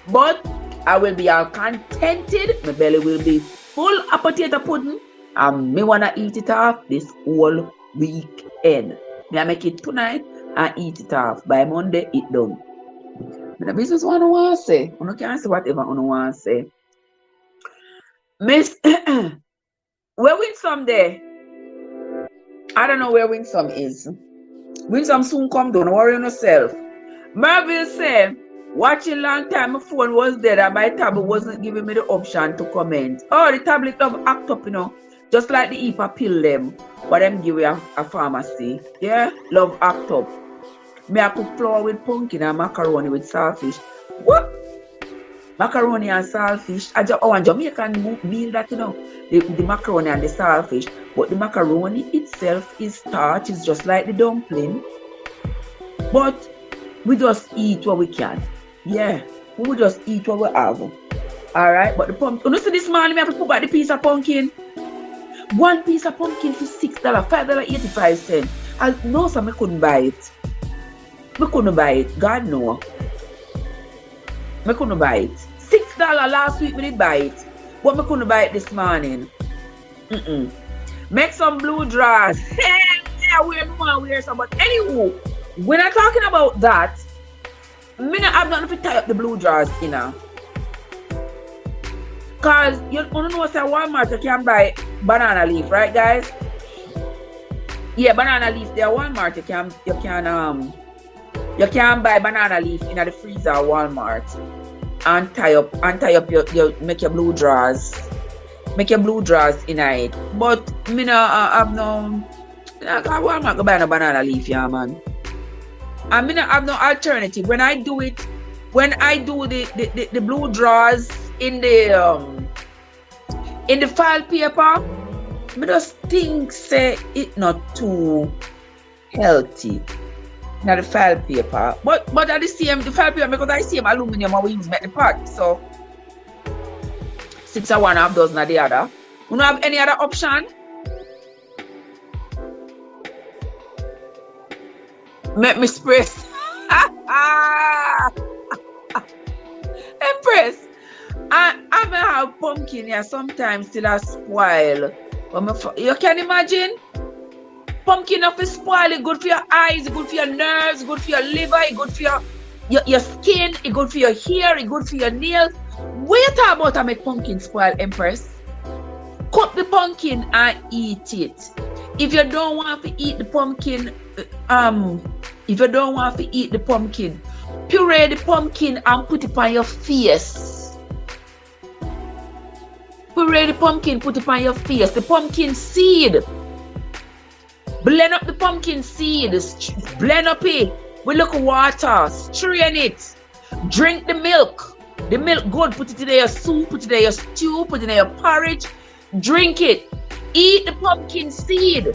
But I will be all contented. My belly will be full of potato pudding. And me wanna eat it off this whole weekend. Me I make it tonight and eat it off. By Monday, it done. The business one want to say. You can't say whatever you want to say. Miss, where Winsome there? I don't know where Winsome is. Winsome soon come, don't worry yourself. Marville said, watching long time, my phone was dead and my tablet wasn't giving me the option to comment. Oh, the tablet of act up, just like the EPA pill them, what them give you a pharmacy. Yeah, love act up. Me I cook flour with pumpkin and macaroni with saltfish. What? Macaroni and saltfish. And Jamaican meal that, the macaroni and the saltfish. But the macaroni itself is starch, it's just like the dumpling. But we just eat what we can. Yeah, we will just eat what we have. Alright, but the pumpkin, you see this morning, I have to put back the piece of pumpkin. One piece of pumpkin for $6, $5.85. I know some I couldn't buy it. We couldn't buy it, God no. I couldn't buy it. $6 last week we did buy it. But I couldn't buy it this morning. Make some blue drawers. Yeah, wear some. But anywho, when I'm talking about that, I have nothing to tie up the blue drawers, Cause you don't know say Walmart you can buy banana leaf, right guys? Yeah, banana leaf there Walmart you can buy banana leaf in the freezer at Walmart and tie up your make your blue drawers. Make your blue drawers in it. But me no have no Walmart go buy no banana leaf, yeah man. And me no have no alternative. When I do the blue drawers in the file paper, me just think say it not too healthy. Now the file paper, but at the file paper because I same aluminum we use make the pot. So 6 or 1 half dozen of the other. You don't have any other option? Make me press. Empress. I may have pumpkin here sometimes till I spoil. You can imagine? Pumpkin of is spoil, it's good for your eyes, it's good for your nerves, it's good for your liver, it's good for your skin, it's good for your hair, it's good for your nails. What you talk about I make pumpkin spoil, Empress? Cut the pumpkin and eat it. If you don't want to eat the pumpkin, puree the pumpkin and put it on your face. Puree the pumpkin, put it on your face. The pumpkin seed. Blend up the pumpkin seed. Blend up it with little water. Strain it. Drink the milk. The milk good. Put it in your soup, put it in your stew, put it in your porridge. Drink it. Eat the pumpkin seed.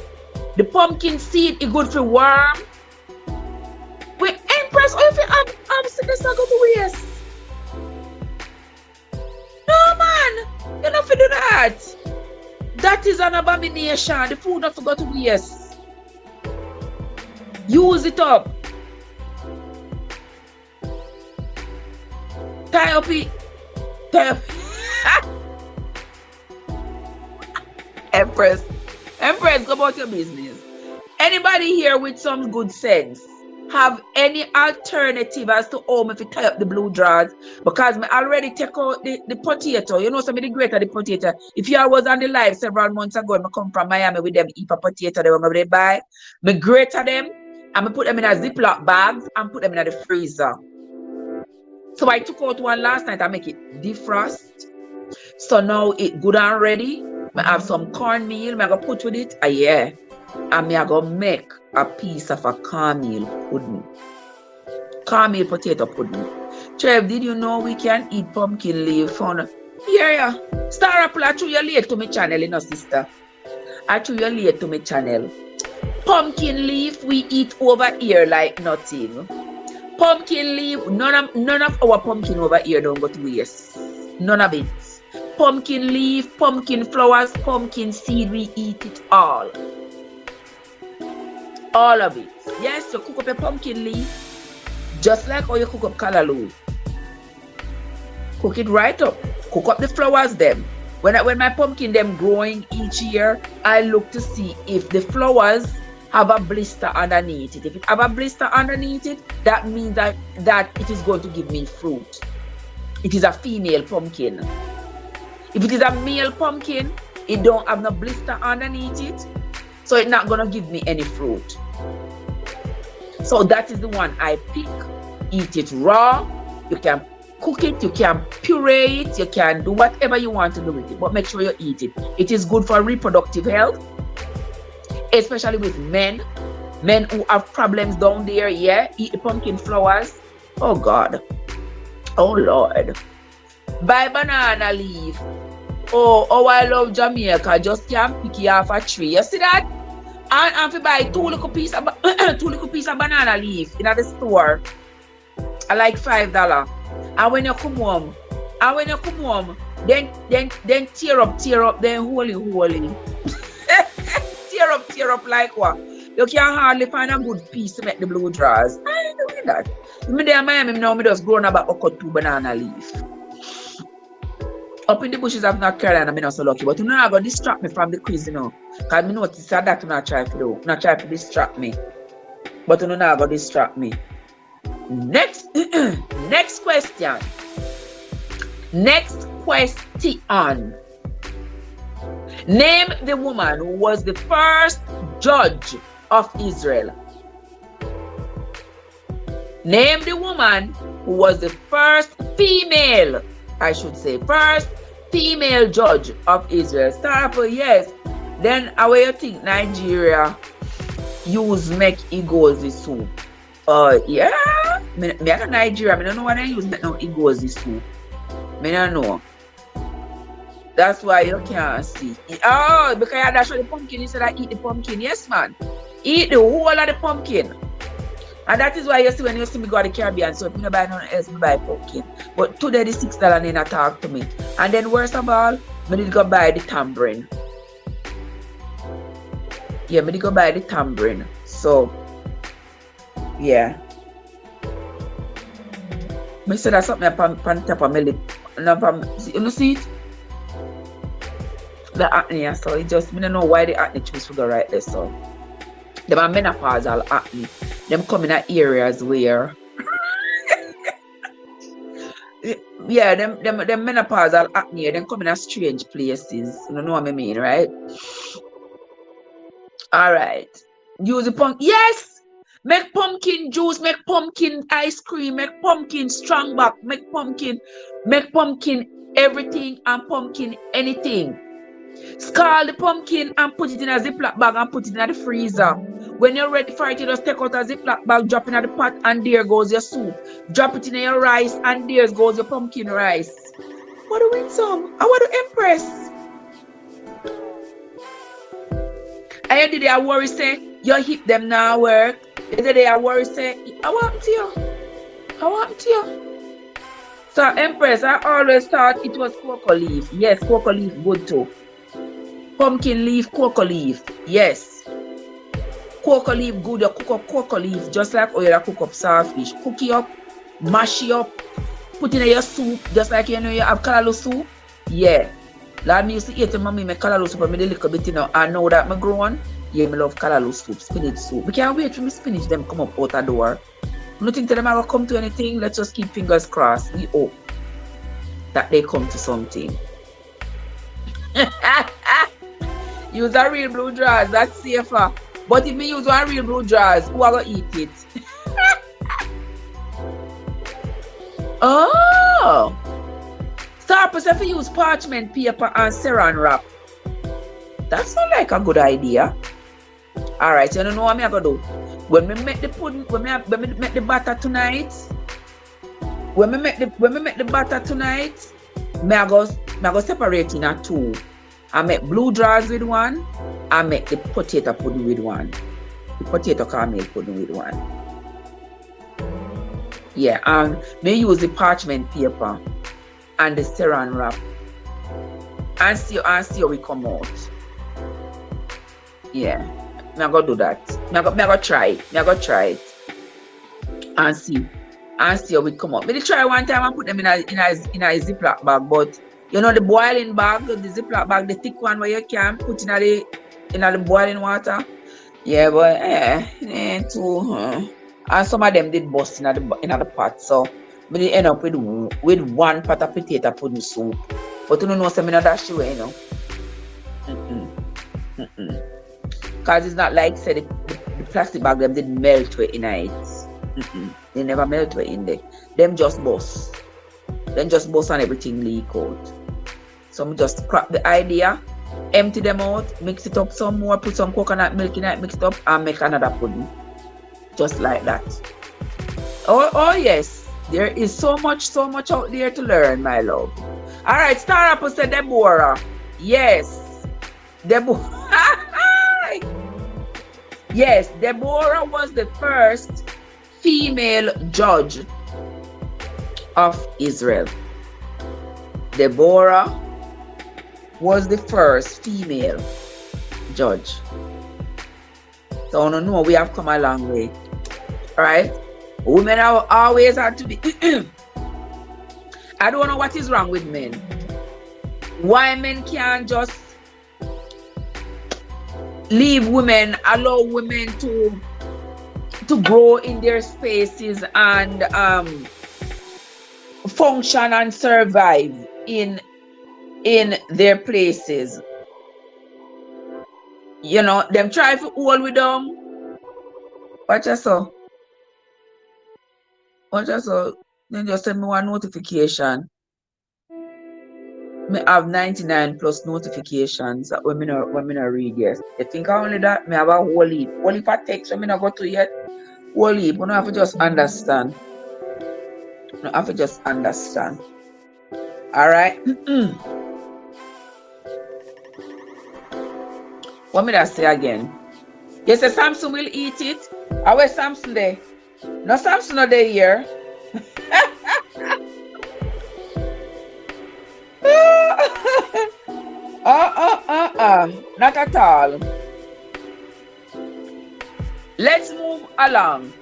The pumpkin seed is good for worm. Wait, Empress, or if I'm sickness I go to waste. No man, you not to do that. That is an abomination. The food not to go to waste. Use it up. Tie up it. Empress, go about your business. Anybody here with some good sense have any alternative as to how me fi tie up the blue drawers? Because me already take out the potato. You know somebody great at the potato. If you was on the live several months ago, I come from Miami with them EPA potato they were buy. Me great at them and me put them in a Ziploc bags and put them in the freezer. So I took out one last night and make it defrost. So now it good and ready. I have some cornmeal, I'm going to put with it, yeah. And I'm going to make a piece of a cornmeal pudding. Cornmeal potato pudding. Trev, did you know we can eat pumpkin leaf? Yeah. Star Apple, I threw you late to my channel, sister. I threw you late to my channel. Pumpkin leaf, we eat over here like nothing. Pumpkin leaf, none of our pumpkin over here don't go to waste. None of it. Pumpkin leaf, pumpkin flowers, pumpkin seed, we eat it all. All of it. Yes, you cook up a pumpkin leaf, just like how you cook up callaloo. Cook it right up. Cook up the flowers them. When my pumpkin them growing each year, I look to see if the flowers have a blister underneath it. If it have a blister underneath it, that means that it is going to give me fruit. It is a female pumpkin. If it is a male pumpkin, it don't have no blister underneath it, so it's not gonna give me any fruit. So that is the one I pick. Eat it raw. You can cook it, you can puree it, you can do whatever you want to do with it, but make sure you eat it. It is good for reproductive health, especially with men who have problems down there. Yeah, eat the pumpkin flowers. Oh God, oh Lord. Buy banana leaf. Oh, I love Jamaica. Just can't pick it off a tree. You see that? And if you buy two little piece of banana leaf in the store, I like $5. And when you come home, then tear up, then holy. tear up like what? You can hardly find a good piece to make the blue drawers. I ain't doing that. Me there in Miami now, me just growing about a cut 2 banana leaf. Up in the bushes of North Carolina, I'm not so lucky. But you know, I'm going to distract me from the quiz, you know. Because I notice that you not try to do. Not try to distract me. But you know, I'm going to distract me. Next question. Next question. Name the woman who was the first judge of Israel. Name the woman who was the first female, I should say, first female judge of Israel. Start for yes. Then how you think Nigeria use make Igozi soup? Yeah. Me I know Nigeria. I don't know what they use make no Igozi soup. Me don't know. That's why you can't see. Oh, because I dash the pumpkin instead of eat the pumpkin. Yes, man. Eat the whole of the pumpkin. And that is why you see when you see me go to the Caribbean, so if you don't buy nothing else, you buy pumpkin. But today the $6 and then talk to me. And then worst of all, I need to go buy the tambourine. Yeah, I need to go buy the tambourine. So, yeah. I said that's something on top of my lip. You see it? The acne, so it just, I don't know why the acne choose to go right there, so. Them are menopausal acne. Them come in areas where yeah, them menopausal acne, them come in strange places. You know what I mean, right? Alright. Use the pumpkin. Yes! Make pumpkin juice, make pumpkin ice cream, make pumpkin strong back, make pumpkin everything and pumpkin anything. Scald the pumpkin and put it in a Ziploc bag and put it in the freezer. When you're ready for it, you just take out a Ziploc bag, drop it in the pot, and there goes your soup. Drop it in your rice, and there goes your pumpkin rice. What do we some? I want to impress. And you did I worry say your hip them now work. You did I worry say I want to you. So Empress, I always thought it was cocoa leaf. Yes, cocoa leaf good too. Pumpkin leaf, cocoa leaf. Yes. Cocoa leaf good. You cook up cocoa leaf just like how you cook up saltfish. Cook it up, mash it up, put it in your soup just like you know you have callaloo soup. Yeah. Lord, me used to eat mommy make callaloo soup, but me a little bit, you know. I know that me grown. Yeah, me love callaloo soup, spinach soup. We can't wait for me spinach them come up out the door. Nothing to them ever come to anything. Let's just keep fingers crossed. We hope that they come to something. Use a real blue drawers, that's safer. But if me use one real blue drawers, who are gonna eat it? Oh! Starpers if you use parchment paper and saran wrap. That sounds like a good idea. Alright, you don't know what I'm gonna do. When we make the pudding, when we make the batter tonight, I go separate in two. I make blue drawers with one, I make the potato pudding with one. The potato caramel pudding with one. Yeah, and me use the parchment paper and the saran wrap. And see how we come out. Yeah. I'm gonna do that. I'm gonna try it. And see how we come up. Maybe try one time and put them in a Ziploc bag, but you know the boiling bag, the Ziploc bag, the thick one where you can put in the boiling water. Yeah, but too. And some of them did bust in the pot, so we did end up with one pot of potato pudding soup. But you know, some in that show, you know. Because it's not like say the plastic bag them didn't melt way in it. They never melt way in there. Them just bust. Then just bust and everything leak out. So we just scrap the idea, empty them out, mix it up some more, put some coconut milk in it, mix it up, and make another pudding. Just like that. Oh yes. There is so much out there to learn, my love. Alright, Star Apple said Deborah. Yes. Deborah. Yes, Deborah was the first female judge of Israel. Deborah was the first female judge. So I don't know, we have come a long way. Right? Women are always had to be I don't know what is wrong with men. Why men can't just leave women, allow women to grow in their spaces and function and survive in their places. You know, them try to hold with them. Watch us so. Then just send me one notification. Me have 99 plus notifications that when me not read yet. You think only that me have a whole heap. Whole heap of text when me not go to yet. Whole heap. You don't have to just understand. You don't have to just understand. Alright? What me that say again? Yes, Samson will eat it. I where Samson there? No, Samson not there here. Not at all. Let's move along.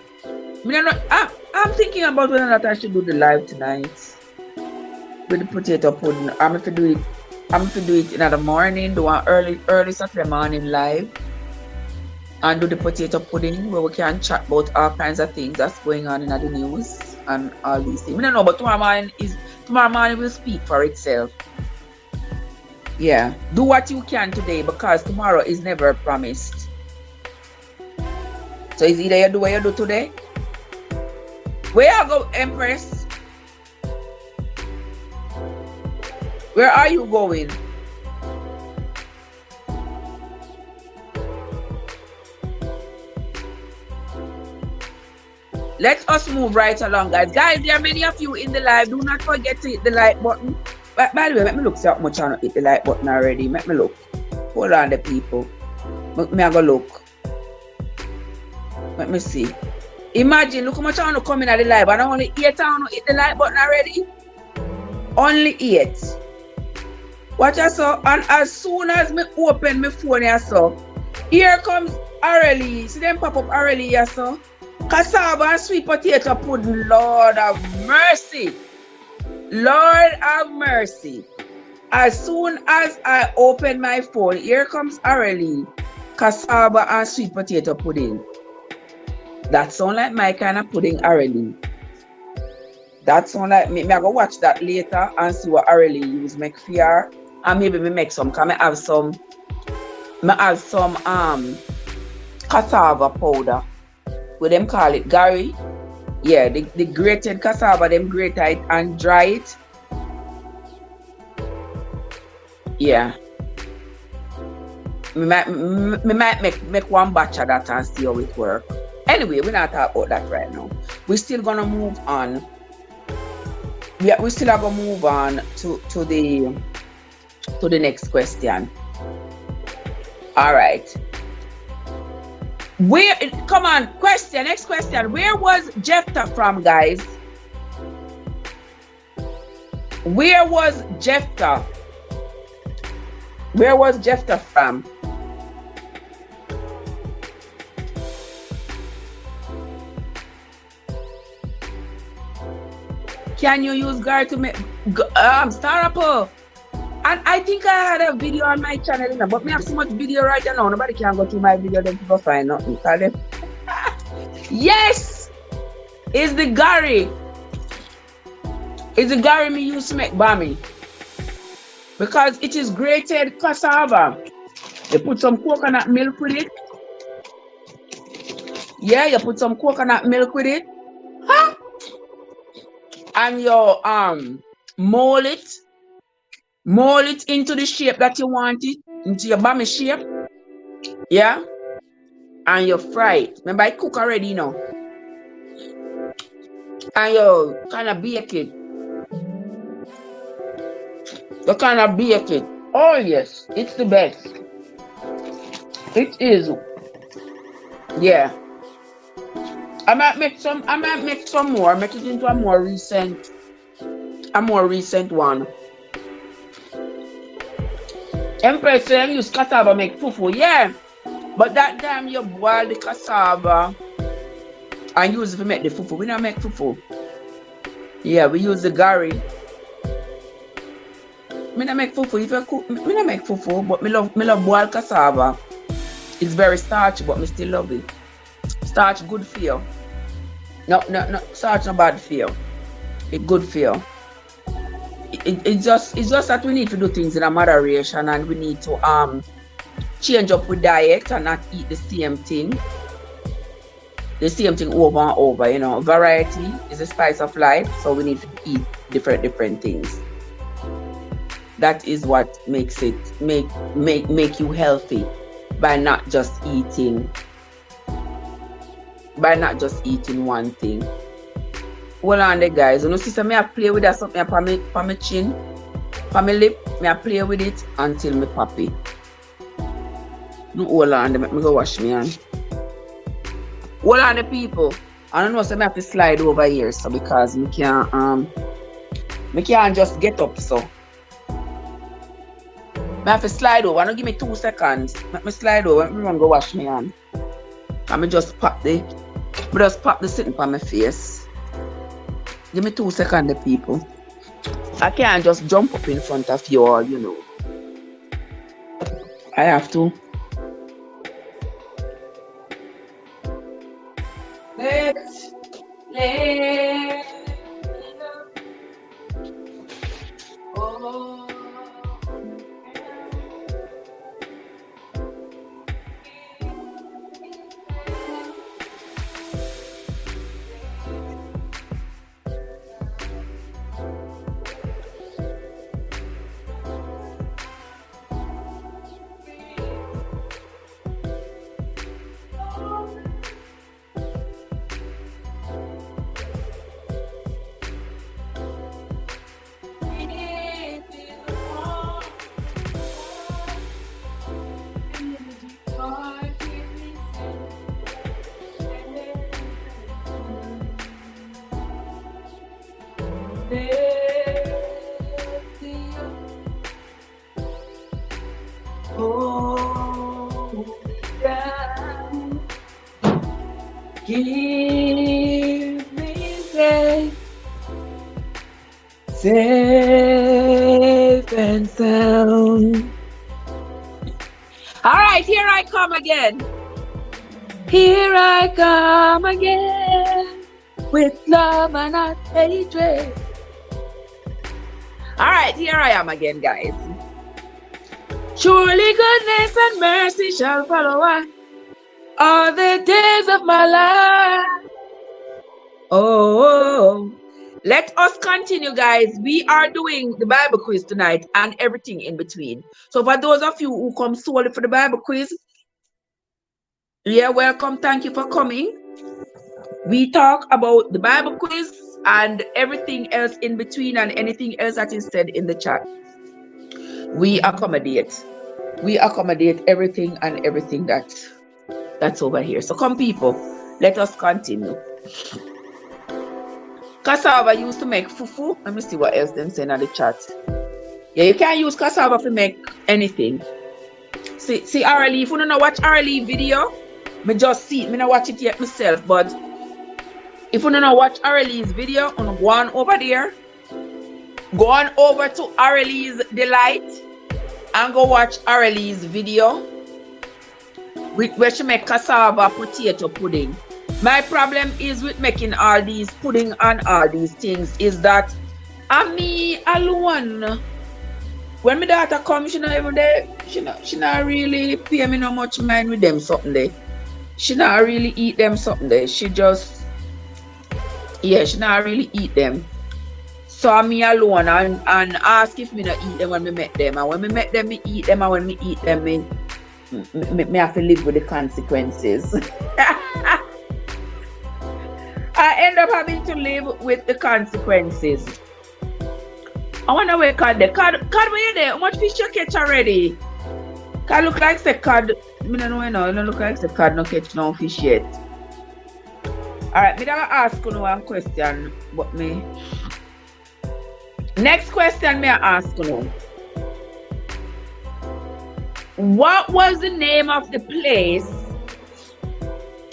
I'm thinking about whether or not I should do the live tonight with the potato pudding. I'm going to do it in the morning, do an early Saturday morning live, and do the potato pudding where we can chat about all kinds of things that's going on in the news and all these things. I don't know, but tomorrow morning will speak for itself. Yeah, do what you can today because tomorrow is never promised. So it's either you do what you do today. Where you go, Empress? Where are you going? Let us move right along, guys. Guys, there are many of you in the live. Do not forget to hit the like button. By the way, let me look see how much I hit the like button already. Let me look. Hold on, the people. Let me have a look. Let me see. Imagine, look how much I want to come in at the live. And I only 8 I want to hit the like button already. Only 8. Watch I saw. And as soon as me open my phone, I saw. Here comes Aurelie. See them pop up Aurelie, I saw. Cassava and sweet potato pudding. Lord have mercy. Lord have mercy. As soon as I open my phone, here comes Aurelie. Cassava and sweet potato pudding. That sound like my kind of pudding, Aurelie. That sound like me. I go watch that later and see what Aurelie use make for her. And maybe me make some. Cause I have some cassava powder. What them call it, Gary? Yeah, the grated cassava, them grate it and dry it. Yeah. Me might make one batch of that and see how it works. Anyway, we're not talking about that right now. We're still gonna move on. Yeah, we still are gonna move on to the next question. All right. Come on, next question. Where was Jephthah from, guys? Where was Jephthah? Where was Jephthah from? Can you use Gary to make Star Apple? And I think I had a video on my channel, you know, but me have so much video right now. Nobody can go to my video then to find nothing. Yes! It's the Gary. It's the Gary me used to make bami. Because it is grated cassava. You put some coconut milk with it. Yeah, you put some coconut milk with it. Huh? And you mold it. Mold it into the shape that you want it, into your bami shape. Yeah. And you fry it. Remember, I cook already, you know. And you kind of bake it. You kind of bake it. Oh yes, it's the best. It is. Yeah. I might make some more. Make it into a more recent one. Empress say use cassava make fufu. Yeah. But that time you boil the cassava and use it to make the fufu. We don't make fufu. Yeah, we use the gari. Me not make fufu. If you cook, me not make fufu, but me love boiled cassava. It's very starchy, but me still love it. Starch good for you. No, starch not bad for you. It's good for you. It's just that we need to do things in a moderation, and we need to change up with diet and not eat the same thing. The same thing over and over, you know. Variety is the spice of life, so we need to eat different things. That is what makes it make you healthy, by not just eating one thing. Hold on there, guys. You know, sister, me I play with that something on my chin, on my lip. Me I play with it until me pop it. No, hold on, they make me go wash me hand. Hold on, the people. I don't know, so I have to slide over here, so because me can't just get up, so. I have to slide over. Don't give me 2 seconds. Let me slide over. Let me run go wash my hand. And me just pop the sitting on my face. Give me 2 seconds, the people. I can't just jump up in front of you all, you know. I have to. Let's oh. Give me faith, safe and sound. All right, here I come again. Here I come again with love and not hatred. All right, here I am again, guys. Surely goodness and mercy shall follow us all the days of my life. Oh, let us continue, guys. We are doing the Bible quiz tonight and everything in between. So for those of you who come solely for the Bible quiz, yeah, welcome. Thank you for coming. We talk about the Bible quiz and everything else in between and anything else that is said in the chat. We accommodate everything and everything that's over here. So come, people, let us continue. Cassava used to make fufu. Let me see what else them saying in the chat. Yeah, you can't use cassava to make anything. See Arlie, if you don't know watch Arlie video, me just see it. Me not watch it yet myself, but if you don't know watch Arlie's video, on go on over there Go on over to Arely's Delight and go watch Arely's video where she make cassava potato pudding. My problem is with making all these pudding and all these things is that I'm me alone. When my daughter comes, she not even there. She not really pay me no much mind with them something there. She not really eat them something there. She just, yeah, she not really eat them. So I'm me alone and ask if me not eat them when me met them. And when me met them, me eat them. And when me eat them, me have to live with the consequences. I end up having to live with the consequences. I wonder where Cod there. Cod, where you there? How much fish you catch already? Cod look like the Cod. I don't know, you know. It don't look like the Cod no catch no fish yet. Alright, me gonna ask you one question. But me. Next question me I ask you. What was the name of the place?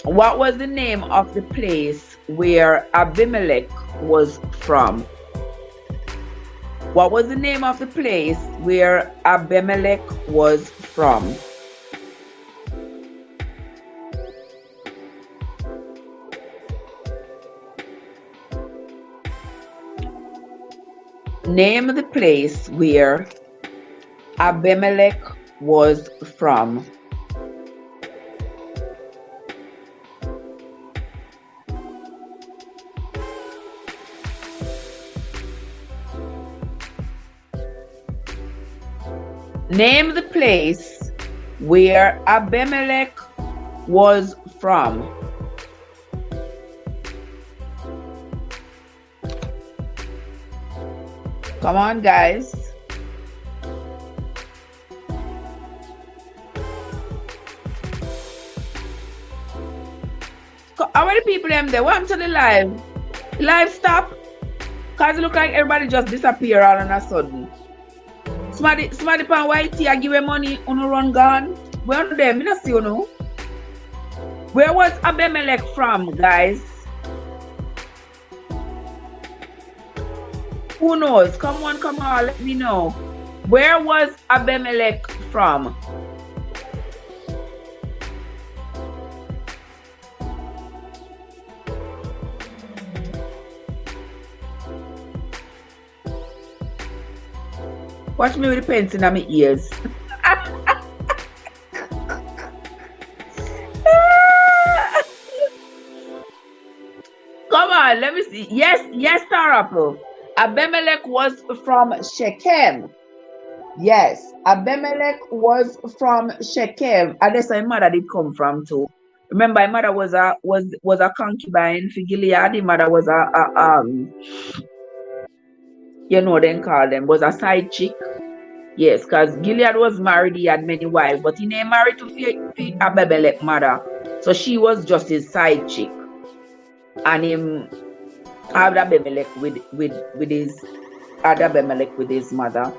What was the name of the place where Abimelech was from? What was the name of the place where Abimelech was from? Name the place where Abimelech was from. Name the place where Abimelech was from. Come on, guys. How many people them there? Welcome to the live. Live stop. Cause it look like everybody just disappear all of a sudden. Somebody pan white tea, I give him money on a run gone. Where are them? I don't see you know. Where was Abimelech from, guys? Who knows? Come on, let me know. Where was Abimelech from? Watch me with the pens in my ears. Come on, let me see. Yes, Tarapo. Abimelech was from Shechem. Yes, Abimelech was from Shechem. And that's where my mother did come from too. Remember, my mother was a concubine for Gilead. My mother was you know them call them, was a side chick. Yes, because Gilead was married, he had many wives, but he ain't married to Abimelech mother. So she was just his side chick. And him had Abimelech with his Abimelech with his mother.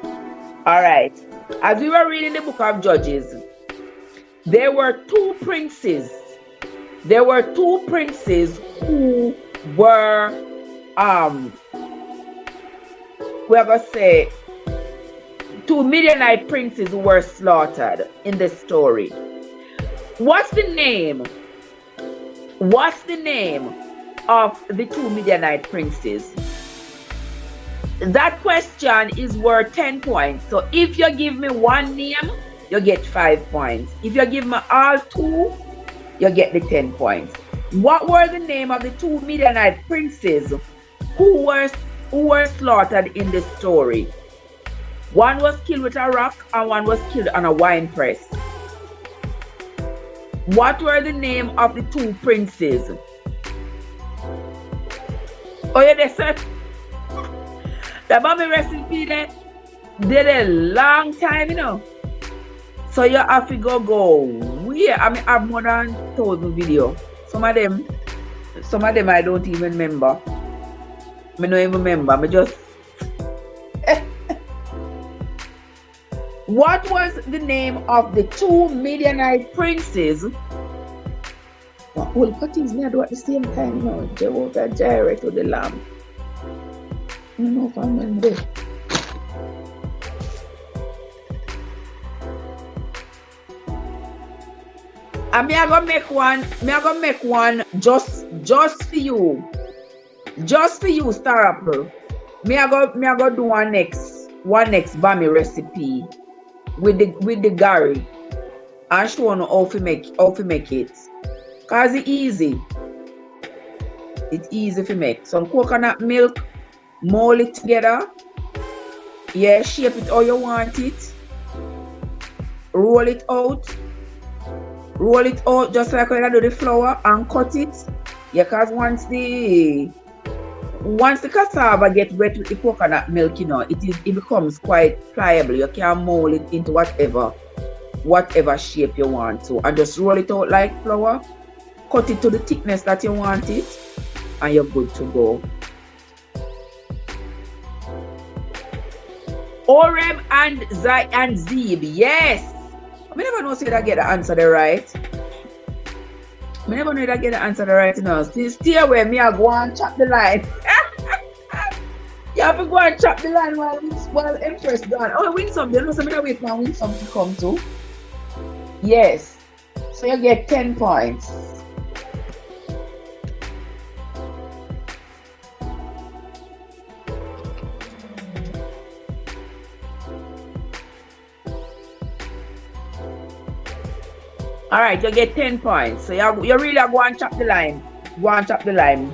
Alright. As we were reading the book of Judges, there were two princes. There were two princes who were we're going to say two Midianite princes who were slaughtered in the story. What's the name? What's the name of the two Midianite princes? That question is worth 10 points. So if you give me one name, you get 5 points. If you give me all two, you get the 10 points. What were the name of the two Midianite princes who were slaughtered in the story? One was killed with a rock and one was killed on a wine press. What were the name of the two princes? Oh yeah, they said the mommy rest in peace did a long time, you know. So you have to go. I mean, I have more than 1,000 videos. Some of them I don't even remember. I don't even remember. I just What was the name of the two Midianite princes? Well, what is not at the same time now? Jehovah Jireh to the Lamb. I don't know if I remember. And me I gonna make one just for you. Just for you, Star Apple. Me I go do one next Bami recipe with the Gary. And show you how to make it. Cause it's easy. It's easy to make. Some coconut milk, mold it together. Yeah, shape it how you want it. Roll it out. Roll it out just like when I do the flour and cut it. Yeah, cause once the cassava gets wet with the coconut milk, you know, it becomes quite pliable. You can mold it into whatever shape you want to, and just roll it out like flour. Cut it to the thickness that you want it, and you're good to go. Oreb and Zeeb, yes. I never know say that get the answer the right. I never know that get the answer the right now. Stay away, me I go and chop the line. You have to go and chop the line while Empress gone. Oh, win some. You know something wait for win some to come to. Yes. So you get 10 points. All right, you get 10 points. So you really go and chop the line. Go and chop the line,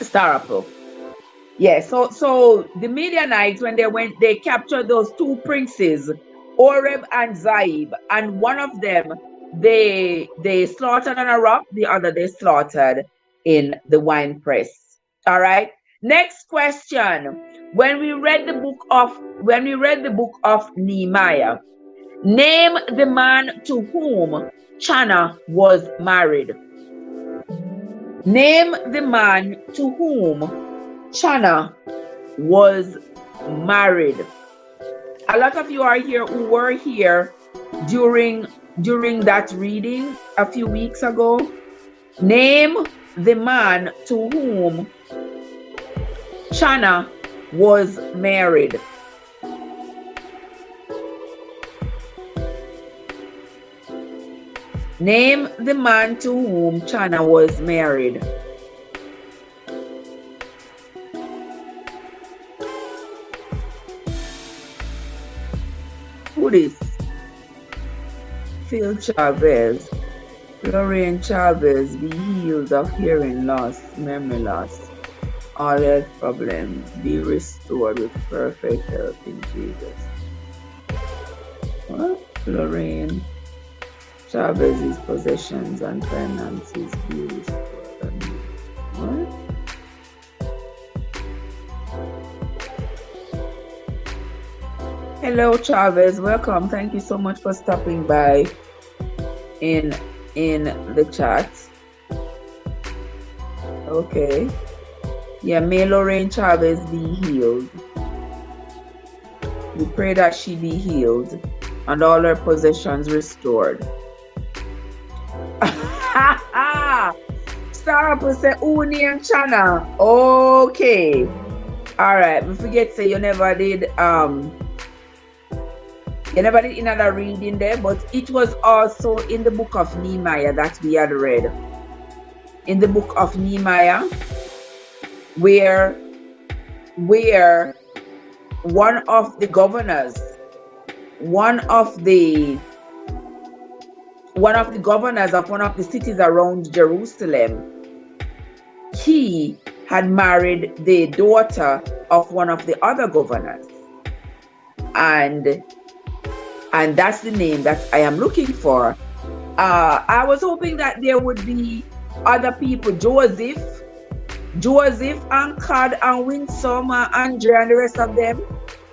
Star Apple. Yeah, so the Midianites, when they captured those two princes, Oreb and Zeeb, and one of them they slaughtered on a rock, the other they slaughtered in the wine press. All right. Next question. When we read the book of Nehemiah, name the man to whom Channa was married. Name the man to whom Channa was married. A lot of you are here who were here during that reading a few weeks ago. Name the man to whom Channa was married. Name the man to whom Channa was married. Who is? Phil Chavez. Lorraine Chavez, be healed of hearing loss, memory loss, all health problems, be restored with perfect health in Jesus. What? Lorraine Chavez's possessions and finances be restored. What? Hello Chavez, welcome. Thank you so much for stopping by in the chat. Okay. Yeah, may Lorraine Chavez be healed. We pray that she be healed and all her possessions restored. Star Apple say Uni and Channa. Okay. Alright, we forget say you never did another reading there, but it was also in the book of Nehemiah that we had read. In the book of Nehemiah, where one of the governors of one of the cities around Jerusalem, he had married the daughter of one of the other governors, and that's the name that I am looking for. I was hoping that there would be other people, Joseph, and Cad, and Winsome, Andrea, and the rest of them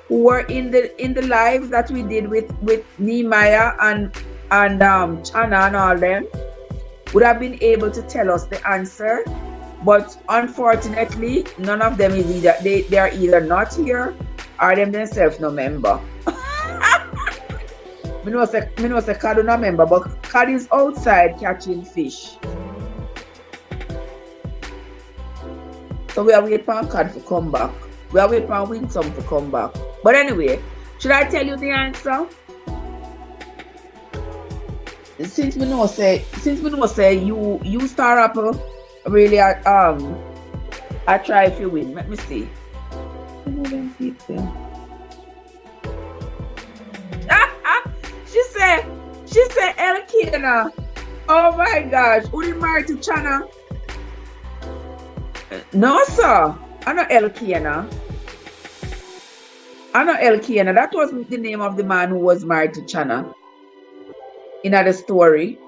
who were in the live that we did with Nehemiah and Channa and all them, would have been able to tell us the answer. But unfortunately, none of them is either they are either not here or them themselves no member. Me know say Cad no member, but Cad is outside catching fish. So we are waiting for Cad to come back. We are waiting for Winsome to come back. But anyway, should I tell you the answer? since we know say you star up really I try if you win. Let me see. She said Elkina. Oh my gosh. Who is married to Chana? No, sir. I'm not Elkina. That wasn't the name of the man who was married to Chana in the story.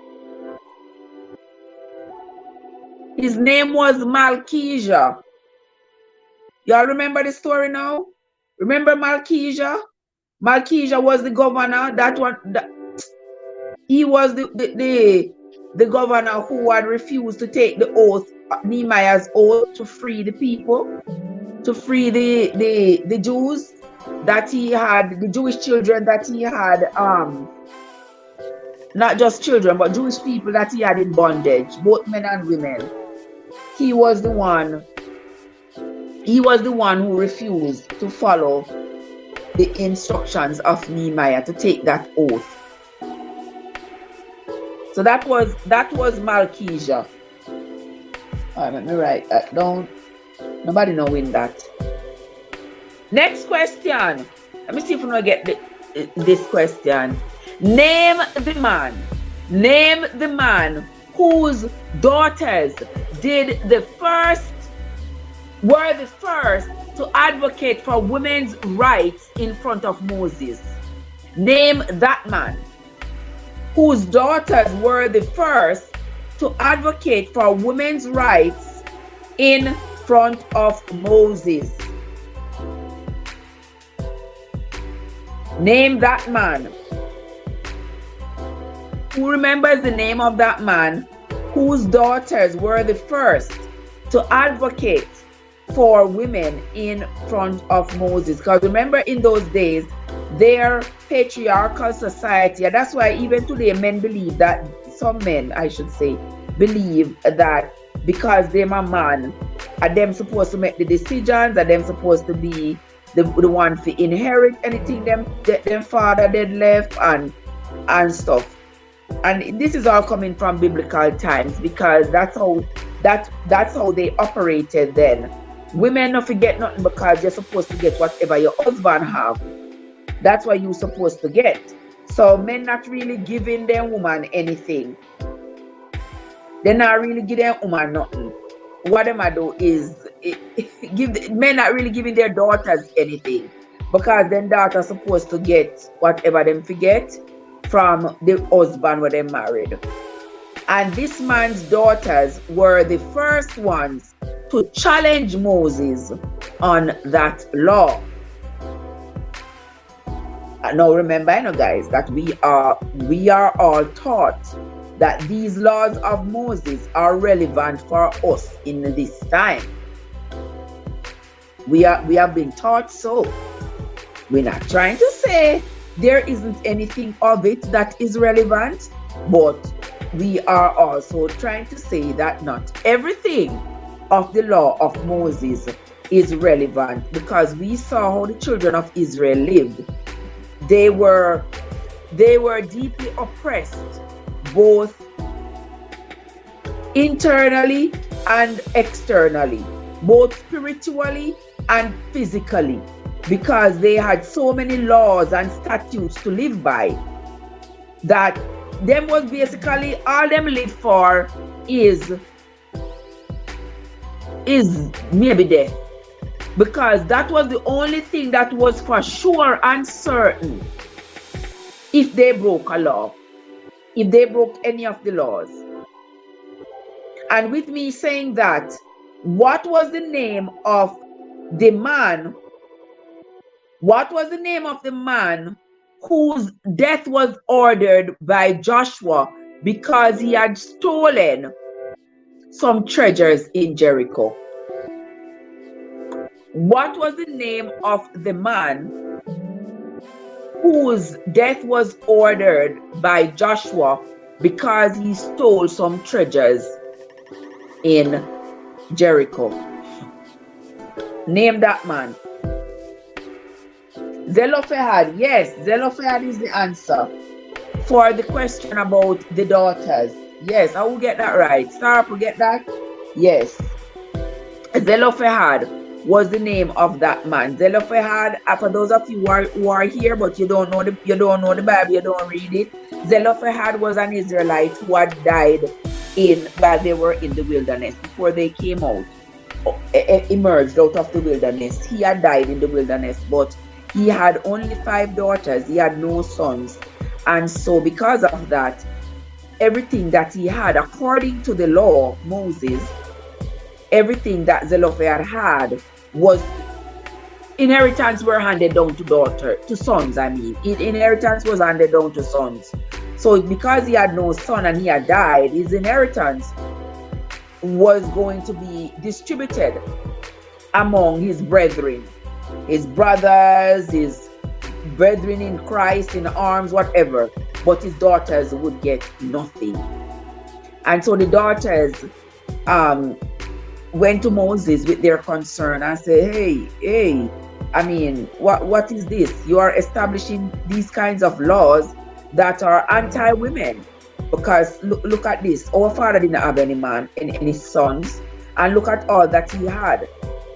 His name was Malkijah. Y'all remember the story now? Remember Malkijah? Malkijah was the governor. He was the governor who had refused to take the oath, Nehemiah's oath, to free the people, to free the Jews that he had, the Jewish children that he had, not just children, but Jewish people that he had in bondage, both men and women. He was the one who refused to follow the instructions of Nehemiah to take that oath. So that was Malkijah. All right, let me write that down. Nobody knowing that. Next question. Let me see if we can get this question. Name the man whose daughters were the first to advocate for women's rights in front of Moses. Name that man whose daughters were the first to advocate for women's rights in front of Moses. Name that man. Who remembers the name of that man whose daughters were the first to advocate for women in front of Moses? Because remember, in those days, their patriarchal society, and that's why even today men believe that, some men I should say, believe that because they're a man, are them supposed to make the decisions, are them supposed to be the one to inherit anything them father did left and stuff. And this is all coming from biblical times, because that's how they operated then. Women don't forget nothing, because you're supposed to get whatever your husband have. That's what you're supposed to get. So men not really giving their woman anything. They're not really giving their woman nothing. What them I do is men not really giving their daughters anything, because then daughters supposed to get whatever them forget from the husband when they married. And this man's daughters were the first ones to challenge Moses on that law. Now remember, guys, that we are all taught that these laws of Moses are relevant for us in this time. We have been taught so. We're not trying to say there isn't anything of it that is relevant, but we are also trying to say that not everything of the law of Moses is relevant, because we saw how the children of Israel lived. They were deeply oppressed, both internally and externally, both spiritually and physically, because they had so many laws and statutes to live by that them was basically all them live for is maybe death. Because that was the only thing that was for sure and certain. If they broke a law, if they broke any of the laws. And with me saying that, what was the name of the man? What was the name of the man whose death was ordered by Joshua because he had stolen some treasures in Jericho? What was the name of the man whose death was ordered by Joshua because he stole some treasures in Jericho? Name that man. Zelophehad. Yes, Zelophehad is the answer. for the question about the daughters. Yes, I will get that right. Sarah, will get that? Yes. Zelophehad was the name of that man. Zelophehad, for those of you who are here, but you don't know the Bible, you don't read it. Zelophehad was an Israelite who had died while they were in the wilderness, before they came out, emerged out of the wilderness. He had died in the wilderness, but he had only 5 daughters. He had no sons. And so because of that, everything that he had, according to the law, Moses, everything that Zelophehad had was inheritance were handed down to sons. Inheritance was handed down to sons. So because he had no son and he had died, his inheritance was going to be distributed among his brethren, his brothers, his brethren in Christ, in arms, whatever. But his daughters would get nothing. And so the daughters went to Moses with their concern and said, hey, what is this? You are establishing these kinds of laws that are anti-women. Because look at this. Our father didn't have any man, any sons. And look at all that he had.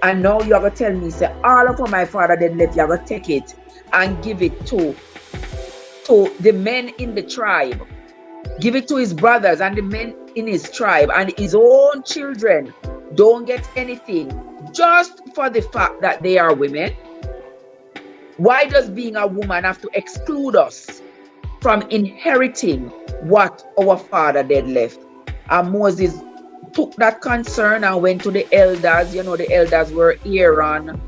And now you are going to tell me, say, all of what my father did let you are going to take it and give it to the men in the tribe. Give it to his brothers and the men in his tribe, and his own children don't get anything just for the fact that they are women. Why does being a woman have to exclude us from inheriting what our father did left? And Moses took that concern and went to the elders. You know, the elders were Aaron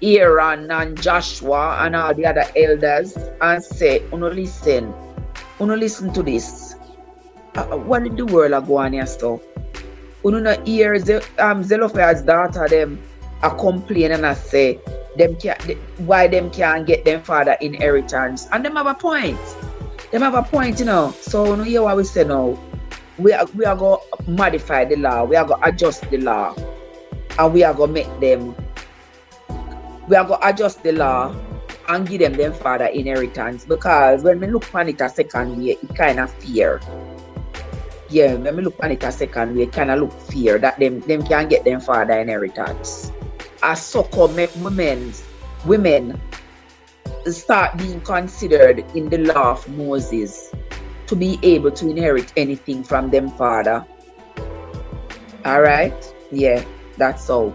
and Joshua and all the other elders, and say, listen to this. What did the world go on here stuff? Hear Zelophehad's daughter them a complain and I say why them can't get them father inheritance, and them have a point. So hear what we say now. We are going to modify the law. We are going to adjust the law, and we are going to adjust the law and give them father inheritance. Because when we look on it a second way, it kind of fear. Yeah, when we look on it a second way, it kind of look fear that them can get them father inheritance. As so make women start being considered in the law of Moses to be able to inherit anything from them father. All right? Yeah, that's all.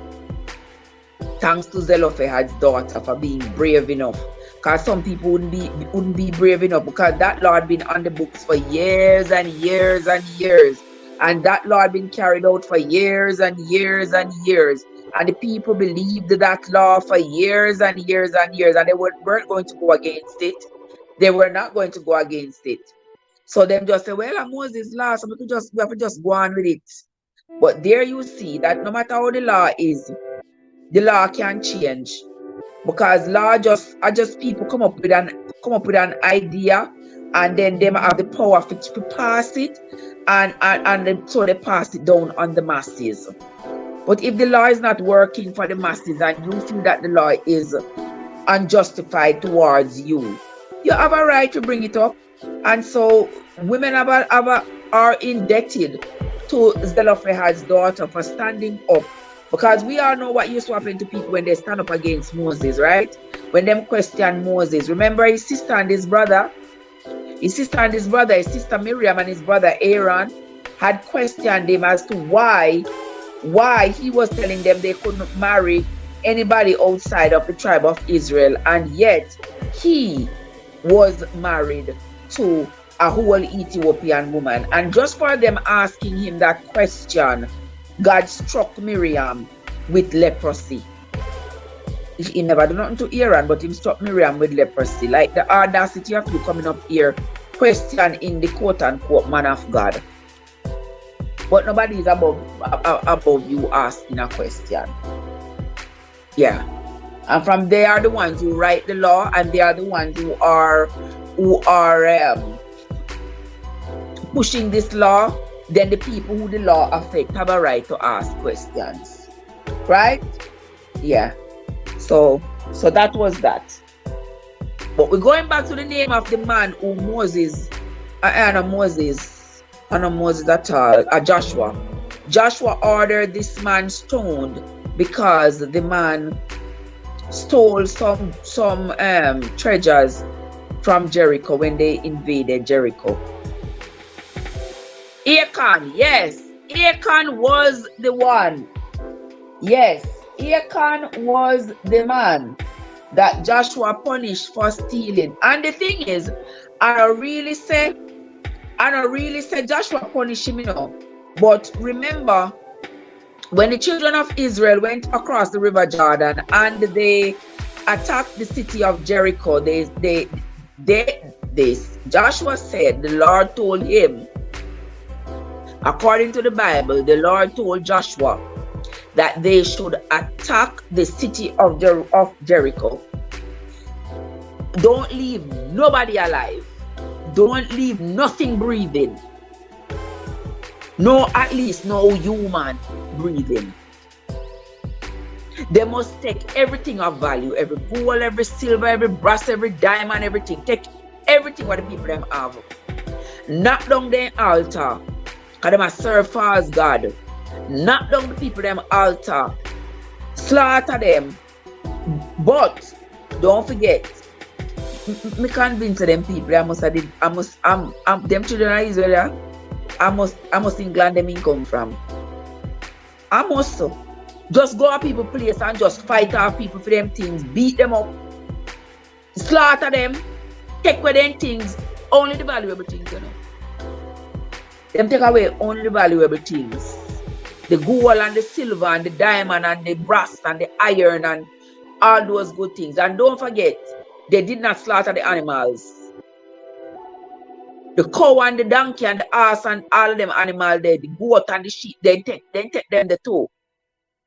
Thanks to Zelophehad's daughter for being brave enough. Because some people wouldn't be brave enough, because that law had been on the books for years and years and years. And that law had been carried out for years and years and years. And the people believed that law for years and years and years. And they weren't going to go against it. They were not going to go against it. So them just say, well, Moses' law, so we have to just go on with it. But there you see that no matter how the law is, the law can change. Because law just people come up with an idea, and then them have the power to pass it, and so they pass it down on the masses. But if the law is not working for the masses and you feel that the law is unjustified towards you, you have a right to bring it up. And so women are indebted to Zelophehad's daughter for standing up. Because we all know what used to happen to people when they stand up against Moses, right? When them question Moses. Remember his sister and his brother? His sister Miriam and his brother Aaron had questioned him as to why he was telling them they couldn't marry anybody outside of the tribe of Israel. And yet he was married to a whole Ethiopian woman. And just for them asking him that question, God struck Miriam with leprosy. He never did nothing to Aaron, but he struck Miriam with leprosy. Like the audacity of you coming up here questioning the quote-unquote man of God. But nobody is above you asking a question. Yeah. And from they are the ones who write the law, and they are the ones who are pushing this law. Then the people who the law affect have a right to ask questions. Right? Yeah. So that was that. But we're going back to the name of the man who Moses And Moses, and Moses at all, Joshua. Joshua ordered this man stoned because the man stole some treasures from Jericho when they invaded Jericho. Achan, yes, Achan was the one. Yes, Achan was the man that Joshua punished for stealing. And the thing is, I don't really say Joshua punished him, But remember, when the children of Israel went across the river Jordan and they attacked the city of Jericho, Joshua said, the Lord told him, according to the Bible, the Lord told Joshua that they should attack the city of Jericho. Don't leave nobody alive. Don't leave nothing breathing. No, at least no human breathing. They must take everything of value, every gold, every silver, every brass, every diamond, everything. Take everything what the people them have. Knock down their altar, because them a serve false God. Knock down the people them altar. Slaughter them. But don't forget, me convince them people them children of Israel. I must England them in come from. I must just go to people's place and just fight off people for them things, beat them up, slaughter them, take away them things, only the valuable things, Them take away only the valuable things. The gold and the silver and the diamond and the brass and the iron and all those good things. And don't forget, they did not slaughter the animals. The cow and the donkey and the ass and all of them animals there, the goat and the sheep, they take them the two.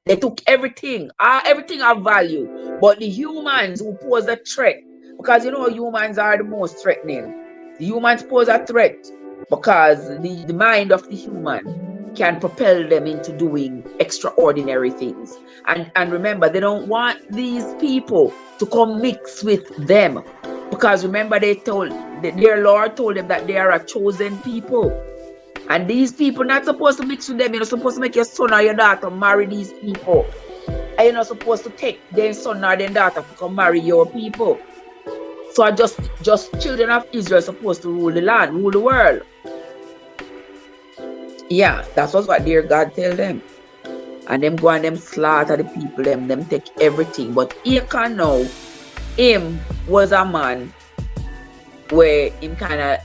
They took everything, everything of value. But the humans who pose a threat, because humans are the most threatening. The humans pose a threat because the mind of the human can propel them into doing extraordinary things. And remember, they don't want these people to come mix with them. Because remember, their Lord told them that they are a chosen people. And these people not supposed to mix with them. You're not supposed to make your son or your daughter marry these people. And you're not supposed to take their son or their daughter to come marry your people. So just children of Israel supposed to rule the land, rule the world. Yeah, that's what their God tell them. And them go and them slaughter the people, them take everything. But Achan now, him was a man where him kind of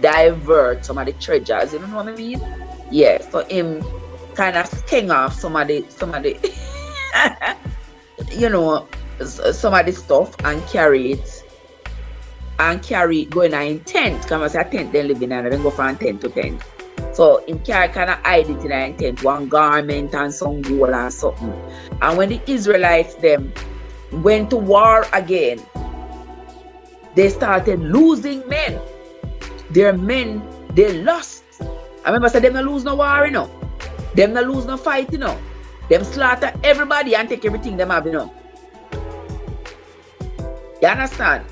divert some of the treasures. You know what I mean? Yeah. So him kind of sting off some of the some of the stuff and carry it going in tent. Come and say a tent then living and then go from tent to tent. So him carry kind of hide it in a tent, one garment and some gold and something. And when the Israelites them went to war again, they started losing men. Their men, they lost. I remember I said, them not lose no war, Them not lose no fight, Them slaughter everybody and take everything them have, You understand?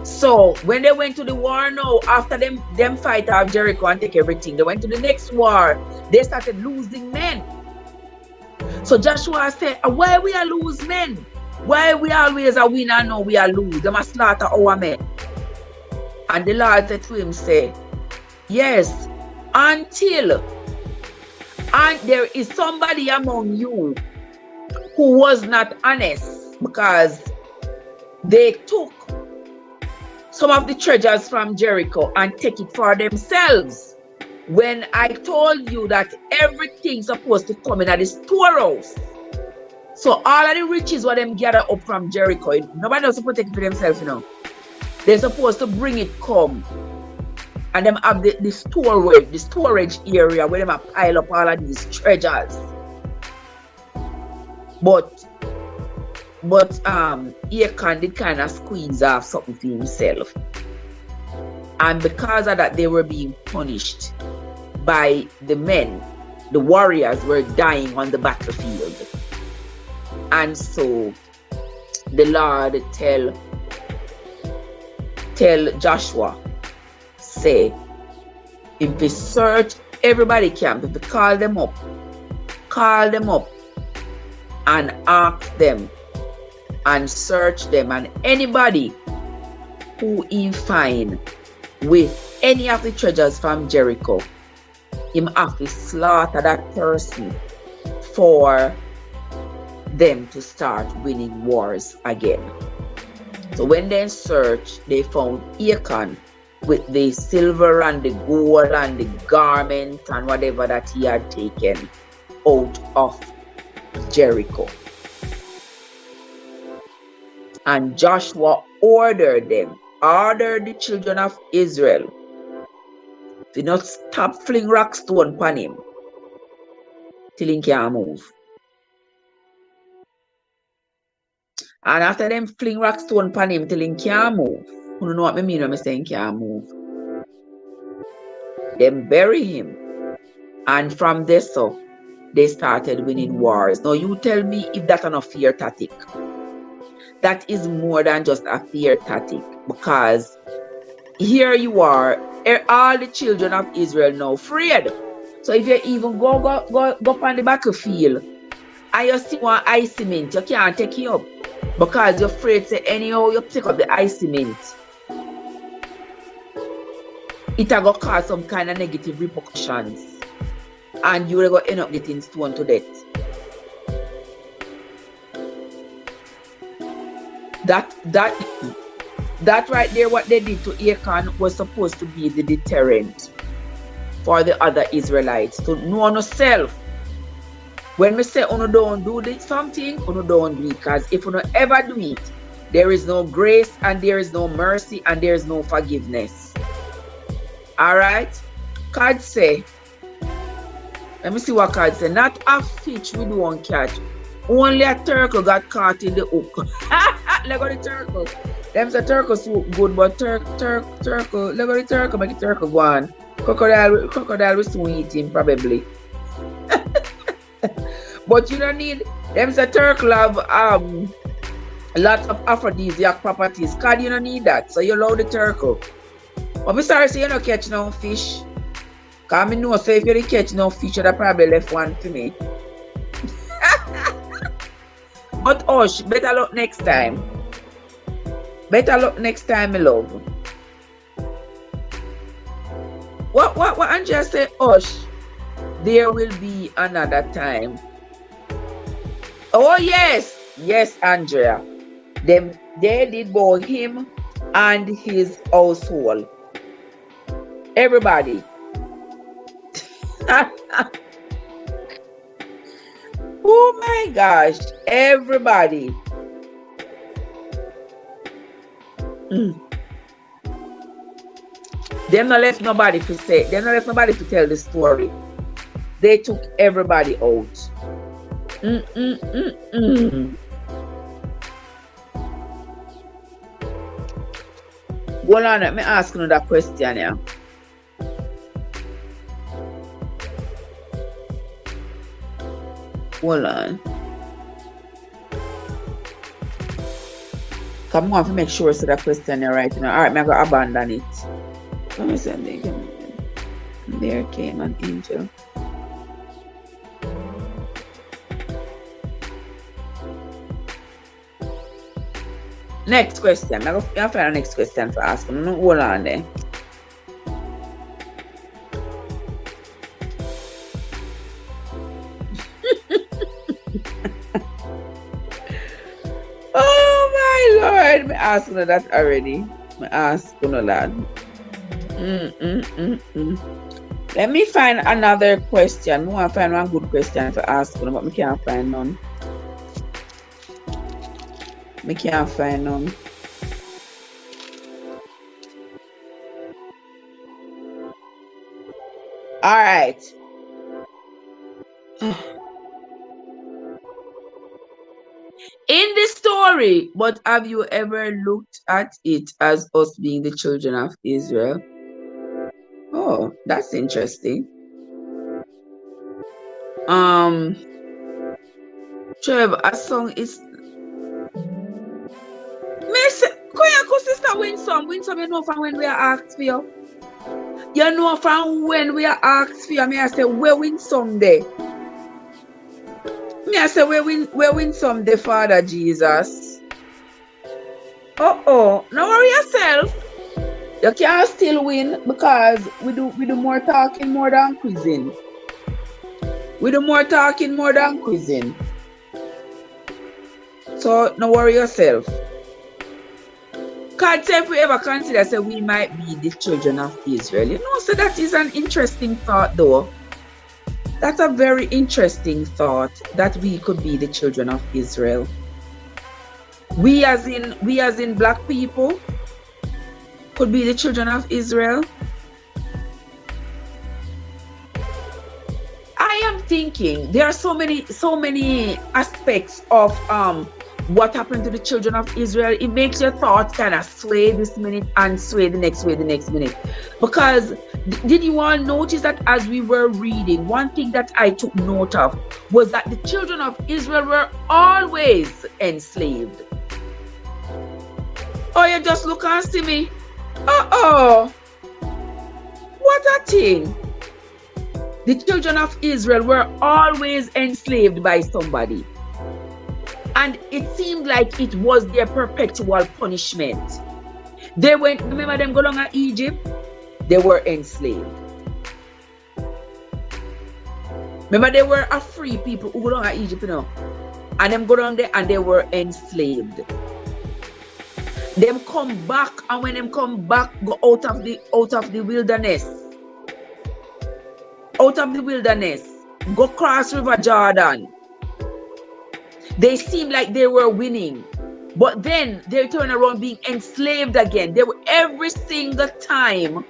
So when they went to the war now, after them fight off Jericho and take everything, they went to the next war, they started losing men. So Joshua said, why we are lose men? Why we always a win and now we are lose? They must slaughter our men. And the Lord said to him, say, yes, until and there is somebody among you who was not honest, because they took some of the treasures from Jericho and take it for themselves. When I told you that everything's supposed to come in at the storehouse. So all of the riches what them gather up from Jericho, nobody else supposed to take it for themselves, They're supposed to bring it come. And them have the storage area where them have pile up all of these treasures. But Achan did kind of squeeze off something to himself. And because of that, they were being punished by the men. The warriors were dying on the battlefield. And so the Lord tell Joshua, say, if we search everybody camp, if we call them up and ask them and search them, and anybody who he find with any of the treasures from Jericho, him have to slaughter that person for them to start winning wars again. So when they searched, they found Achan with the silver and the gold and the garment and whatever that he had taken out of Jericho. And Joshua ordered the children of Israel to not stop fling rock stone upon him till he can't move. And after them fling rock stone upon him till he can't move, you don't know what I mean when I say he can't move. Then bury him. And from there, so they started winning wars. Now you tell me if that's not a fear tactic. That is more than just a fear tactic, because here you are, all the children of Israel now afraid. So if you even go on the battlefield and you see one ice cement, you can't take it up because you're afraid to anyhow you pick up the ice cement, it will cause some kind of negative repercussions and you will go end up getting stoned to death. That right there, what they did to Achan was supposed to be the deterrent for the other Israelites to know yourself. When we say you don't do this something, you don't do it, because if you ever do it, there is no grace and there is no mercy and there is no forgiveness. Alright? God say, let me see what God say. Not a fish we don't catch. Only a turtle got caught in the hook. Look at the turtle. Them say turtle so good, but turtle. Look at the turtle, make the turtle go on. Crocodile will soon eat him probably. But you don't need them say turtle have lots of aphrodisiac properties. God, you don't need that. So you allow the turtle. But I'm sorry, so you don't catch no fish. Cause I know so if you don't catch no fish, you'd probably left one for me. But Osh, better luck next time. Better luck next time, my love. What Andrea said, Osh, there will be another time. Oh yes, yes, Andrea. They did both him and his household. Everybody. Oh my gosh, everybody. Them not left nobody to say, them not left nobody to tell the story. They took everybody out. Go on, let me ask another question here. Hold on. Come on to make sure so that question is right. Alright, I'm going to abandon it. Let me send it. There came an angel. Next question. I'm going to find the next question for asking. Hold on there. I asked you that already. I asked you that. Let me find another question. I want to find one good question to ask you, but I can't find none. I can't find none. All right. In the story, but have you ever looked at it as us being the children of Israel? Oh, that's interesting. Trevor, a song is Miss Koyako sister win some you know from when we are asked for you. You know, from when we are asked for you, I say, where win someday? I say, where win someday, Father Jesus? No worry yourself. You can still win because we do more talking more than quizzing. We do more talking more than quizzing. So no worry yourself. God say if we ever consider say we might be the children of Israel. You know, so that is an interesting thought though. That's a very interesting thought that we could be the children of Israel. We as in black people could be the children of Israel. I am thinking there are so many aspects of what happened to the children of Israel. It makes your thoughts kind of sway this minute and sway the next minute. Because did you all notice that as we were reading, one thing that I took note of was that the children of Israel were always enslaved. Oh, you just look and see me. What a thing. The children of Israel were always enslaved by somebody. And it seemed like it was their perpetual punishment. They went, remember them go down to Egypt? They were enslaved. Remember they were a free people who go down to Egypt, you know? And them go down there and they were enslaved. Them come back, and when them come back, go out of the wilderness. Out of the wilderness. Go cross River Jordan. They seemed like they were winning. But then they turn around being enslaved again. They were every single time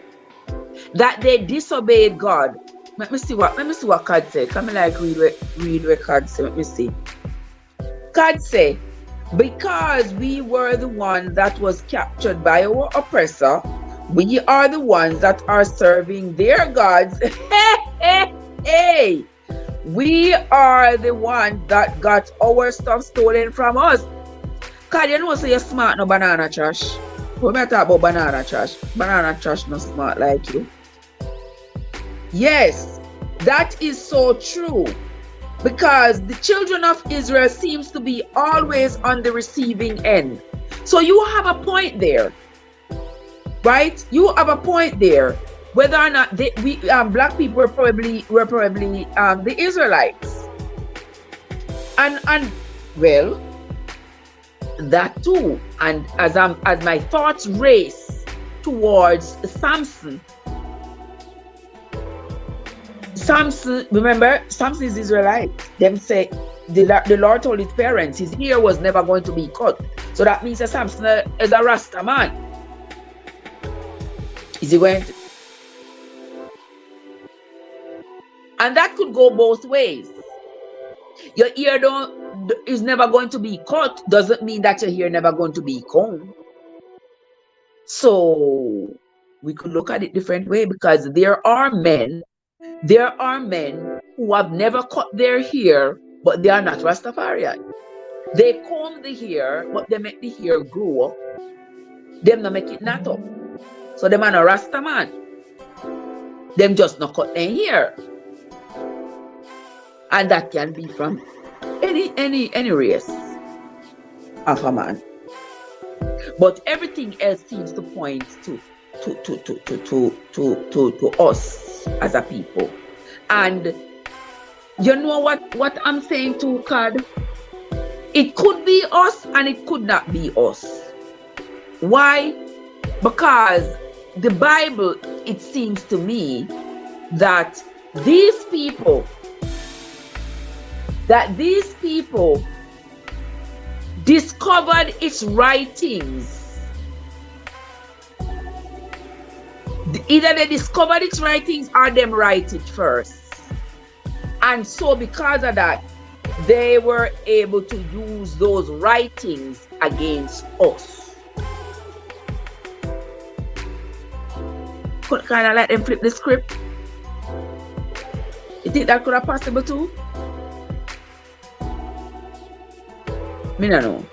that they disobeyed God. Let me see what God said. Come and like read what God said. Let me see. God said, because we were the one that was captured by our oppressor, we are the ones that are serving their gods. Hey! We are the ones that got our stuff stolen from us. Cause you know, so you're smart, no banana trash. When I talk about banana trash not smart like you. Yes, that is so true. Because the children of Israel seems to be always on the receiving end. So you have a point there, right? You have a point there. Whether or not black people were probably the Israelites, and well, that too. And as my thoughts race towards Samson. Remember, Samson is Israelite. Them say the Lord told his parents his hair was never going to be cut. So that means that Samson is a Rasta man. Is he going to? And that could go both ways. Your ear is never going to be cut. Doesn't mean that your hair never going to be combed. So we could look at it different way, because there are men who have never cut their hair, but they are not Rastafarian. They comb the hair, but they make the hair grow up. Them not make it knot up. So them are not Rasta man. Them just not cut their hair. And that can be from any race of a man. But everything else seems to point to us as a people. And you know what I'm saying too, Cad? It could be us and it could not be us. Why? Because the Bible, it seems to me that these people discovered its writings. Either they discovered its writings or them write it first. And so because of that, they were able to use those writings against us. Could kind of let them flip the script. You think that could have possible too? Me no know.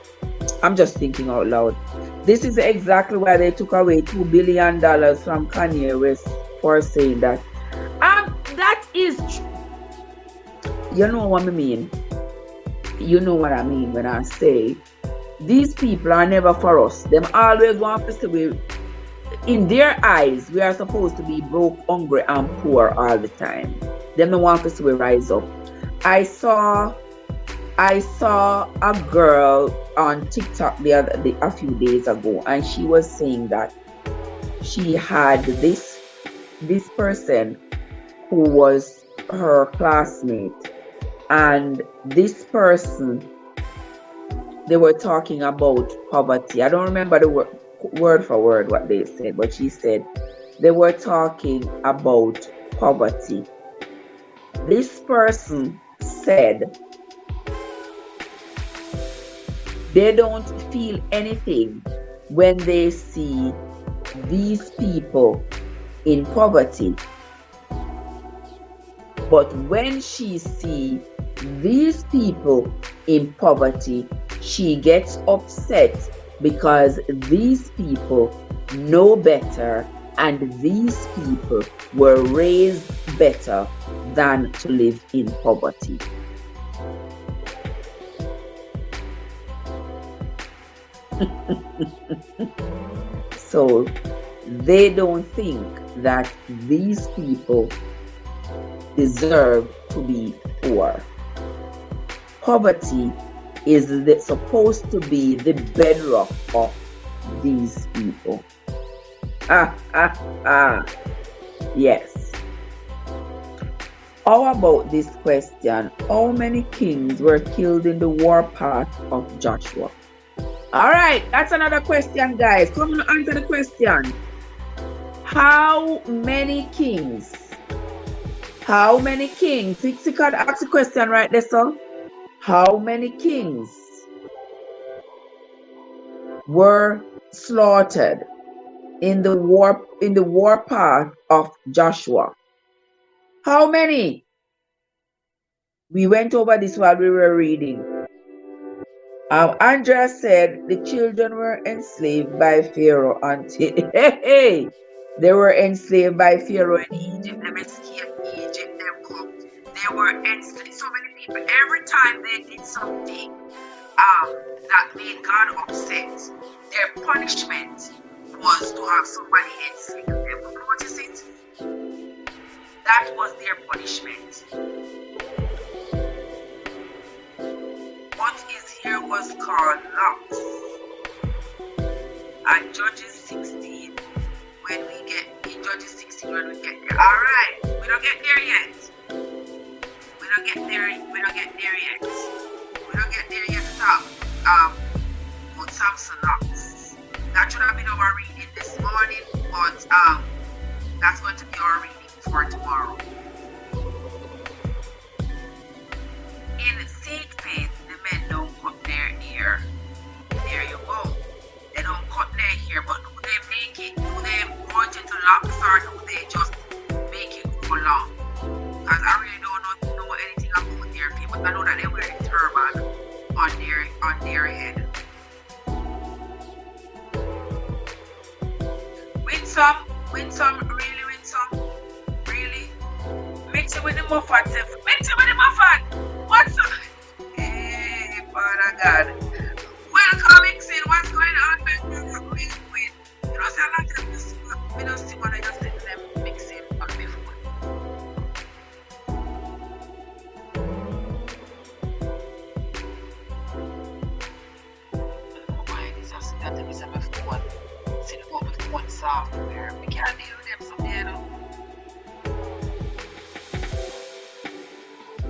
I'm just thinking out loud. This is exactly why they took away $2 billion from Kanye West for saying that. That is, you know what I mean. You know what I mean when I say these people are never for us. Them always want to say, in their eyes, we are supposed to be broke, hungry, and poor all the time. Them don't want us to rise up. I saw a girl on TikTok a few days ago, and she was saying that she had this person who was her classmate, and this person, they were talking about poverty. I don't remember the word for word what they said, but she said they were talking about poverty. This person said they don't feel anything when they see these people in poverty. But when she sees these people in poverty, she gets upset because these people know better and these people were raised better than to live in poverty. So they don't think that these people deserve to be poor. Poverty is supposed to be the bedrock of these people. Yes. How about this question? How many kings were killed in the war path of Joshua? All right, that's another question, guys. Come on, answer the question. How many kings? How many kings? Fixie could ask the question right there, so. How many kings were slaughtered in the war path of Joshua? How many? We went over this while we were reading. Andrea said the children were enslaved by Pharaoh until they were enslaved by Pharaoh in Egypt. Them escaped Egypt. Them come. They were enslaved. So many people. Every time they did something that made God upset, their punishment was to have somebody enslave them. Notice it? That was their punishment. What is here was called loss. And Judges 16, when we get in Judges 16, when we get there. Alright, we don't get there yet. We don't get there yet. We don't get there yet to talk about Samson loss. That should have been our reading this morning, but that's going to be our reading for tomorrow. In seed pit, the men don't cut their hair. There you go. They don't cut their hair, but do they make it? Do they want it to locks or do they just make it go long? Because I really don't know anything about their hair, but I know that they wear a turban on their head. With some, really. Mix it with the muffin, What's up? Hey, Father God. Welcome, Mixing. What's going on? Wait. You know, say a lot of this. We don't see what I just did them mixing on my phone. Why is just that to miss my phone? See the one with one software. We can't deal with them someday, you know.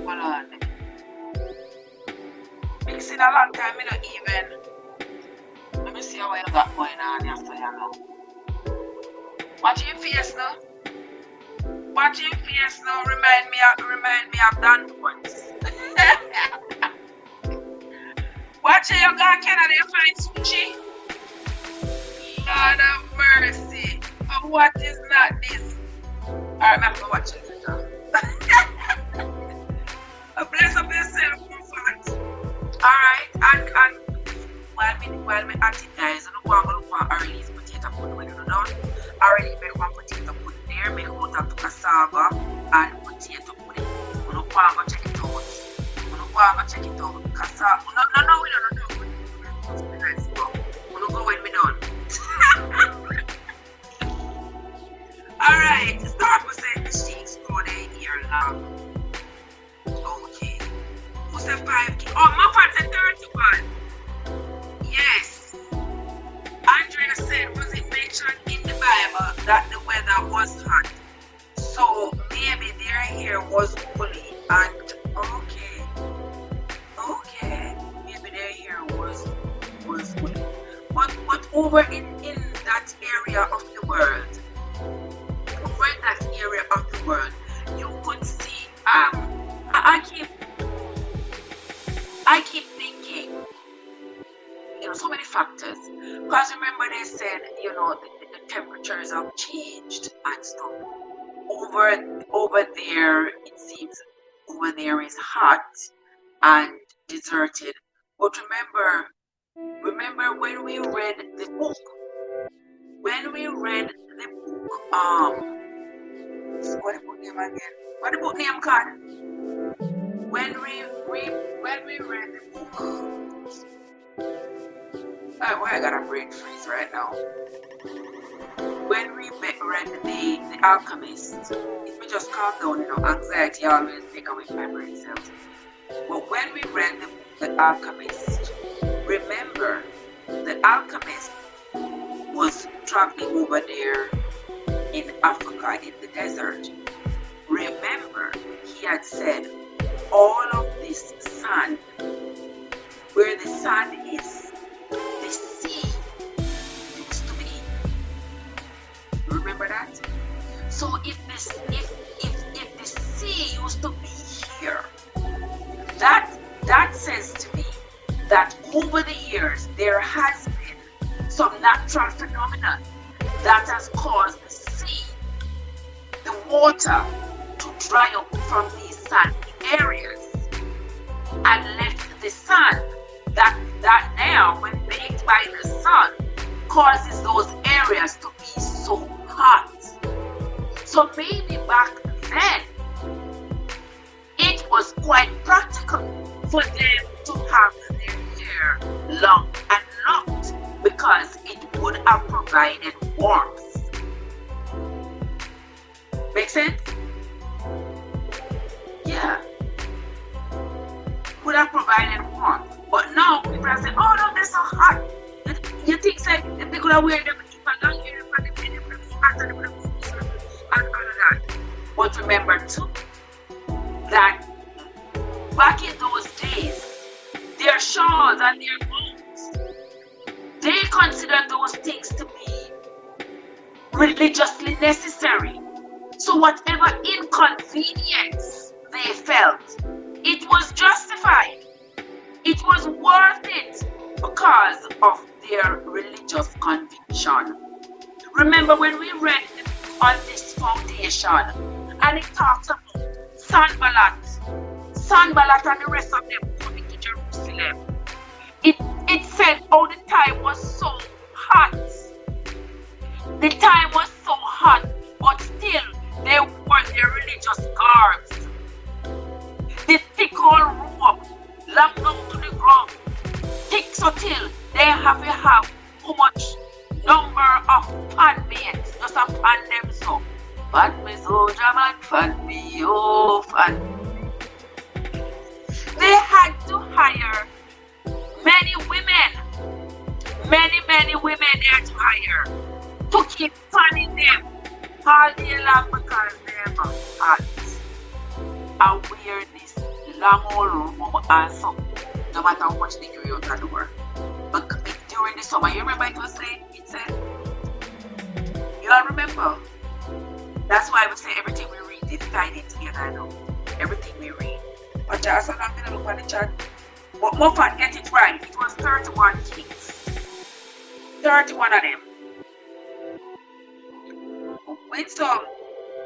Hold on. Mixing a long time, me not even. Let me see how I got going on here, so you know. Watch your face now. Remind me of Dan once. Watch it, you got Canada, you find sushi. Lord of mercy. But what is not this? I remember watching it now. Bless up yourself, comfort. Alright, and while me at it, guys, I don't want to look for Arlie's potato pudding when you don't. I already make one potato pudding there, make one I'm check it out. Because no, we don't know. Let's go. We'll go when we done. Alright, start with saying the cheeks go there here long. Okay. Who said 5K? Oh, Muffin said 31. Yes. Andrea said, was it mentioned in the Bible that the weather was hot? So maybe their hair was woolly and okay. Maybe their hair was woolly. But over in that area of the world, you could see I keep thinking, so many factors. Because remember they said, the temperatures have changed and stuff. Over there, it seems over there is hot and deserted. But remember when we read the book, what the book name again? What the book name called? When we read the book. Why I got a brain freeze right now? When we read the Alchemist, if we just calm down, anxiety always take away my brain cells. But when we read the book, The Alchemist, remember, the Alchemist was traveling over there in Africa in the desert. Remember, he had said, all of this sand, where the sand is, the sea used to be. Remember that? So if the sea used to be here, that says to me that over the years there has been some natural phenomenon that has caused the sea, the water, to dry up from these sandy areas and left the sun that now, when baked by the sun, causes those areas to be so hot. So maybe back then it was quite practical for them to have their hair long and locked because it would have provided warmth. Make sense? Yeah. Would have provided warmth. But now people are saying, oh no, they're so hot. You think say they could have wear them keep a long hair and they could have hotter and all of that. But remember too that back in those days, their shawls and their boots, they considered those things to be religiously necessary. So whatever inconvenience they felt, it was justified. It was worth it because of their religious conviction. Remember when we read on this foundation and it talks about Sanballat and the rest of them coming to Jerusalem. It said, oh, the time was so hot. The time was so hot, but still they wore their religious garbs. The thick old robe, long down to the ground, thick so till they have to have too much number of fan mates, just a fan them so. Fan me soldier man, fan me, oh fan me. They had to hire many women they had to hire to keep fanning them all day long because they are hot. And wear this long old robe and something, no matter how much degree out of the work. But during the summer, you remember it was saying, it said, you all remember? That's why we say everything we read is tied in together now. Everything we read. But just I'm going to look at the chat. But Muffin get it right. It was 31 kings. 31 of them. When some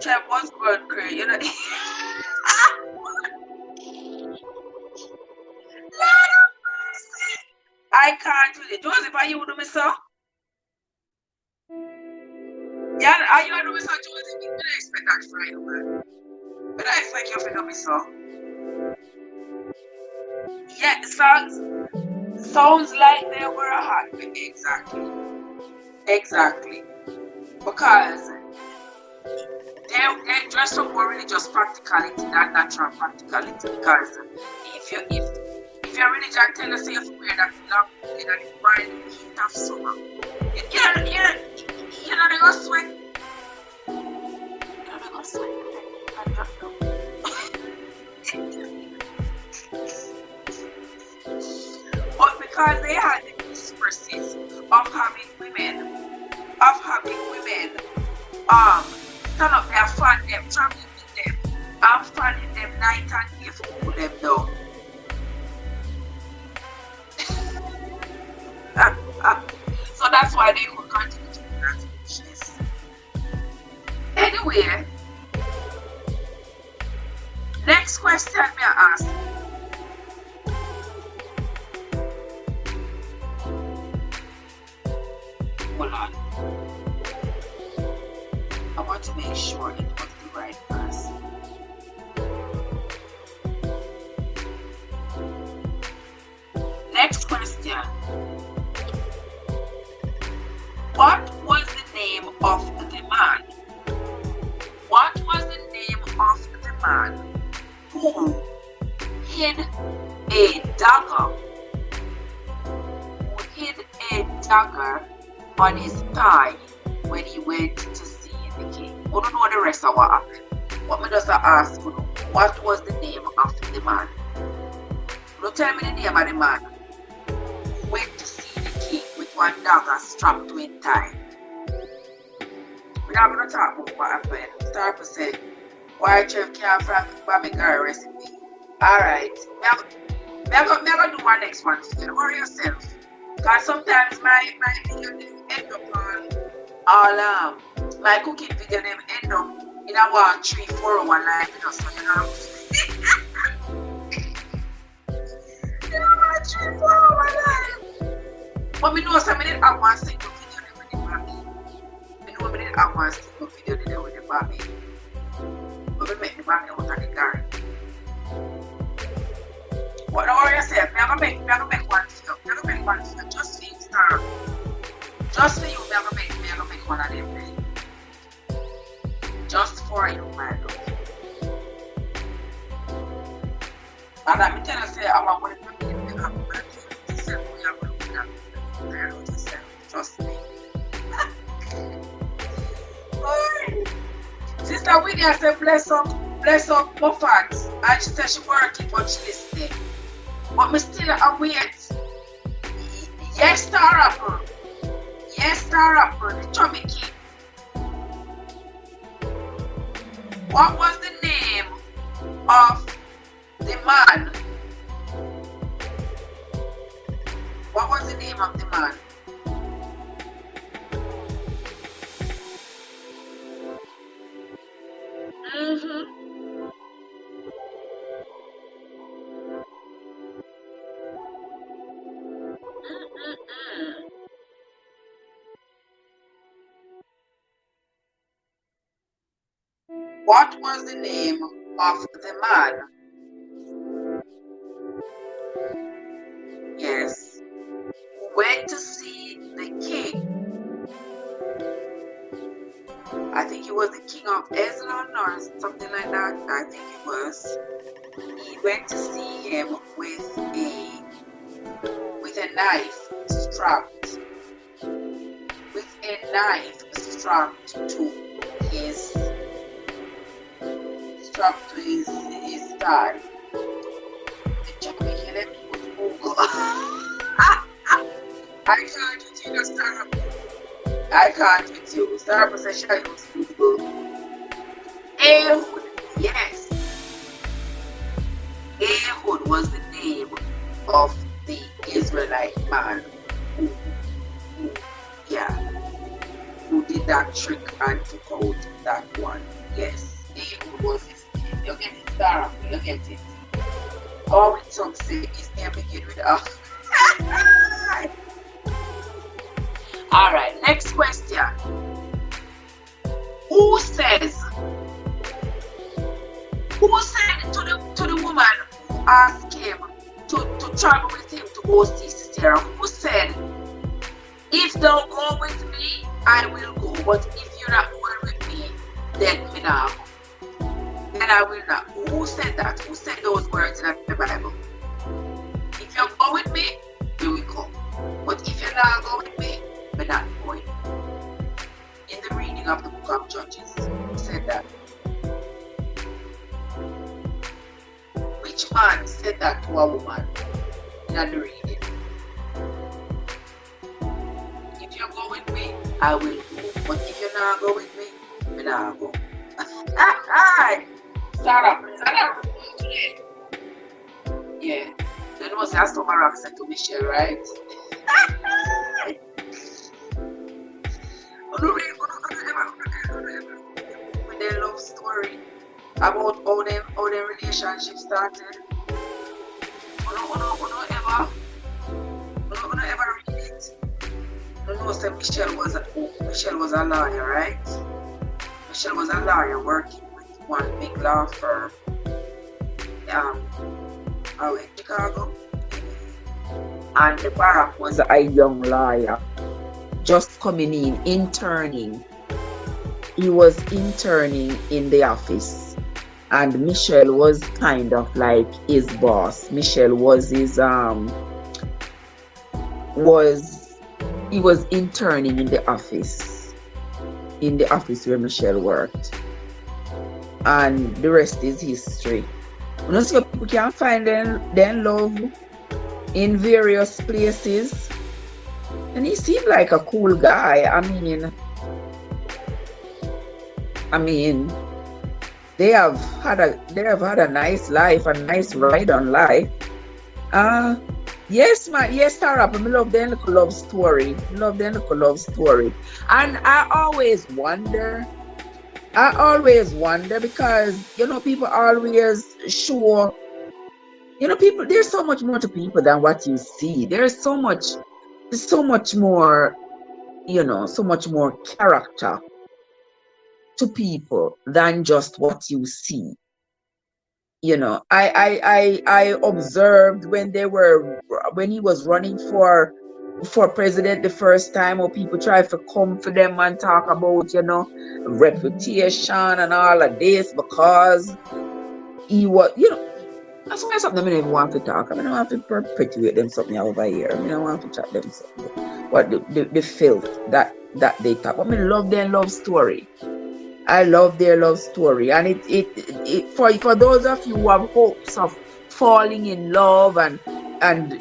Trev was going crazy, you know. Lord of mercy. I can't with it. Joseph, are you doing me so? Yeah, are you doing me so, Joseph? You didn't expect that Friday, man. But I expect you to do me so. Yeah, sounds like they were a hot baby. Exactly. Exactly. Because they dress up more religious practicality than natural practicality. Because if your religion tell us you have to wear that long in the wild heat of summer, you know they go sweat. You know they go sweat and drop down. But because they had the resources of having women stand up there, fan them, traveling with them, and fanning them night and day to cool them down. So that's why they could continue to do that foolishness. Anyway, next question may I ask? Hold on. I want to make sure it was the right person. Next question. What was the name of the man? What was the name of the man who hid a dagger? Who hid a dagger on his thigh when he went to see the king? We don't know the rest of what happened. What me just ask you, what was the name of the man? Don't tell me the name of the man who went to see the king with one dagger strapped to his thigh. We're not going to talk about what happened. Start to say, why Trev can't from the guy recipe. Alright, I'm going to do one next one for you. Worry yourself. Because sometimes my video end up all my cooking video them end up in a 1, 3, 4 hour live, you know, so you know. In a 1, 3, 4 hour live. But me know some minute I want to single video them with the mommy. Me know a minute I want to single video them with the mommy. But we make the mommy out of the garden. But don't worry yourself, I'm gonna make one for you. I'm gonna make one for you. Just for you, star. Just for you, I'm gonna make one of them. Just for you, my love. And let me tell you, say, I want to put it in the Trust me. Sister William said, bless up Buffett. And she said she working, but she listening. But me still await. Yes, Star Rapper. Yes, Star Rapper, the Chubby King. What was the name of the man? What was the name of the man? What was the name of the man? Yes. Who went to see the king? I think he was the king of Eslon or something like that. I think it was. He went to see him with a knife strapped. With a knife strapped to his thigh. The Chubby King, let me Google. I can't with you, Star. I can't with you. Star possession use Google. Ehud, yes. Ehud was the name of the Israelite man who did that trick and took out that one. Yes. Ehud was his name. You get it, Star. You get it. All with some say his name begin with a. Alright, next question. Who said to the woman who asked him to travel with him to go see Sarah, who said, if thou go with me, I will go. But if you're not going with me, then me not. Then I will not. Who said that? Who said those words in the Bible? If you go with me, you will go. But if you're not going with me, we're not going. In the reading of the book of Judges, who said that? Which man said that to a woman in the reading? If you go with me, I will go. But if you're not going with me, we're not go. Sarah. Yeah. You know, say some accent to Michelle, right? With their love story about how their relationship started. You ever read it? You know, say Michelle was a lawyer, right? Michelle was a lawyer working with one big law firm out in Chicago. And the Barack was a young lawyer just coming in, interning. He was interning in the office, and Michelle was kind of like his boss. Michelle was his he was interning in the office where Michelle worked, and the rest is history. You know, so people can find their love in various places, and he seemed like a cool guy. I mean, they have had a nice life, a nice ride on life. Yes, Sarah, I love the little love story. And I always wonder because, you know, people always show, you know, people, there's so much more to people than what you see. There's so much more, you know, so much more character to people than just what you see. You know, I observed when he was running for president the first time, or people try to come for them and talk about, you know, reputation and all of this because he was, you know, that's why something I don't even want to talk. I don't want to perpetuate them something over here. I don't want to chat them something. What the filth that they talk. I love their love story. I love their love story, and it for those of you who have hopes of falling in love and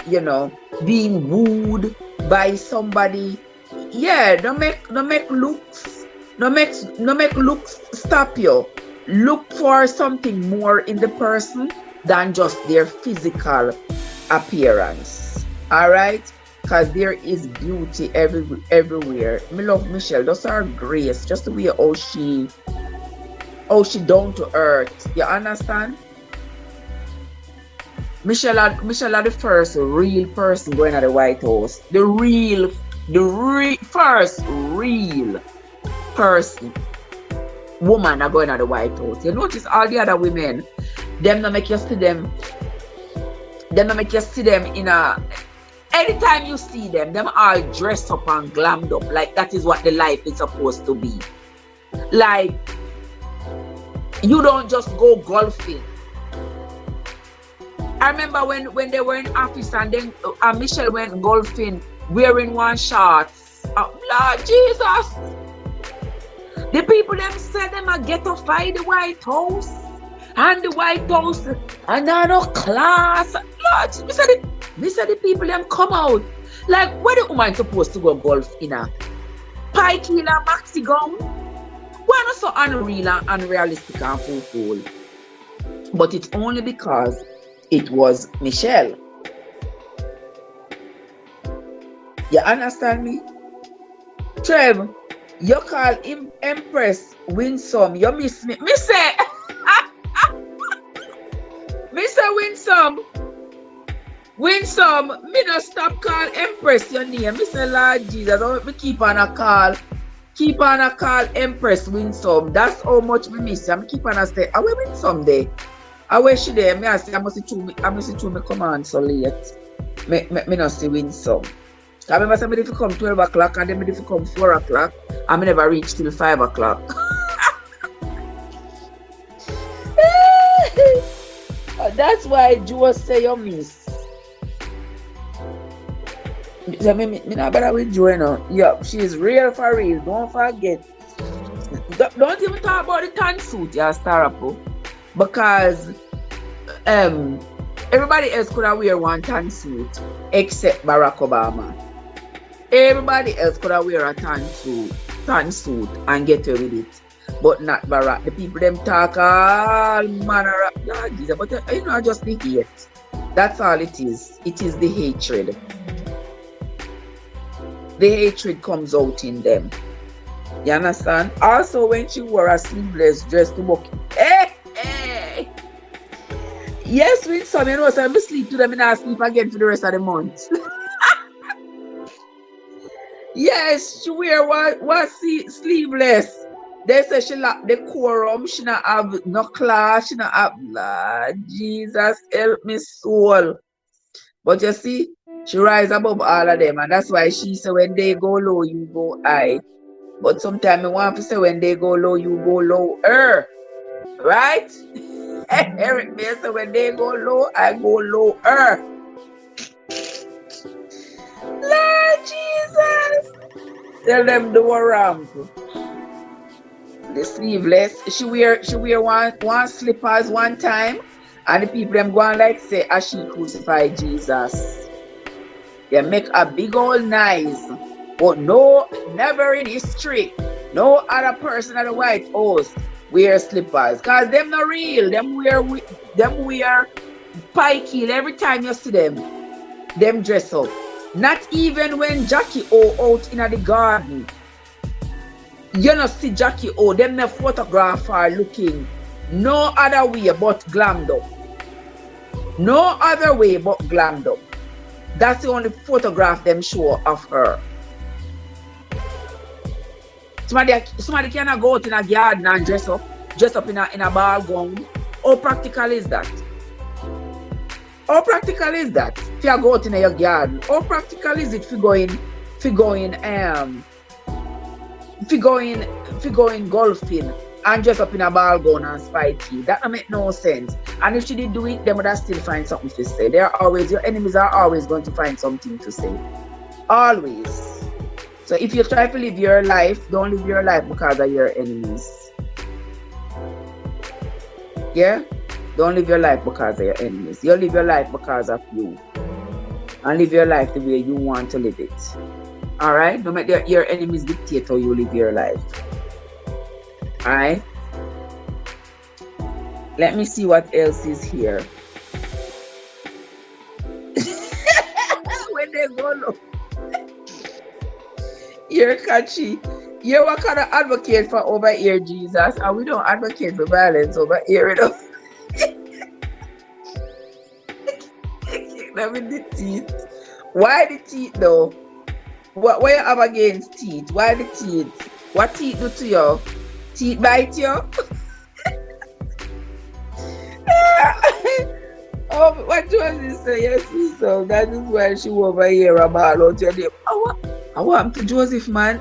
you know, being wooed by somebody, yeah, don't make looks stop you. Look for something more in the person than just their physical appearance. All right. Because there is beauty everywhere. I love Michelle. Just her grace. Just the way how she down to earth. You understand? Michelle are the first real person going to the White House. The first real person. Woman are going to the White House. You notice all the other women, them not make you see them. Them not make you see them in a. Anytime you see them all dressed up and glammed up. Like that is what the life is supposed to be. Like, you don't just go golfing. I remember when they were in office and then Michelle went golfing wearing one shorts. Lord Jesus. The people them said them a get to fight the White House. And the White House and no class. Lord, me said the people them come out. Like, where the woman supposed to go golf in a pike heel and maxi gown? Why not so unreal and unrealistic and fool? But it's only because it was Michelle. You understand me? Trev, you call him Empress Winsome. You miss me. Me say Winsome, me no stop call Empress your name. Me say Lord Jesus, don't me keep on a call Empress Winsome. That's how much me miss you. I keep on a say, are we Winsome day? I wish she there. Me I say I must see through me command so late. Me not see win some. I remember somebody if you come 12 o'clock and then if you come 4 o'clock, I may never reach till 5 o'clock. That's why Joe say you miss. Me not better with Joe, you know. Yeah, she's real for real. Don't forget. Don't even talk about the tan suit, yeah, Star Apple. Because everybody else could have wear one tan suit except Barack Obama. Everybody else could have wear a tan suit and get away with it. But not Barack. The people them talk all manner of yeah, but you know, just the hate. That's all it is. It is the hatred. The hatred comes out in them. You understand? Also, when she wore a sleeveless dress to work, hey. Yes, with some, you know, so I sleep to them and I sleep again for the rest of the month. Yes, she wear what sleeveless. They say she lack the quorum, she not have no class, she not have blood. Jesus help me soul. But you see, she rise above all of them, and that's why she say when they go low, you go high. But sometimes I want to say when they go low, you go lower. Right? Eric may say when they go low, I go lower. Lord Jesus! Tell them do a ramp. The sleeveless. She wear one slippers one time, and the people them go on like say as she crucified Jesus. They make a big old noise. But no, never in history, no other person at the White House wear slippers. Cause them not real. Them wear pikey every time you see them. Them dress up. Not even when Jackie O out in the garden. You not see Jackie O. Them the photographer looking no other way but glammed up. No other way but glammed up. That's the only photograph them show of her. Somebody cannot go out in a garden and dress up in a ball gown. How practical is that? How practical is that? If you go out in your garden, how practical is it if you going golfing and dress up in a ball gown and spiky? That don't make no sense. And if she did do it, they would still find something to say. Your enemies are always going to find something to say. Always. So if you try to live your life, don't live your life because of your enemies. Yeah? Don't live your life because of your enemies. You live your life because of you. And live your life the way you want to live it. Alright? Don't make your enemies dictate how you live your life. Alright? Let me see what else is here. When they go low. You're catchy. You're what kind of advocate for over here, Jesus? And we don't advocate for violence over here, you know. Let me the teeth. Why the teeth though? What you have against teeth? Why the teeth? What teeth do to you? Teeth bite you? Oh, what was this? Yes, so that is why she was over here about your name. I want to Joseph, man.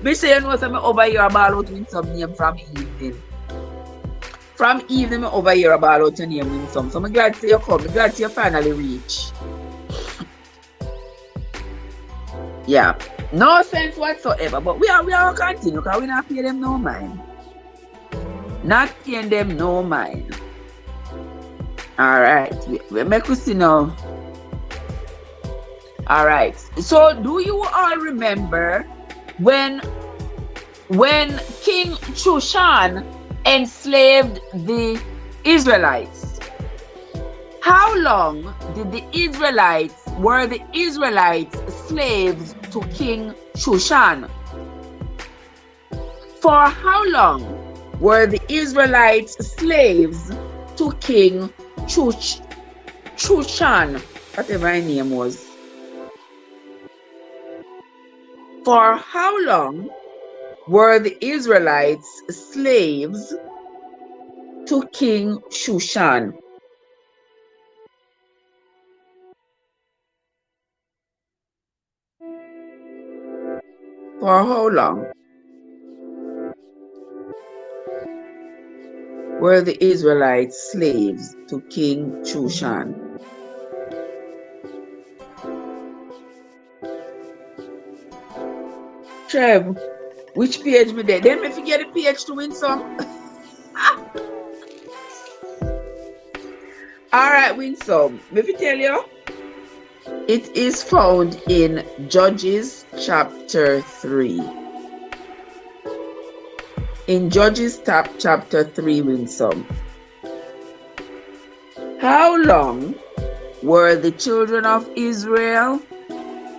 Me say you know something over here about win some name from evening. From evening, me over here about your name win some. So I'm glad to see you come. I'm glad to see you finally reach. Yeah. No sense whatsoever. But we are continue because we not pay them no mind. Not paying them no mind. Alright. We make us see now. Alright. So do you all remember when King Shushan enslaved the Israelites? How long were the Israelites slaves to King Shushan? For how long were the Israelites slaves to King Shushan? Whatever his name was. For how long were the Israelites slaves to King Shushan? For how long were the Israelites slaves to King Shushan? Trev, which page me there? Then me forget the page to win some. Alright, win some. Me fi tell you. It is found in Judges chapter 3. In Judges chapter 3, win some. How long were the children of Israel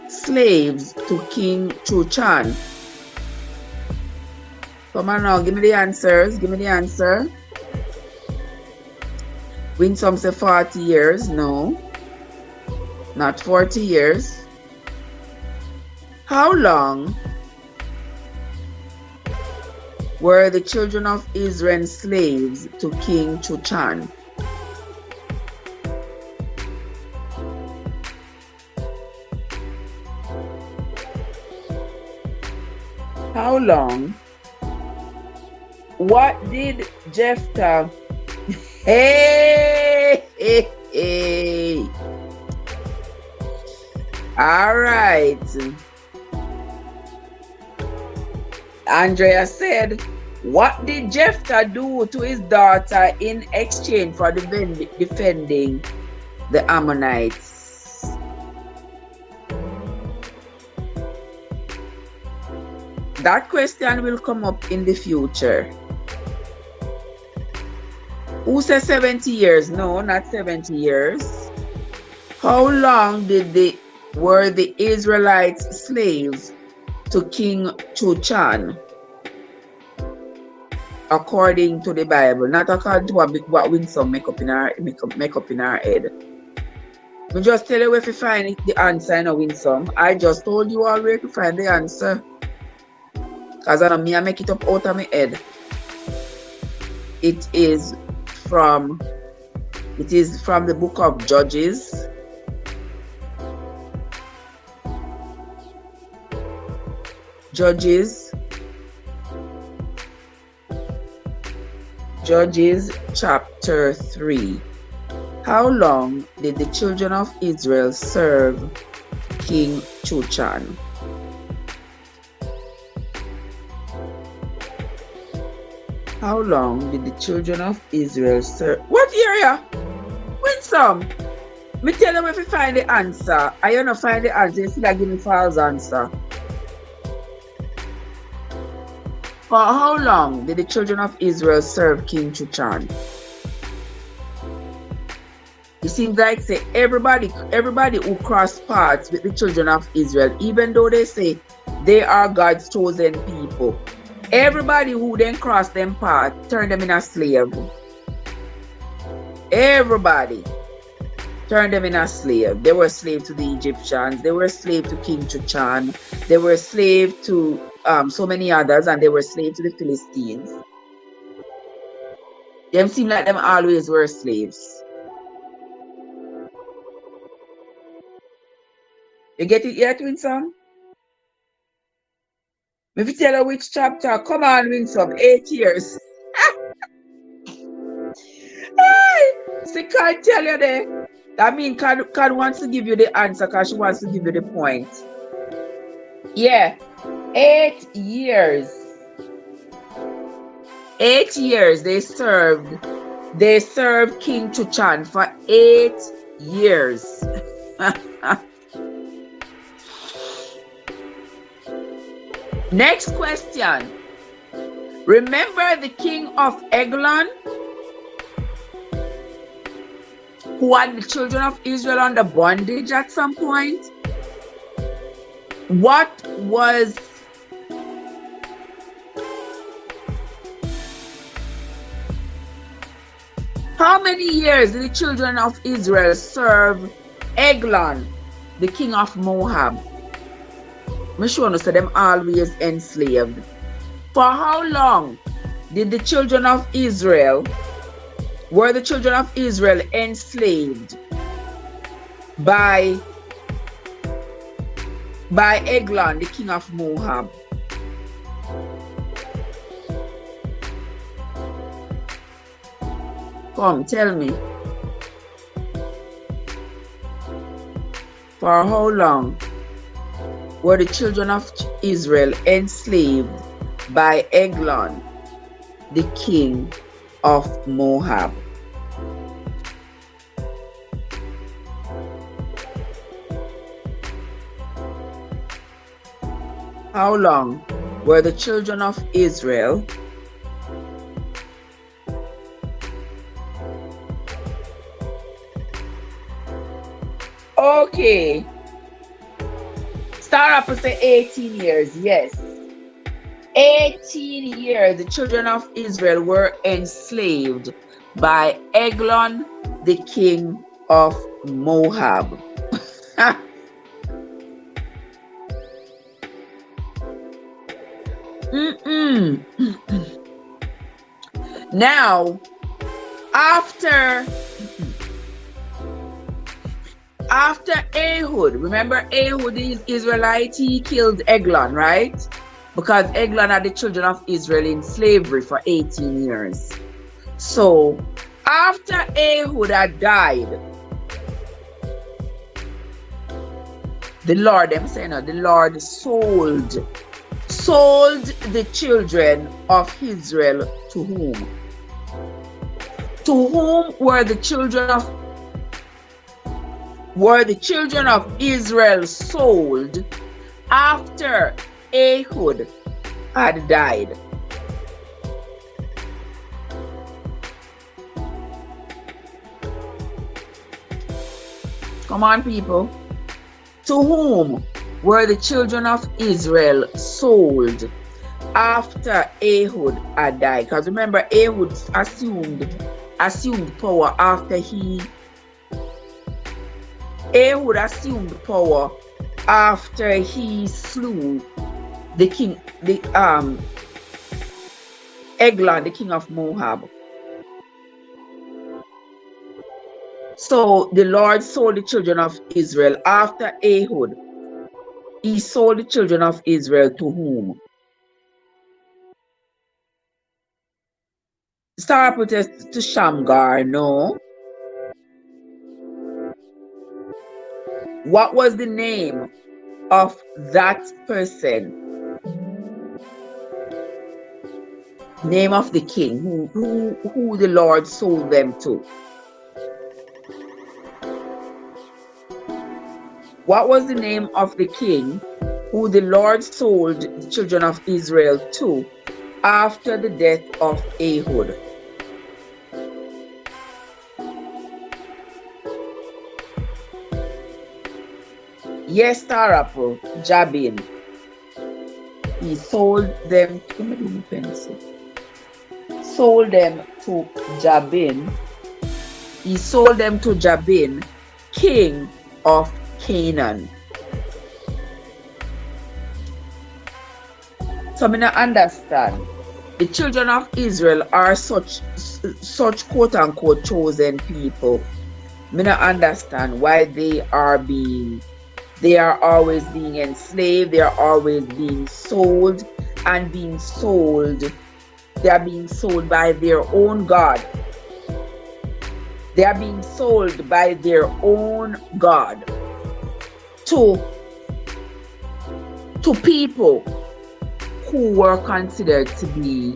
slaves to King Shushan? Come on now, give me the answers. Give me the answer. Win some say 40 years. No. Not 40 years. How long were the children of Israel slaves to King Shushan? How long? What did Jephthah? Hey. All right. Andrea said, what did Jephthah do to his daughter in exchange for defending the Ammonites? That question will come up in the future. Who says 70 years? No, not 70 years. How long were the Israelites slaves to King Shushan? According to the Bible, not according to what Winsome make up in our head. We just tell you where to find the answer in a Winsome. I just told you all where to find the answer. Because I know me, I make it up out of my head. It is from the book of Judges. Judges chapter 3. How long did the children of Israel serve King Shushan? How long did the children of Israel serve? What area? Win some. Me tell them if you find the answer. I don't find the answer. You still give me false answer. For how long did the children of Israel serve King Shushan? It seems like say everybody who crossed paths with the children of Israel, even though they say they are God's chosen people, everybody who then crossed them path turned them in a slave. Everybody turned them in a slave. They were slave to the Egyptians. They were slave to King Shushan. They were slave to so many others, and they were slave to the Philistines. Them seem like them always were slaves. You get it yet, Winsome? If you tell her which chapter, come on, Winsome, 8 years. See, can't tell you there. That means God wants to give you the answer because she wants to give you the point. Yeah, 8 years. 8 years they served King Shushan for 8 years. Next question. Remember the king of Eglon, who had the children of Israel under bondage at some point? What was how many years did the children of Israel serve Eglon, the king of Moab? I'm sure you say them always enslaved. For how long did the children of Israel Were the children of Israel enslaved by Eglon, the king of Moab? Come, tell me. For how long were the children of Israel enslaved by Eglon, the king of Moab? How long were the children of Israel okay? Start up and say 18 years. Yes. 18 years the children of Israel were enslaved by Eglon, the king of Moab. Now, after Ehud, remember Ehud is Israelite, he killed Eglon, right? Because Eglon had the children of Israel in slavery for 18 years. So, after Ehud had died, the Lord sold the children of Israel to whom? To whom were the children of Israel sold after Ehud had died? Come on, people. To whom were the children of Israel sold after Ehud had died? Because remember, Ehud assumed power after he slew Eglon, the king of Moab. So the Lord sold the children of Israel after Ehud. He sold the children of Israel to whom? Start with us to Shamgar, no? What was the name of that person? Name of the king who the Lord sold them to. What was the name of the king who the Lord sold the children of Israel to after the death of Ehud? Yes, Tarapo, Jabin. He sold them to Jabin. He sold them to Jabin, king of Canaan. So I don't understand. The children of Israel are such quote unquote chosen people. I don't understand why they are always being enslaved, they are always being sold and being sold. They are being sold by their own God. They are being sold by their own God to people who were considered to be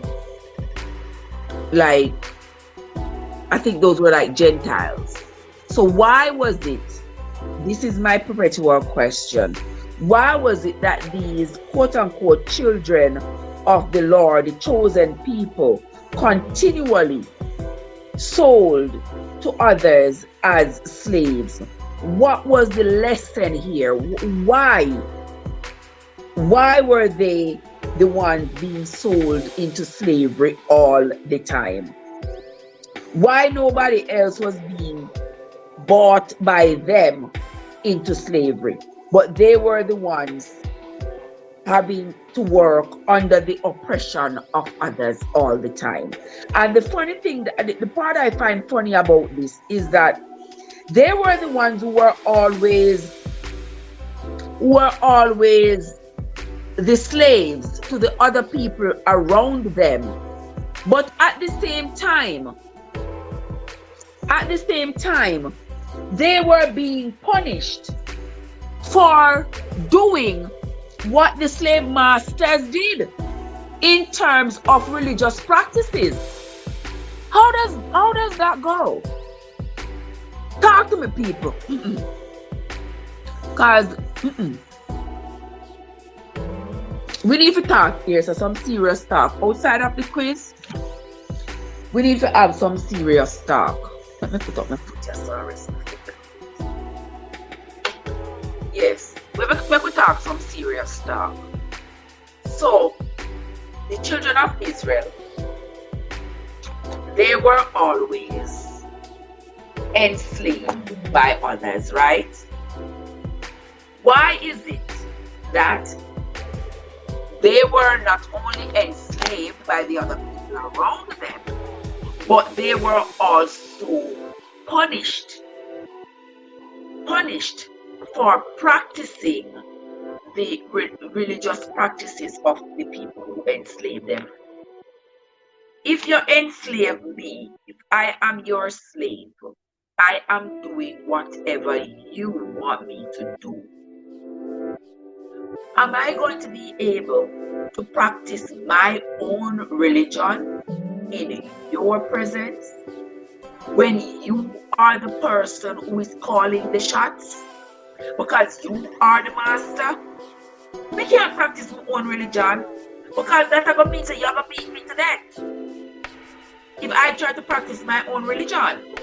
like, I think those were like Gentiles. So why was it? This is my perpetual question. Why was it that these quote-unquote children of the Lord, the chosen people, continually sold to others as slaves? What was the lesson here? Why were they the ones being sold into slavery all the time? Why nobody else was being bought by them into slavery, but they were the ones having to work under the oppression of others all the time. And the funny thing, the part I find funny about this is that they were the ones who were always the slaves to the other people around them. But at the same time, they were being punished for doing what the slave masters did in terms of religious practices. How does that go? Talk to me, people. Because we need to talk here, so some serious talk. Outside of the quiz, we need to have some serious talk. Let me put up my foot here, sorry. Yes, we could talk some serious talk. So, the children of Israel, they were always enslaved by others, right? Why is it that they were not only enslaved by the other people around them, but they were also punished for practicing the religious practices of the people who enslaved them? If you enslave me, if I am your slave, I am doing whatever you want me to do. Am I going to be able to practice my own religion in your presence when you are the person who is calling the shots? Because you are the master. We can't practice my own religion because that's going to mean that you're going to beat me to death if I try to practice my own religion.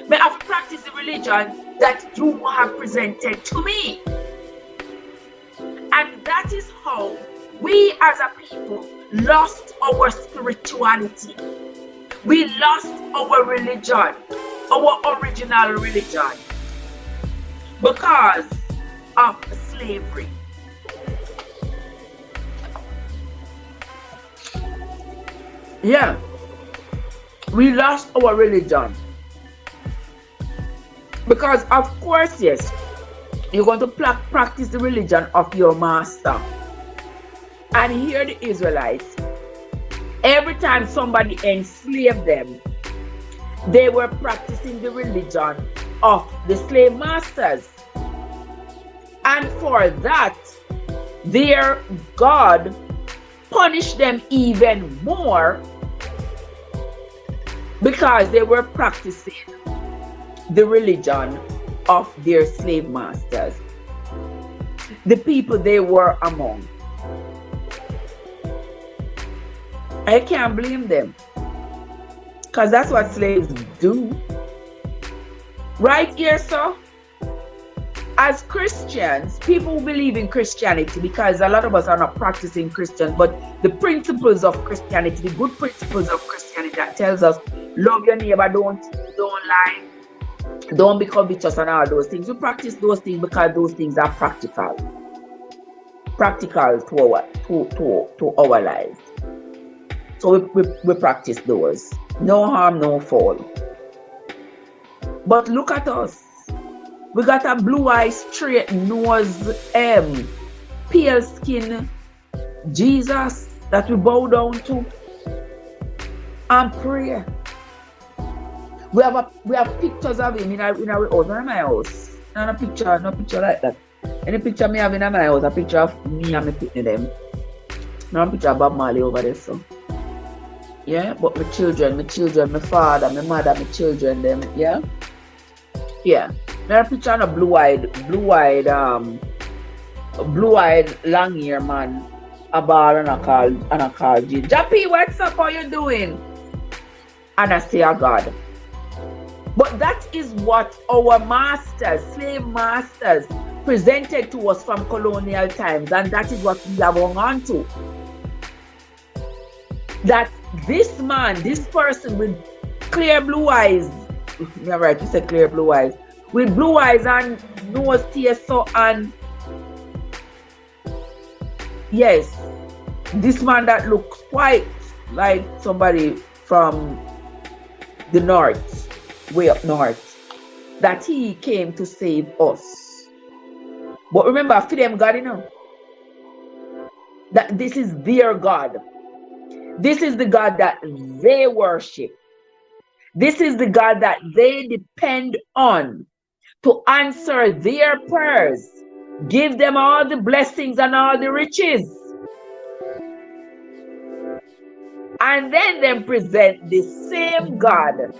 May I practice the religion that you have presented to me. And that is how we as a people lost our spirituality. We lost our religion, our original religion, because of slavery. Yeah, we lost our religion. Because of course, yes, you're going to practice the religion of your master. And here the Israelites, every time somebody enslaved them, they were practicing the religion of the slave masters. And for that, their God punished them even more because they were practicing the religion of their slave masters, the people they were among. I can't blame them, because that's what slaves do. Right here, sir? As Christians, people who believe in Christianity, because a lot of us are not practicing Christian, but the principles of Christianity, the good principles of Christianity that tells us, love your neighbor, don't lie, don't be covetous and all those things. We practice those things because those things are practical to our lives. So we practice those. No harm, no foul. But look at us. We got a blue-eyed, straight nose, pale skin Jesus that we bow down to and pray. We have pictures of him in our house, not in my house. No picture like that. Any picture me have in my house, a picture of me and me picking them. No picture of Bob Marley over there, so. Yeah, but my children, my father, my mother, my children, them, yeah? Yeah. Now a picture of a blue-eyed, long-hair man, a bar and a call G. Jappy, what's up? How you doing? And I say, oh God. But that is what our masters, slave masters, presented to us from colonial times, and that is what we have hung on to. That this man, this person with clear blue eyes, you're right, you said clear blue eyes, with blue eyes and nose, teeth, so and yes, this man that looks quite like somebody from the north, way up north, that he came to save us. But remember, for them God, that this is their God. This is the God that they worship. This is the God that they depend on to answer their prayers, give them all the blessings and all the riches, and then present the same God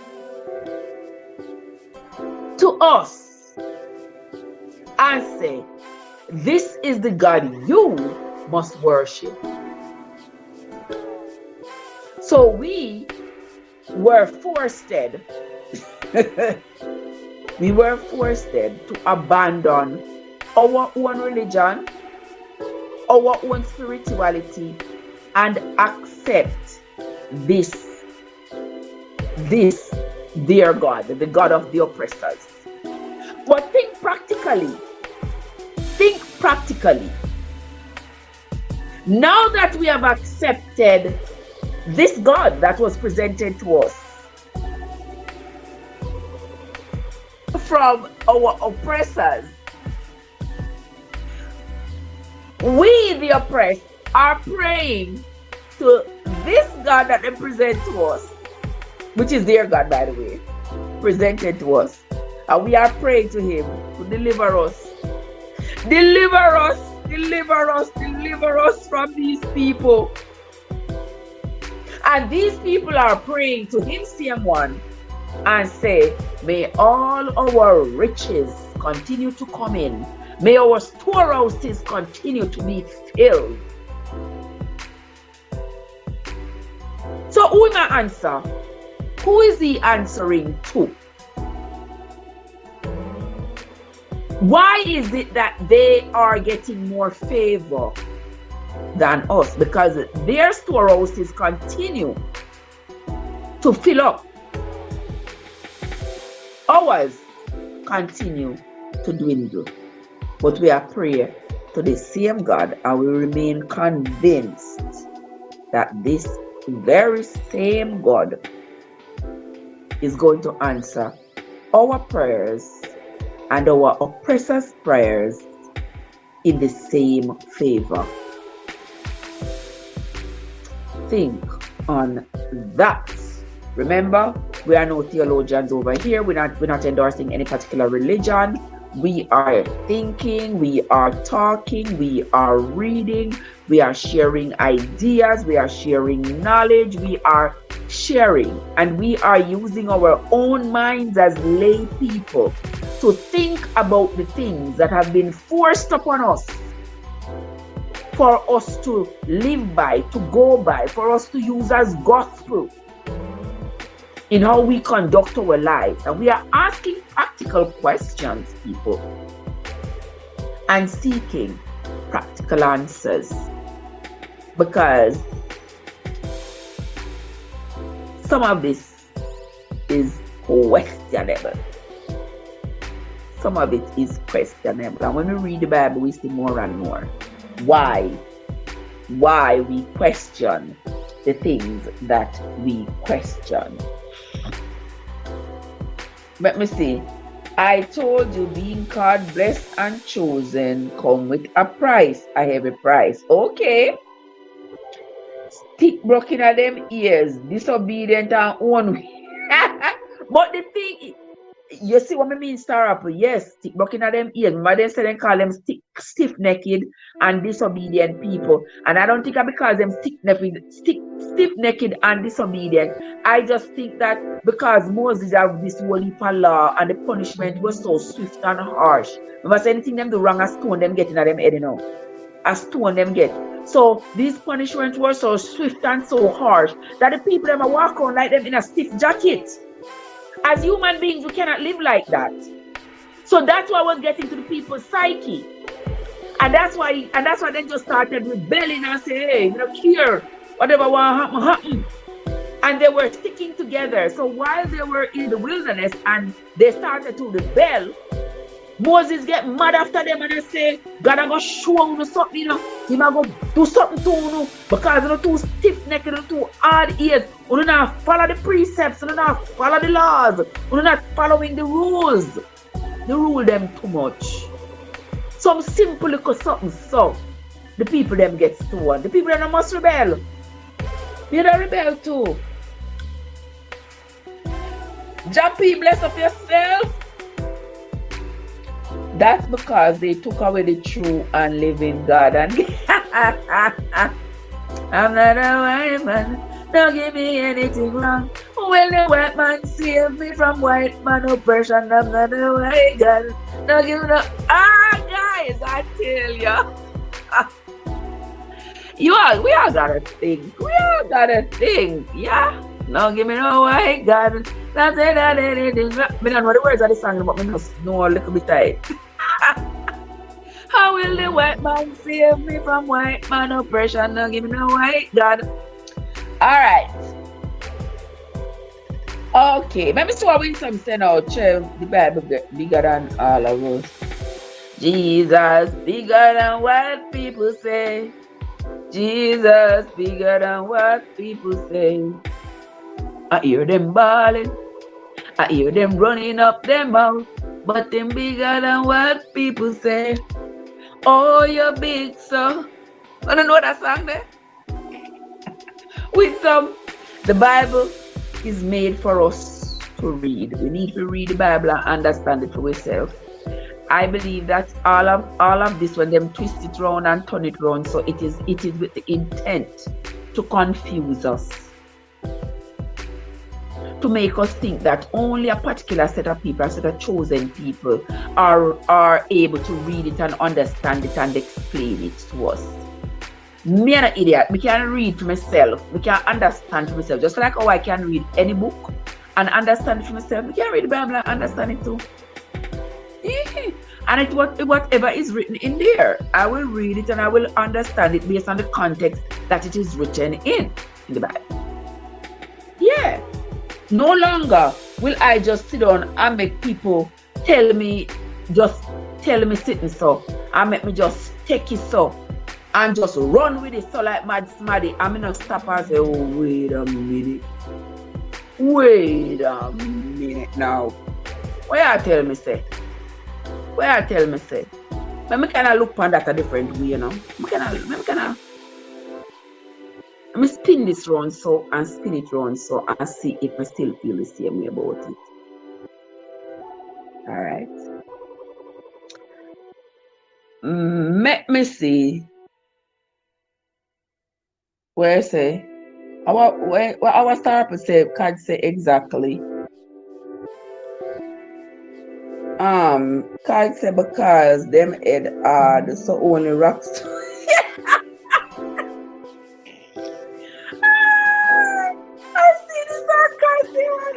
to us and say, this is the God you must worship. So we were forced we were forced to abandon our own religion, our own spirituality, and accept this their God, the God of the oppressors. But think practically. Now that we have accepted this God that was presented to us from our oppressors, we, the oppressed, are praying to this God that they present to us, which is their God, by the way, presented to us. And we are praying to him to deliver us. Deliver us, deliver us, deliver us from these people. And these people are praying to him, same one, and say, may all our riches continue to come in. May our storehouses continue to be filled. So who will answer? Who is he answering to? Why is it that they are getting more favor than us? Because their storehouses continue to fill up. Ours continue to dwindle. But we are praying to the same God, and we remain convinced that this very same God is going to answer our prayers and our oppressors' prayers in the same favor. Think on that. Remember, we are no theologians over here. We're not endorsing any particular religion. We are thinking, we are talking, we are reading, we are sharing ideas, we are sharing knowledge, we are sharing, and we are using our own minds as lay people to think about the things that have been forced upon us for us to live by, to go by, for us to use as gospel in how we conduct our lives. And we are asking practical questions, people, and seeking practical answers, because some of this is questionable. Some of it is questionable. And when we read the Bible, we see more and more why we question the things that we question. Let me see. I told you, being called, blessed, and chosen come with a price, a heavy price. Okay. Stick broken at them ears, disobedient and own. But the thing, you see what I mean, Star Apple? Yes, stick broken at them ears. But they say they call them stiff-necked and disobedient people. And I don't think I because them stiff-necked and disobedient. I just think that because Moses have this whole heap of law and the punishment was so swift and harsh. If anything them do wrong, a stone them get in them head, A stone them get. So these punishments were so swift and so harsh that the people them walk on like them in a stiff jacket. As human beings, we cannot live like that. So that's why I was getting to the people's psyche. And that's why they just started rebelling and say, hey, we don't care. Whatever want happen. And they were sticking together. So while they were in the wilderness and they started to rebel, Moses get mad after them and they say, God I go show you something, you know. He might go do something to you because you're too stiff-necked, you're too hard ears. You're not follow the precepts, you're not follow the laws, you're not following the rules. They rule them too much. Some simple little something so the people them get stoned. The people them must rebel. You don't rebel too. Jappy, bless up yourself. That's because they took away the true and living God. And I'm not a white man. Don't give me anything wrong. When the white man save me from white man oppression, I'm not a white girl. Don't give me no. Guys, I tell you. We all gotta think. We all gotta think. Yeah. Don't give me no white girl. Don't say that anything. I don't know the words of the song, but I just know a little bit of it. How will the white man save me from white man oppression? Don't give me no white God. Alright. Okay. Let me see what Winsome said now. The Bible bigger than all of us. Jesus bigger than what people say. Jesus bigger than what people say. I hear them bawling. I hear them running up their mouth. But them bigger than what people say. Oh, you're big, so. I don't know that song there. With the Bible is made for us to read. We need to read the Bible and understand it for ourselves. I believe that all of this, when them twist it round and turn it round, so it is with the intent to confuse us. To make us think that only a particular set of people, a set of chosen people, are able to read it and understand it and explain it to us. Me an idiot. Me can read for myself. Me can understand for myself. Just like how I can read any book and understand it for myself. Me can read the Bible and understand it too. And whatever is written in there, I will read it and I will understand it based on the context that it is written in the Bible. Yeah. No longer will I just sit down and make people tell me sitting so, and make me just take it so, and just run with it so like mad smaddy. I'm gonna stop and say, oh, wait a minute now. Where I tell me say? Let me kind of look on that a different way, you know. Let me spin this round so and spin it round so and see if I still feel the same way about it. Alright. Let me see. Where I say? Our star say can't say exactly. Can't say because them head hard, so only rocks.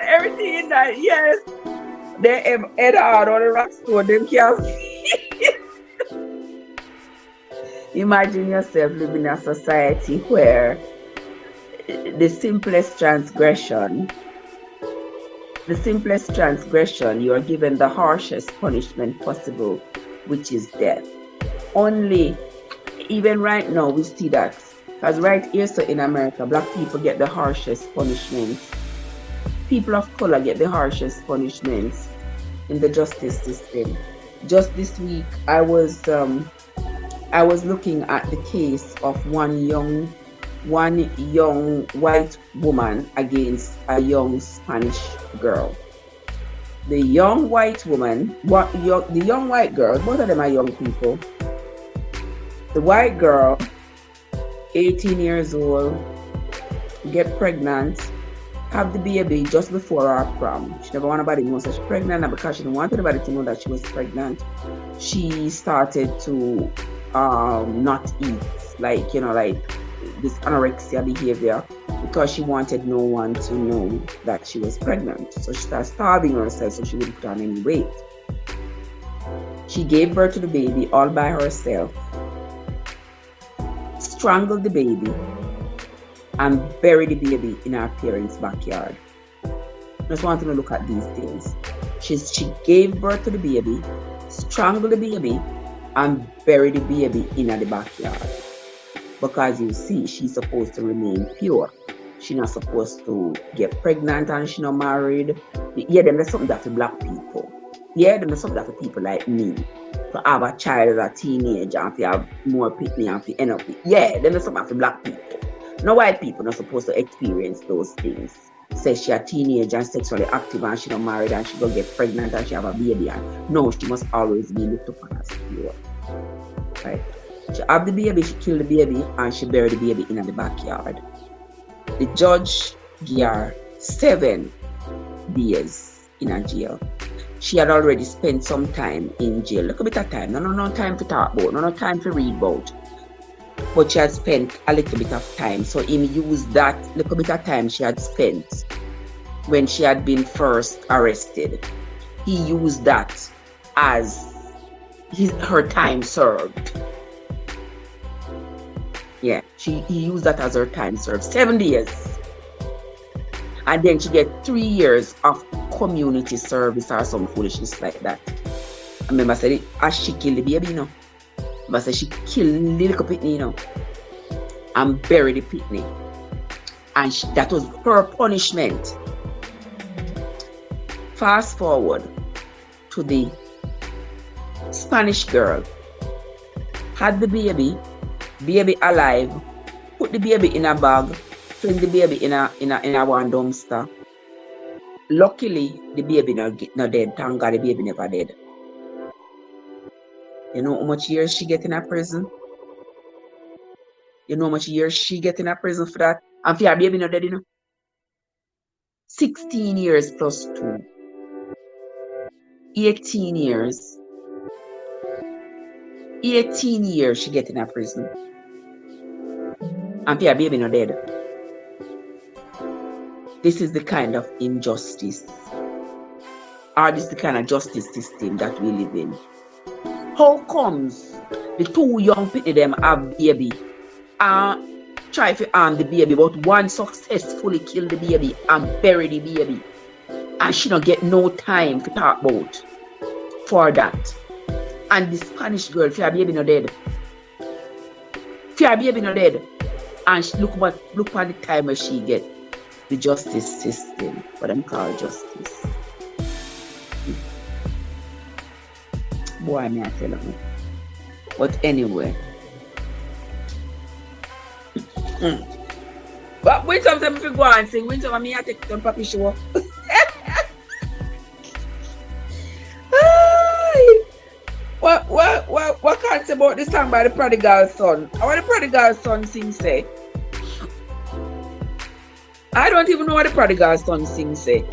Everything in that, yes. They head hard on the rock store, them can't see. Imagine yourself living in a society where the simplest transgression, you are given the harshest punishment possible, which is death. Only, even right now, we see that. Because right here, so in America, black people get the harshest punishments. People of color get the harshest punishments in the justice system. Just this week, I was looking at the case of one young white woman against a young Spanish girl. The young white woman, the young white girl, both of them are young people. The white girl, 18 years old, get pregnant, have the baby just before her prom. She never want nobody to know that she's pregnant, and because she didn't want anybody to know that she was pregnant, she started to not eat, like this anorexia behavior, because she wanted no one to know that she was pregnant. So she started starving herself so she wouldn't put on any weight. She gave birth to the baby all by herself, strangled the baby, and buried the baby in her parents' backyard. I just want to look at these things. She gave birth to the baby, strangle the baby and bury the baby in the backyard. Because you see, she's supposed to remain pure. She's not supposed to get pregnant and she's not married. Yeah, then there's something that for black people. Yeah, then there's something that for people like me. To have a child as a teenager and to have more pitney and to end up with. Yeah, then there's something for black people. No white people not supposed to experience those things. Say she a teenager and sexually active and she not married and she go get pregnant and she have a baby. And no, she must always be looked upon as pure. Right? She have the baby, she kill the baby and she bury the baby in the backyard. The judge gave her 7 days in a jail. She had already spent some time in jail. Look a bit of time. No time to talk about. No time to read about. But she had spent a little bit of time. So him used that little bit of time she had spent when she had been first arrested. He used that as her time served. Yeah, he used that as her time served. 7 days. And then she get 3 years of community service or some foolishness like that. I remember I said, as she killed the baby, you know. I said she killed the little pitney, you know. And buried the pitney. And that was her punishment. Fast forward to the Spanish girl. Had the baby alive, put the baby in a bag, fling the baby in a one dumpster. Luckily, the baby not dead. Thank God the baby never dead. You know how much years she get in a prison? You know how much years she get in a prison for that? And for her baby not dead, you know? 16 years plus 2. 18 years. 18 years she get in a prison. And for her baby not dead. This is the kind of injustice, or this is the kind of justice system that we live in. How comes the 2 young people them have baby and try to harm the baby, but one successfully kill the baby and bury the baby, and she don't get no time to talk about for that? And the Spanish girl, for her baby not dead. For her baby not dead. And she, look at the time where she get. The justice system, what I'm called justice. Boy, I may tell you. But anyway. But when sometimes if you go and sing, when sometimes I take some papi show. What can't say about this song by the Prodigal Son? What the Prodigal Son sing say? I don't even know what the Prodigal Son sing say.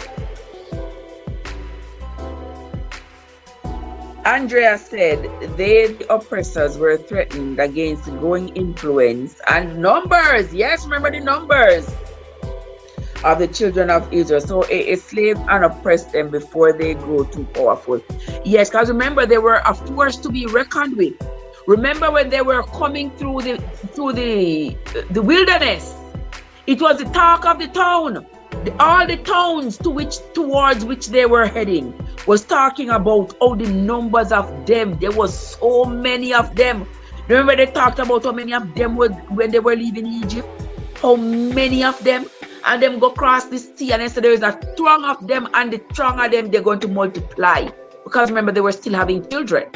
Andrea said they, the oppressors, were threatened against growing influence and numbers. Yes, remember the numbers of the children of Israel. So a slave and oppress them before they grow too powerful. Yes, because remember they were a force to be reckoned with. Remember when they were coming through the wilderness? It was the talk of the town. All the towns towards which they were heading was talking about all the numbers of them. There was so many of them. Remember they talked about how many of them were when they were leaving Egypt? How many of them? And them go across the sea and they said there is a throng of them, and the throng of them they're going to multiply. Because remember they were still having children.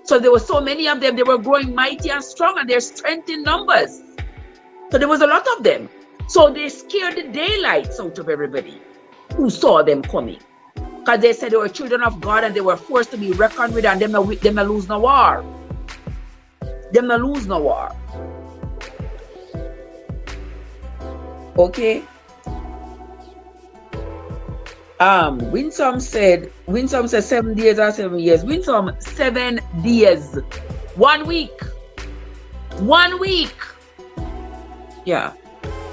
So there were so many of them, they were growing mighty and strong, and their strength in numbers. So there was a lot of them. So they scared the daylights out of everybody who saw them coming. Because they said they were children of God and they were forced to be reckoned with, and them may lose no war. Them may lose no war. Okay. Winsome said 7 days or 7 years. Winsome, 7 days. 1 week. 1 week. Yeah.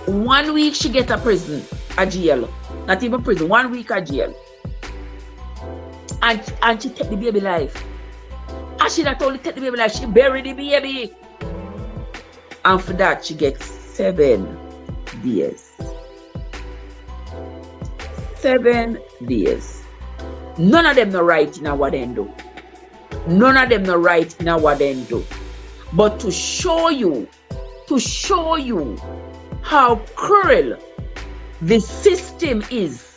1 week she get a jail. Not even prison, 1 week a jail. And she take the baby life. And she not only take the baby life, she bury the baby. And for that she gets 7 days. 7 days. None of them no right in what they do. None of them no right in what they do. But to show you how cruel the system is.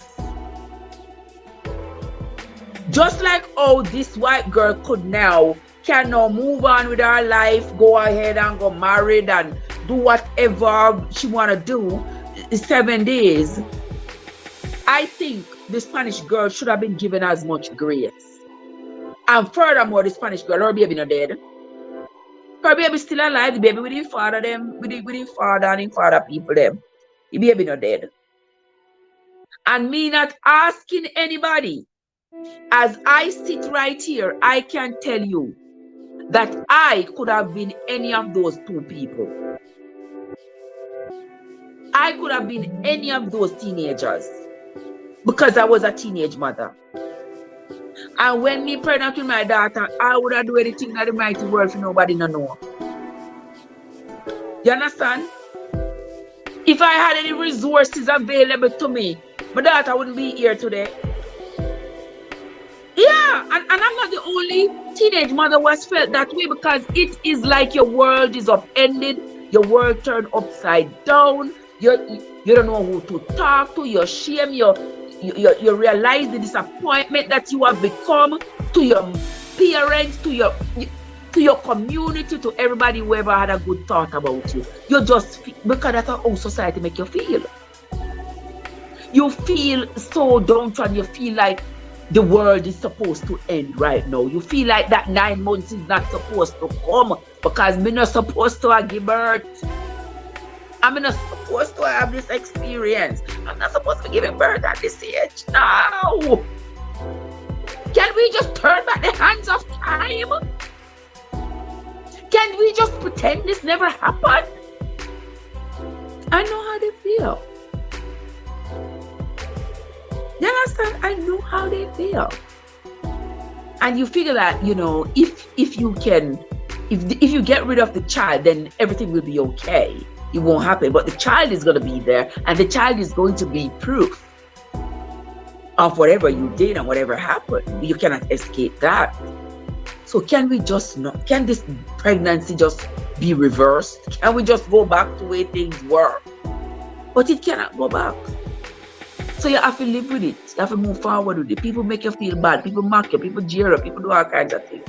Just like how this white girl can now move on with her life, go ahead and go married and do whatever she want to do 7 days. I think the Spanish girl should have been given as much grace. And furthermore, the Spanish girl, her baby not dead. Her baby still alive, the baby with his father them, with his father and his father people them. The baby not dead. And me not asking anybody, as I sit right here, I can tell you that I could have been any of those two people. I could have been any of those teenagers because I was a teenage mother. And when me pregnant with my daughter, I would have do anything in the mighty world for nobody to know. You understand? If I had any resources available to me, my daughter wouldn't be here today. Yeah, and I'm not the only teenage mother who has felt that way, because it is like your world is upended, your world turned upside down, you don't know who to talk to, you're ashamed, you realize the disappointment that you have become to your parents, to your community, to everybody who ever had a good thought about you. You just feel, because that's how society make you feel. You feel so downtrodden, you feel like the world is supposed to end right now. You feel like that 9 months is not supposed to come because I'm not supposed to give birth. I'm not supposed to have this experience. I'm not supposed to be giving birth at this age. No! Can we just turn back the hands of time? Can we just pretend this never happened? I know how they feel. You understand? I know how they feel. And you figure that, you know, if you get rid of the child, then everything will be okay. It won't happen. But the child is going to be there, and the child is going to be proof of whatever you did and whatever happened. You cannot escape that. So can this pregnancy just be reversed? Can we just go back to the way things were? But it cannot go back. So you have to live with it. You have to move forward with it. People make you feel bad. People mock you. People jeer you. People do all kinds of things.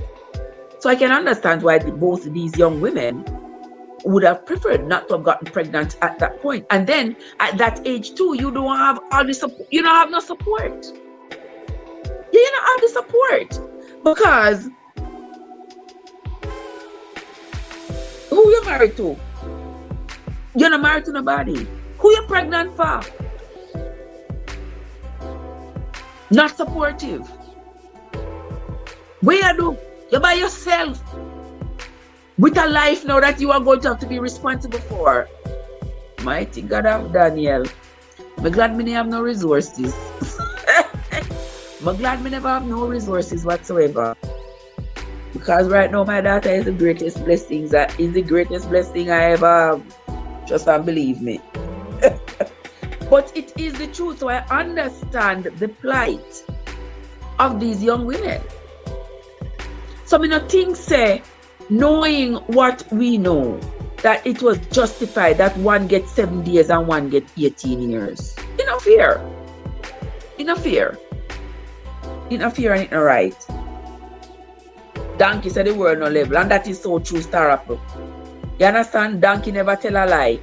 So I can understand why both of these young women would have preferred not to have gotten pregnant at that point. And then at that age too, you don't have all the support. You don't have no support. You don't have the support. Because who you married to? You're not married to nobody. Who you pregnant for? Not supportive. Where you do? You're by yourself. With a life now that you are going to have to be responsible for. Mighty God of Daniel. I'm glad me have no resources. I'm glad me never have no resources whatsoever. Because right now my daughter is the greatest blessing. That is the greatest blessing I ever have. Just believe me. But it is the truth. So I understand the plight of these young women. So me not think say, knowing what we know, that it was justified that one gets 7 days and one gets 18 years. Enough fear. Enough fear. Enough fear and it's not right. Donkey said the world no level, and that is so true, Star Apple. You understand? Donkey never tell a lie.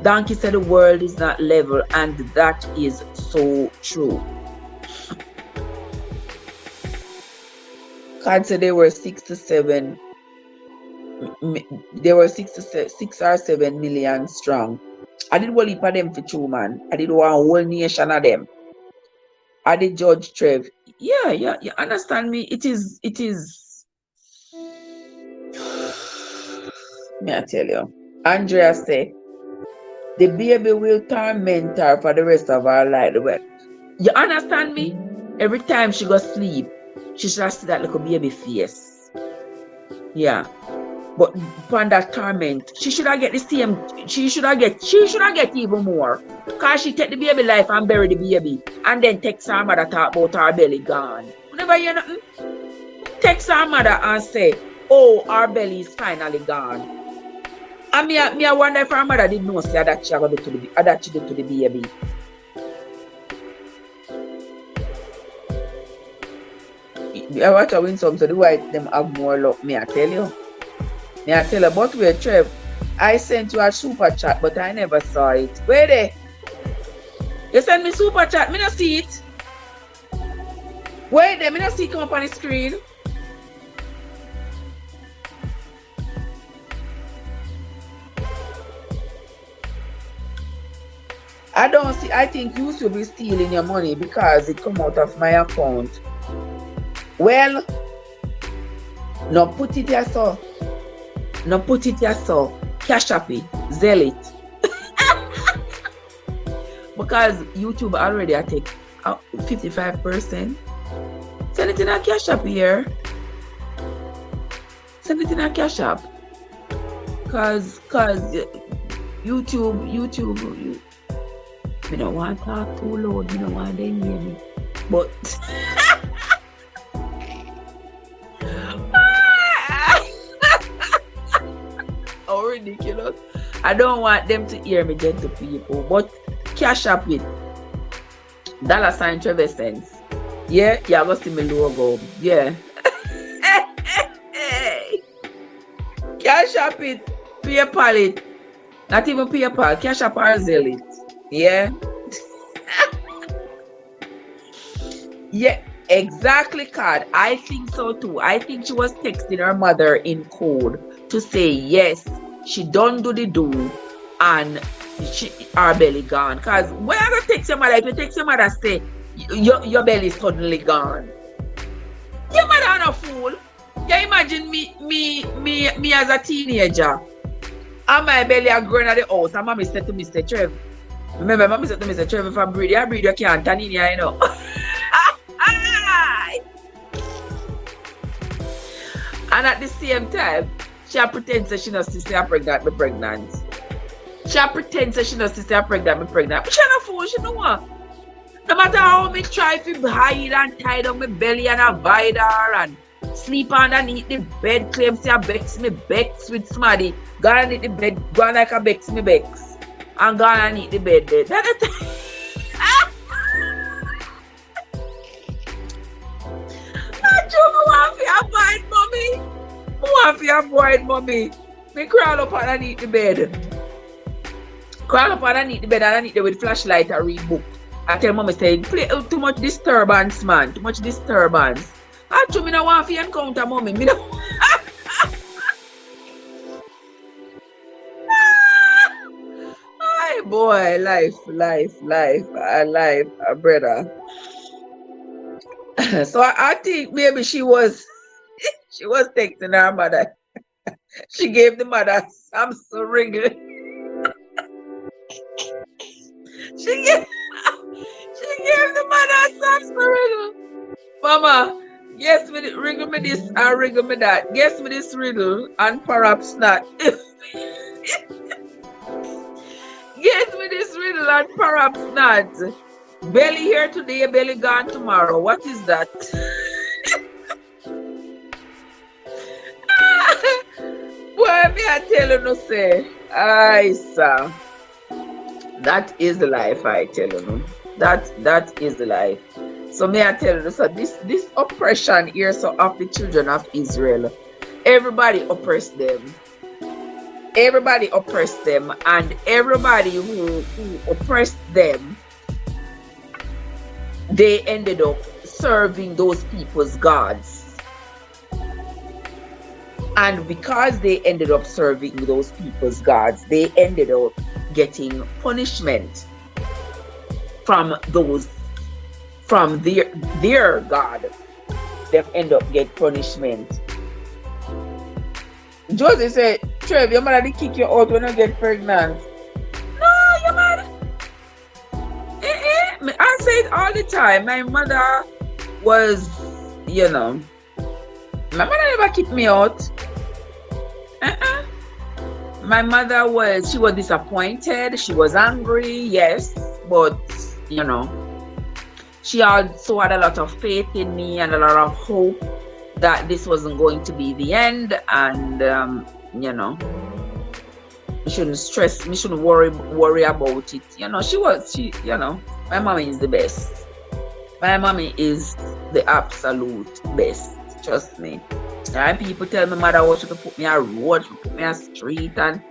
Donkey said the world is not level, and that is so true. God said there were 6 or 7 million strong. I did one heap of them for true, man. I did one whole nation of them. I did Judge Trev. Yeah, you understand me? It is. May I tell you? Andrea say, the baby will torment her for the rest of her life. You understand me? Every time she goes sleep, she should see that little baby face. Yeah. But upon that torment, she should have get the same. She should have get even more. Cause she take the baby life and bury the baby, and then text her mother talk about her belly gone. You never hear nothing. Text her mother and say, "Oh, our belly is finally gone." And me I wonder if her mother didn't know say that she gonna do to the that she did to the baby. I watch her win some, so the white them have more luck. Me I tell you. Me I tell her, but wait, Trev, I sent you a super chat, but I never saw it. Where there? You send me super chat, me not see it. Wait there, me not see it come up on the screen. I don't see. I think YouTube is stealing your money because it come out of my account. Well, no put it here so. No put it here so. Cash App it. Sell it. Because YouTube already I take 55%. Send it in a Cash App here. Send it in a Cash App. Cause YouTube. We don't want to talk too loud. We don't want them to hear me. But oh, ridiculous. I don't want them to hear me, gentle people. But Cash App it. $ Trevor Cents. Yeah, you're going to see my logo. Yeah. Cash App it. PayPal it. Not even PayPal. Cash App or Zelle it. Yeah. Yeah, exactly, Card. I think so too. I think she was texting her mother in code to say yes, she done do the do and her belly gone. Cause when I go text your mother, if you text your mother say your belly is suddenly gone. Your mother not a fool. You imagine me as a teenager and my belly are growing at the house and mommy said to Mr. Trev. Remember, mommy said to Mr. Trev, if I breathe, you can't turn in here, you know. And at the same time, she pretends that she knows to say I'm pregnant, I'm pregnant. She pretends that she knows to say I'm pregnant, I'm pregnant. But she not a fool, she know what? No matter how me try to hide and tie down my belly and avoid her and sleep underneath the bed, claim say I bex me bex with somebody. Go underneath the bed, go like a bex me bex. And go underneath the bed there. I want to avoid mommy. Me crawl up underneath the bed. Crawl up underneath the bed and underneath there with flashlight and read book. I tell mommy say, play too much disturbance, man. Too much disturbance. Actually, me no want to encounter mommy. Me no. Ay, boy, life, brother. So I think maybe she was texting her mother. She gave the mother Samsung ringer. She gave the mother Samsung ringer. Mama, guess me riddle me this and riddle me that. Guess me this riddle and perhaps not. Guess me this riddle and perhaps not. Belly here today, belly gone tomorrow. What is that? Boy, me I tell you no say. Aye, sir. That is the life, I tell you no. That is the life. So may I tell you, so this oppression here so of the children of Israel, everybody oppressed them. Everybody oppressed them, and everybody who oppressed them, they ended up serving those people's gods. And because they ended up serving those people's gods, they ended up getting punishment from their God. They end up get punishment. Josie said, Trev, your mother did kick you out when you get pregnant. No, your mother. I say it all the time. My mother was, my mother never kicked me out. My mother she was disappointed. She was angry, yes, but you know, she also had a lot of faith in me and a lot of hope that this wasn't going to be the end. And you know, we shouldn't stress. We shouldn't worry about it. You know, you know, my mommy is the best. My mommy is the absolute best. Trust me. And people tell me, mother, what you to put me a road, you put me a street, and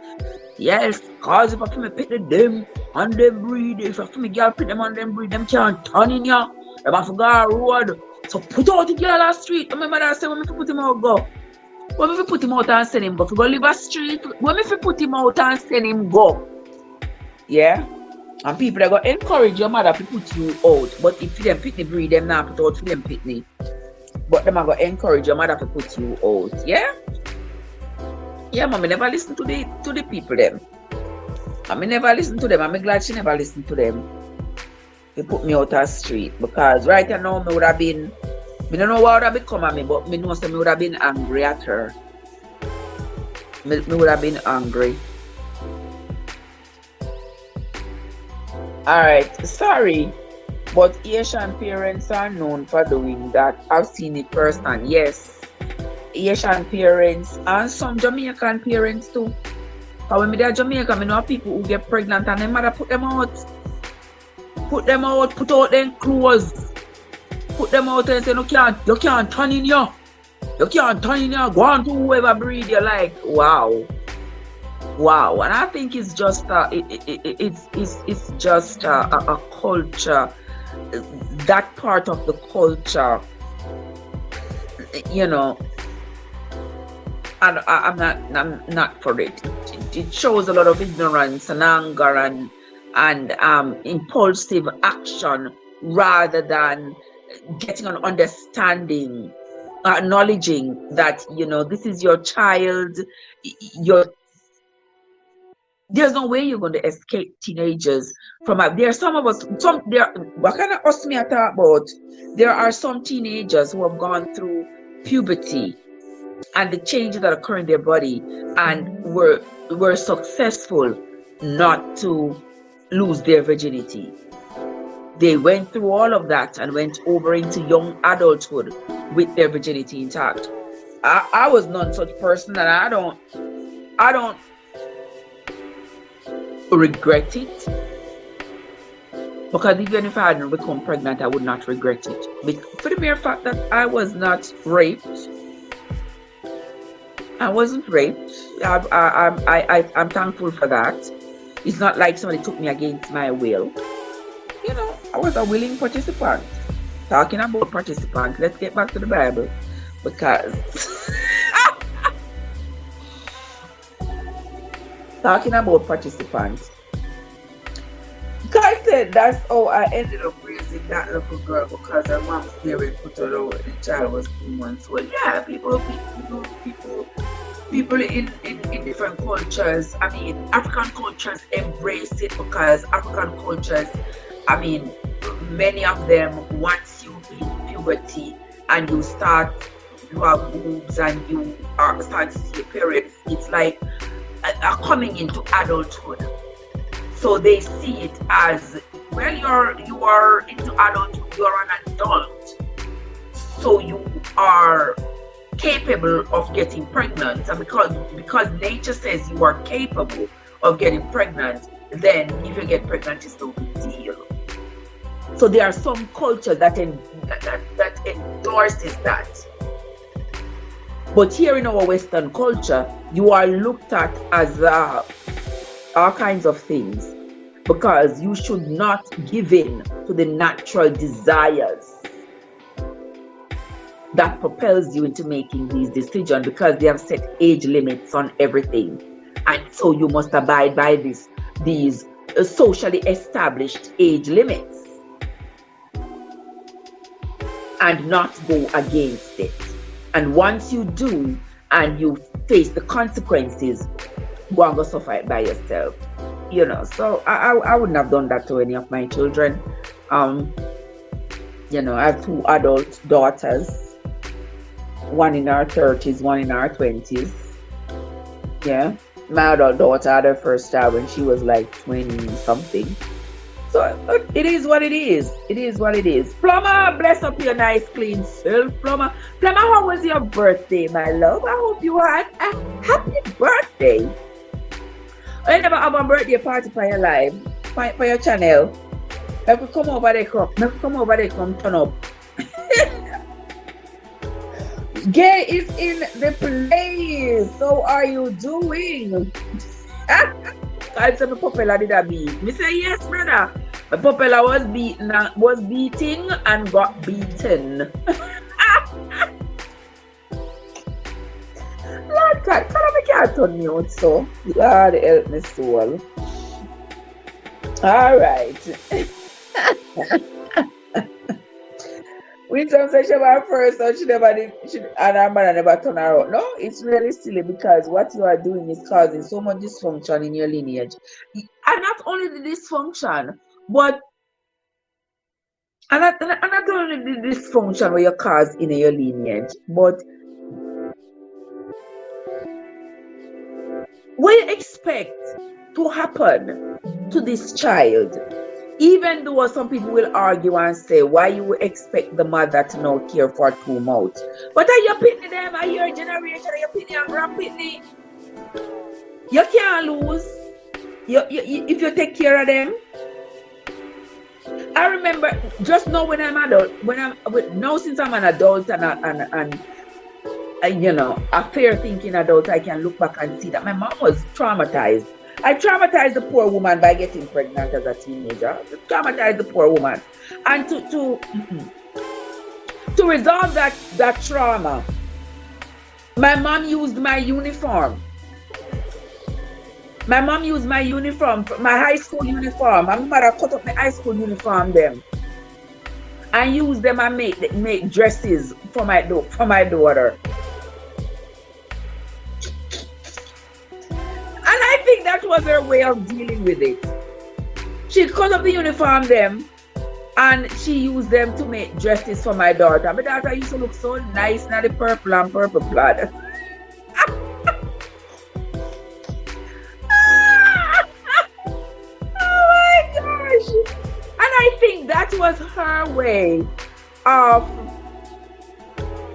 yes, cause if I feel me pick them on them breed, if I feel me girl pick them on them breed, them can't turn in ya. Them have to go a road. So put out the girl a street. And my mother say, when me put him out go. When me put him out and send him go. If you go live a street, when me put him out and send him go. Yeah? And people are going to encourage your mother to put you out. But if you them pick the breed, them not put out for them pick me. But them are going to encourage your mother to put you out. Yeah? Yeah, mommy never listen to the people them. I mean never listen to them. I'm glad she never listened to them. They put me out on the street. Because right now me would have been, I don't know what would have become of me, but me know so me would have been angry at her. Me would have been angry. Alright, sorry. But Asian parents are known for doing that. I've seen it firsthand. Yes. Asian parents and some Jamaican parents too. Because when they're Jamaica, I know people who get pregnant and their mother put them out. Put out their clothes. Put them out and say, you can't turn in here. You can't turn in here. Go on to whoever breed you like. Wow. Wow. And I think it's just it's just a culture. That part of the culture, you know, and I'm not for it. It shows a lot of ignorance and anger and impulsive action rather than getting an understanding, acknowledging that, you know, this is your child. There's no way you're going to escape teenagers from there are some of us, what kind of us me I talk about? There are some teenagers who have gone through puberty and the changes that occur in their body and were successful not to lose their virginity. They went through all of that and went over into young adulthood with their virginity intact. I was none such person, and I don't regret it, because even if I hadn't become pregnant, I would not regret it. For the mere fact that I was not raped, I wasn't raped. I'm thankful for that. It's not like somebody took me against my will. You know, I was a willing participant. Talking about participants, let's get back to the Bible, because talking about participants, God said that's how I ended up raising that little girl, because her mom's parents put her out and the child was 2 months old. Yeah, people in different cultures, I mean, African cultures embrace it, because African cultures, I mean, many of them, once you hit puberty and you have boobs and you start to see your parents, it's like coming into adulthood. So they see it as, well, you are into adulthood, you are an adult, so you are capable of getting pregnant. And because nature says you are capable of getting pregnant, then if you get pregnant, it's no big deal. So there are some cultures that endorses that. But here in our Western culture, you are looked at as all kinds of things, because you should not give in to the natural desires that propels you into making these decisions, because they have set age limits on everything. And so you must abide by these socially established age limits and not go against it. And once you do, and you face the consequences, you are going to suffer it by yourself. You know, so I wouldn't have done that to any of my children. You know, I have 2 adult daughters, one in her 30s, one in her 20s. Yeah. My adult daughter had her first child when she was like 20 something. So it is what it is. It is what it is. Plumber, bless up your nice clean self. Plumber, how was your birthday, my love? I hope you had a happy birthday. I never have a birthday party for your live, for your channel. If we come over there, come turn up. Gay is in the place. How are you doing? I said my Popella did a beat. Me say yes, brother. My Popella was beating and got beaten. Lord God, can I can't turn me out so? Lord help me soul. All right. When some say she was first, so she never did, and her mother never turn her out. No, it's really silly because what you are doing is causing so much dysfunction in your lineage. And not only the dysfunction, but and not only the dysfunction where you cause in your lineage, but what you expect to happen to this child. Even though some people will argue and say, why you expect the mother to not care for two mouths? But are you pitney them? Are your generation? Are you pitney and grand pitney? You can't lose. If you take care of them. I remember just now when I'm adult, now since I'm an adult and you know, a fair thinking adult, I can look back and see that my mom was traumatized. I traumatized the poor woman by getting pregnant as a teenager. Traumatized the poor woman. And to resolve that trauma, my mom used my uniform. My mom used my uniform, my high school uniform. My mother cut up my high school uniform them. And used them and make dresses for my daughter. I think that was her way of dealing with it. She cut up the uniform them and she used them to make dresses for my daughter. My daughter used to look so nice in the purple and purple plaid. Oh my gosh. And I think that was her way of,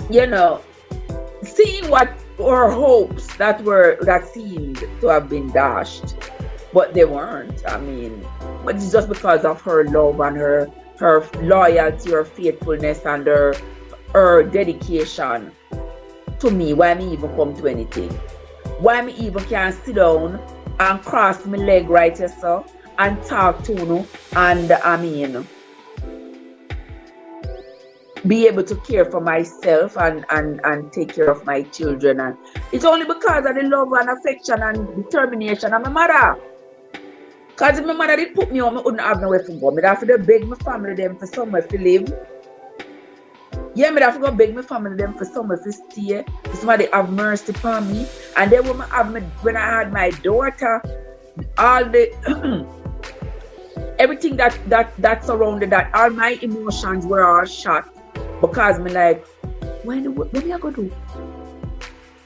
you know, seeing what her hopes that seemed to have been dashed, but they weren't. I mean, but it's just because of her love and her loyalty, her faithfulness, and her dedication to me. Why me even come to anything? Why me even can sit down and cross my leg right here so and talk to you, and I mean, be able to care for myself and take care of my children. And it's only because of the love and affection and determination of my mother. Because if my mother did put me on, I wouldn't have nowhere to go. I'd have to beg my family them for somewhere to live. Yeah, I'd have to go beg my family them for somewhere to stay. Somebody have mercy upon me. And then when I had my daughter, all the everything that surrounded that, all my emotions were all shot. Because me like, when me I go do?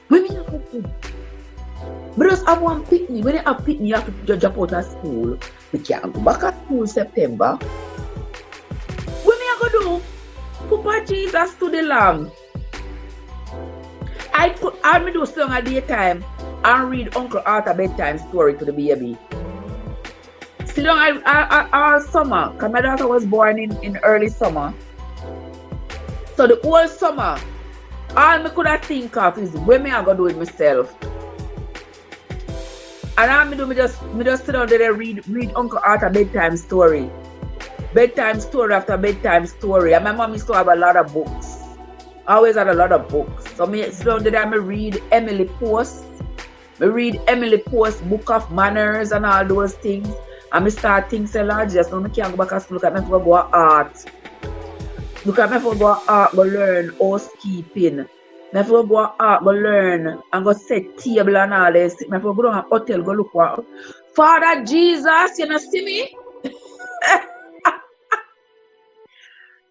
When me I go do? But just have one picnic. When you have picnic, you have to jump out of school. We can't go back at school September. When me I go do? Papa Jesus to the Lamb. I me do song at daytime and read Uncle Arthur bedtime story to the baby. Still all summer, because my daughter was born in early summer. So the whole summer, all me could think of is when me I go do it myself. And all me just sit down there and read Uncle Arthur bedtime story. Bedtime story after bedtime story. And my mom used to have a lot of books. I always had a lot of books. So me sit down there and me read Emily Post. Me read Emily Post Book of Manners and all those things. And me start thinking, Lord, just now me can't go back to school. Look at me for go art. Look at me for go art, go learn housekeeping. Me for go art, go learn and go set table and all this. Me for go down a hotel, go look what. Father Jesus, you know see me?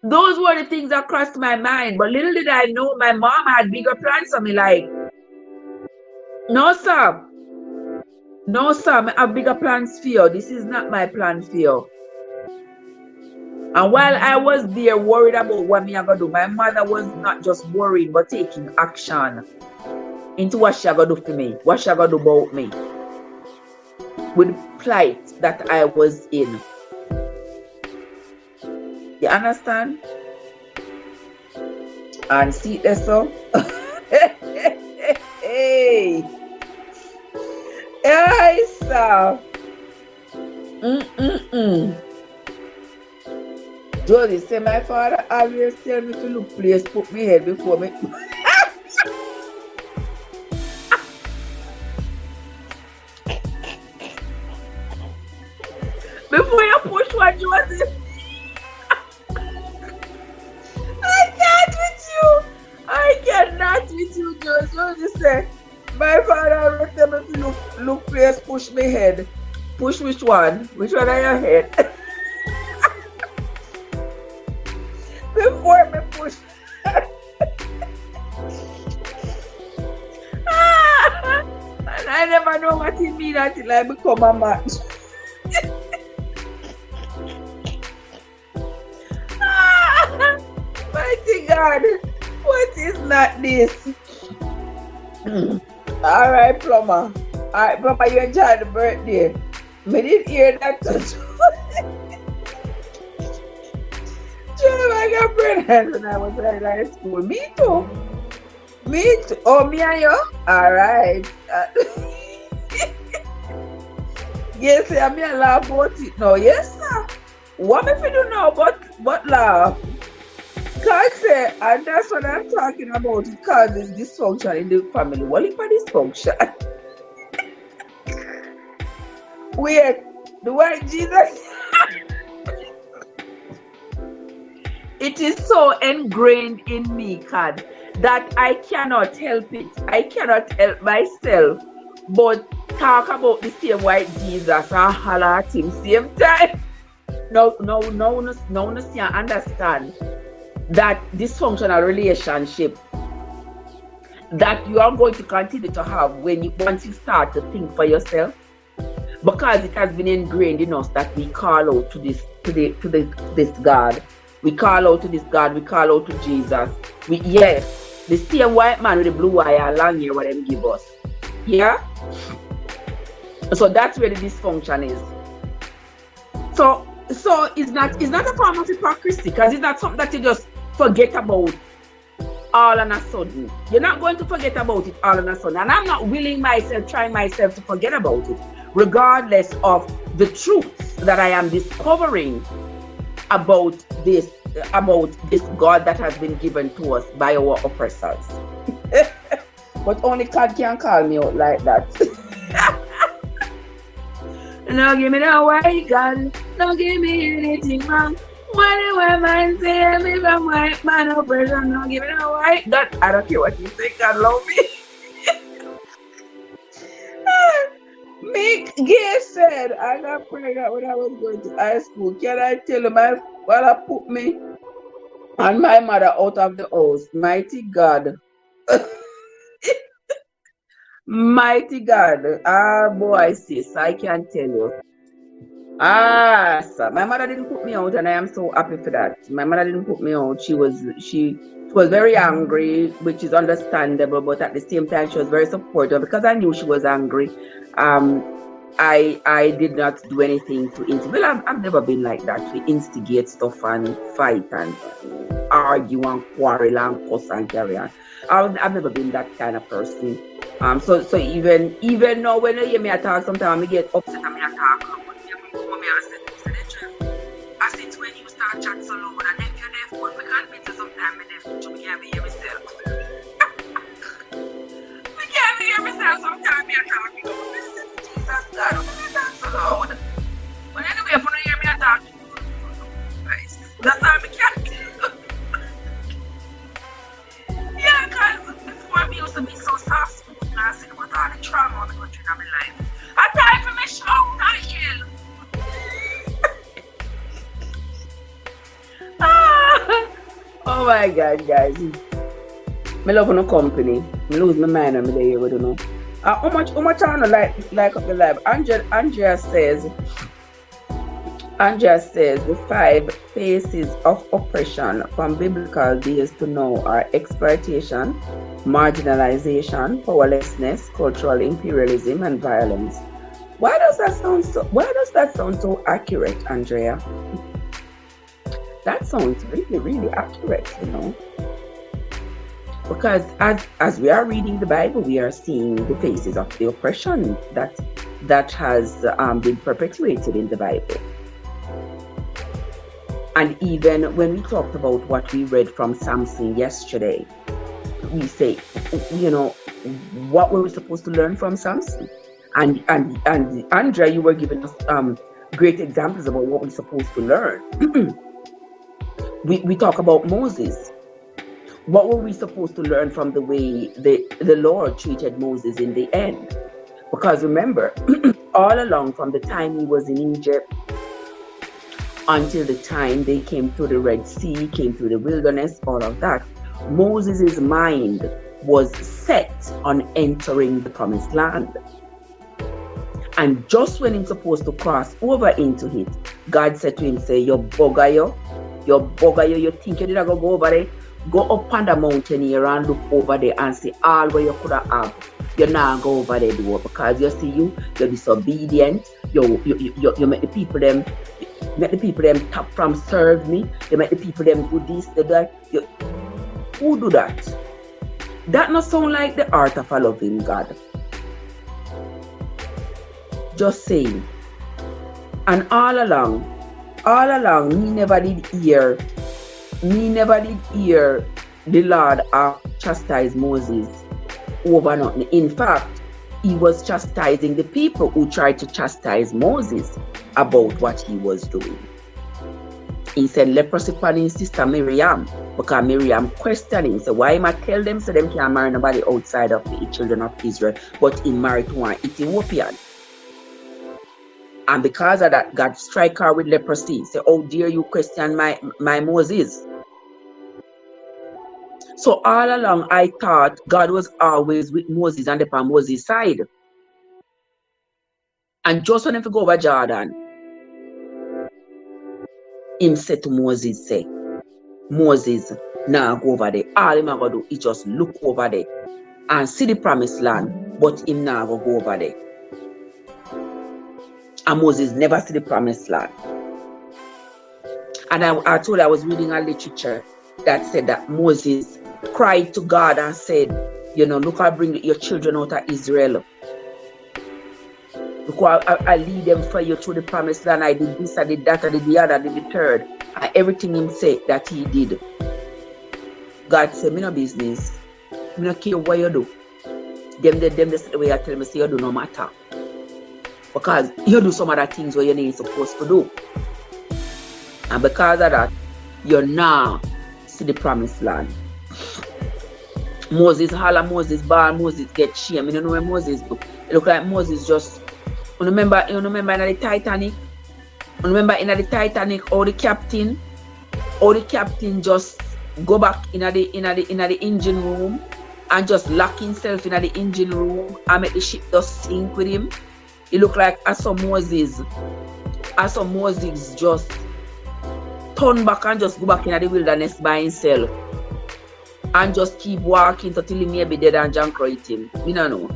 Those were the things that crossed my mind. But little did I know my mom had bigger plans for me. Like, no sir. No, sir, I have bigger plans for you. This is not my plan for you. And while I was there worried about what me I gonna do, my mother was not just worried but taking action into what she gonna do for me, what she gonna do about me, with the plight that I was in. You understand? And see this so. Hey, hey, sir. Jolie say my father always tell me to look place, put me head before me. Before you push what Josie. I can't with you. I cannot with you, Josie. Josie say my father always tell me to look place, push me head. Push which one? Which one are your head? Before me push. And I never know what it means until I become a match. Mighty God, what is not this? All right, Plumber. All right, Plumber, you enjoy the birthday. Me didn't hear that. I got pregnant when I was in high school. Me too. Me too. Oh, me and you? All right. Yes, I'm here laugh about it now. Yes, sir. What if you don't know but laugh? Because and that's what I'm talking about. It causes dysfunction in the family. What if dysfunction? Wait, the word Jesus. It is so ingrained in me, God, that I cannot help it. I cannot help myself but talk about the same white Jesus and holler at him same time. No, see, I understand that dysfunctional relationship that you are going to continue to have once you start to think for yourself, because it has been ingrained in us that we call out to this God. We call out to this God, we call out to Jesus. Yes, the same white man with the blue eye and long hair what them give us. Yeah? So that's where the dysfunction is. So it's not a form of hypocrisy, because it's not something that you just forget about all on a sudden. You're not going to forget about it all on a sudden. And I'm not trying myself to forget about it, regardless of the truths that I am discovering about this God that has been given to us by our oppressors. But only God can call me out like that. No, give me no white God. Don't give me anything wrong. Whatever man say me from white man oppression. Don't give me no white God. I don't care what you say. God love me. Mick Gay said, I got pregnant when I was going to high school. Can I tell you, my father put me and my mother out of the house? Mighty God. Mighty God. Ah, boy, sis, I can tell you. Ah, sir, my mother didn't put me out, and I am so happy for that. My mother didn't put me out. She was very angry, which is understandable, but at the same time, she was very supportive because I knew she was angry. I did not do anything to instigate. Well, I've never been like that, to instigate stuff and fight and argue and quarrel and cuss and carry on. I've never been that kind of person. So even now when you hear me talk, sometimes I get upset and I talk. I said when you start chatting so loud and then you're there for me can't beat you sometimes and then you can't hear myself. I can't hear myself sometimes I'm talking. Jesus God, I'm not so loud. But anyway, if you don't hear me talking, that's how I can't do. Yeah, because before me used to be so soft spoken and I said about all the trauma I'm going through in my life. I time for me shout and yell. Oh my God, guys. I love no company. I lose my mind when I'm there, you know. How much I wanna like up the live? Andrea says the 5 phases of oppression from biblical days to now are exploitation, marginalization, powerlessness, cultural imperialism, and violence. Why does that sound so accurate, Andrea? That sounds really, really accurate, Because as we are reading the Bible, we are seeing the phases of the oppression that has been perpetuated in the Bible. And even when we talked about what we read from Samson yesterday, we say, what were we supposed to learn from Samson? And Andrea, you were giving us great examples about what we're supposed to learn. we talk about Moses. What were we supposed to learn from the way the Lord treated Moses in the end? Because remember, all along from the time he was in Egypt until the time they came through the Red Sea, came through the wilderness, all of that, Moses' mind was set on entering the promised land. And just when he's supposed to cross over into it, God said to him, say, you bugger you think you did not go over there? Go up on the mountain here and look over there and see all where you could have. You now go over there do it because you see you're disobedient. You make the people them top from serve me. You make the people them do this, do that. Who do that? That not sound like the art of a loving God. Just saying. And all along, me never did hear the Lord chastise Moses over nothing. In fact, he was chastising the people who tried to chastise Moses about what he was doing. He said leprosy upon his sister Miriam, because Miriam questioned him. So why am I tell them so them can't marry nobody outside of the children of Israel, but he married to one Ethiopian. And because of that, God strike her with leprosy. Say, oh dear, you question my Moses. So all along, I thought God was always with Moses and upon Moses' side. And just when he go over Jordan, him said to Moses, say, Moses, now go over there. All him going to do is just look over there and see the promised land, but him now go over there. And Moses never see the promised land. And I told you I was reading a literature that said that Moses cried to God and said, look, I bring your children out of Israel. Look, I lead them for you to the promised land. I did this, I did that, I did the other, I did the third. And everything him said that he did. God said, me no business. Me no care what you do. Them the way I tell me, say you do no matter. Because you do some other things where you ain't supposed to do. And because of that, you're now see the promised land. Moses holler, Moses ball, Moses get shame. You don't know where Moses do. It look like Moses just remember in the Titanic? Remember in the Titanic all the captain just go back in the engine room and just lock himself in the engine room and make the ship just sink with him. It look like I saw Moses just turn back and just go back in the wilderness by himself and just keep walking until he may be dead and John cried him. We don't know.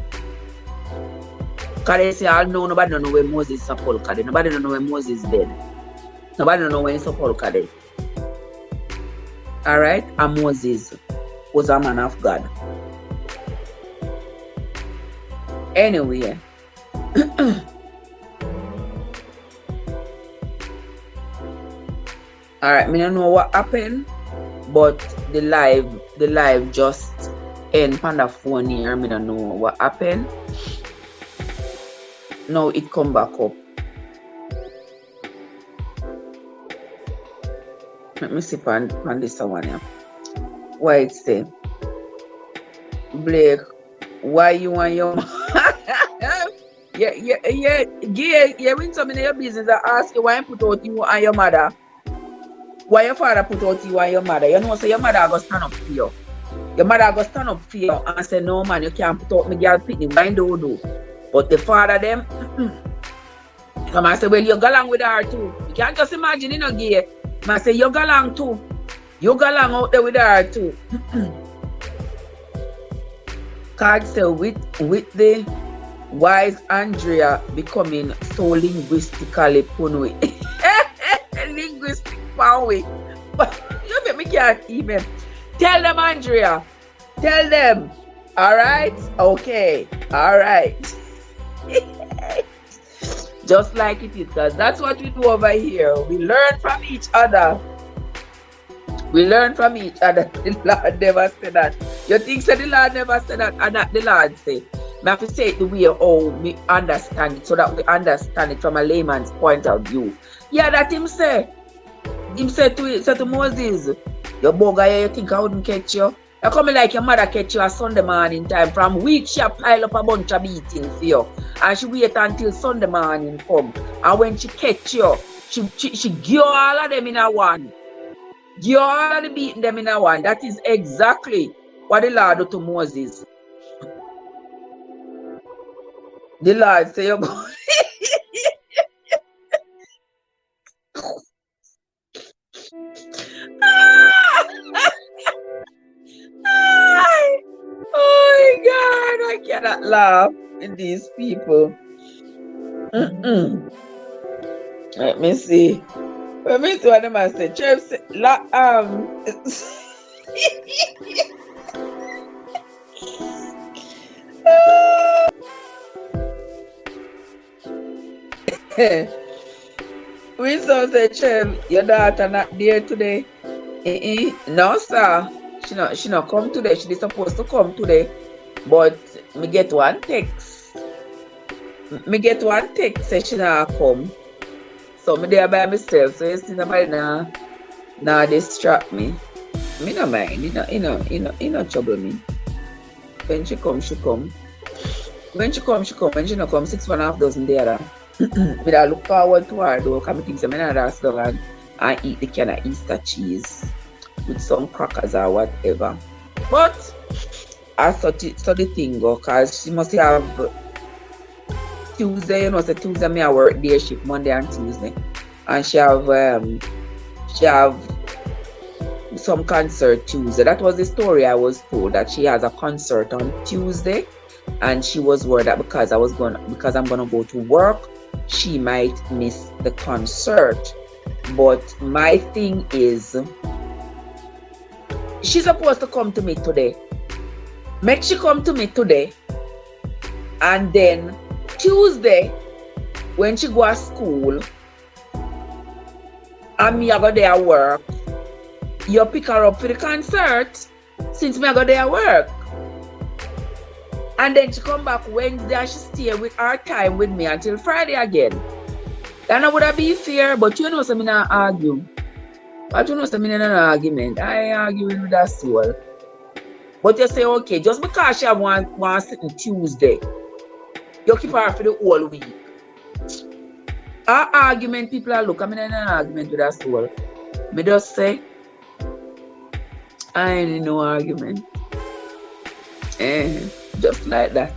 Because they say, nobody don't know where Moses is a polka dead. Nobody don't know where Moses is dead. Nobody don't know where he's a polka dead. Alright? And Moses was a man of God. Anyway. Alright, me don't know what happened, but the live just end on the phone here. Me don't know what happened. Now it come back up. Let me see on this one here. Why it say, Blake, why you want your yeah, when some in your business I ask you why you put out you and your mother. Why your father put out you and your mother? You know, so your mother go stand up for you. Your mother go stand up for you and say, no man, you can't put out me girl pitney, mind do. But the father them, come and say, well, you go along with her too. You can't just imagine you know gay. Man say, you go along too. You go along out there with her too. God say, with the wise Andrea becoming so linguistically punwy. Linguistic punwy. But you make me can't even. Tell them, Andrea. Tell them. All right? Okay. All right. Just like it is, because that's what we do over here. We learn from each other. We learn from each other. The Lord never said that. You think so the Lord never said that, and that the Lord say. I have to say it the way how we understand it, so that we understand it from a layman's point of view. Yeah, that him say. Him say to Moses, your bugger, you think I wouldn't catch you? You come like your mother catch you a Sunday morning time. From weeks she pile up a bunch of beating for you. And she wait until Sunday morning come. And when she catch you, she give you all of them in a one. Give you all of the beating them in a one. That is exactly what the Lord do to Moses. The Lord say you go. Oh my God, I cannot laugh in these people. Let me see. Let me see what the man said. We saw say, Trev, your daughter not there today. No, sir. She not come today. She is supposed to come today. But me get one text. Say she not come. So me there by myself. So you see somebody now distract me. Me no mind. You know trouble me. When she come, she come. When she come, she come. When she not come, 6.5 dozen there. Me da look forward to her though, because I think I'm not going and eat the kind of Easter cheese with some crackers or whatever. But I saw the thing go, because she must have Tuesday, you know, so Tuesday me I work day shift, Monday and Tuesday. And she have some concert Tuesday. That was the story I was told, that she has a concert on Tuesday, and she was worried that because I'm gonna go to work, she might miss the concert. But my thing is, she's supposed to come to me today. Make she come to me today, and then Tuesday, when she go to school, and me I go there work, you pick her up for the concert, since me I go there work. And then she come back Wednesday and she stay with her time with me until Friday again. That would have been fair, but you know so me not argue. But you know so me not an argument. I ain't arguing with that soul. But you say, okay, just because she have one sitting Tuesday, you keep her for the whole week. Our argument, people are look, I'm in an argument with that soul. Me just say, I ain't in no argument. Just like that.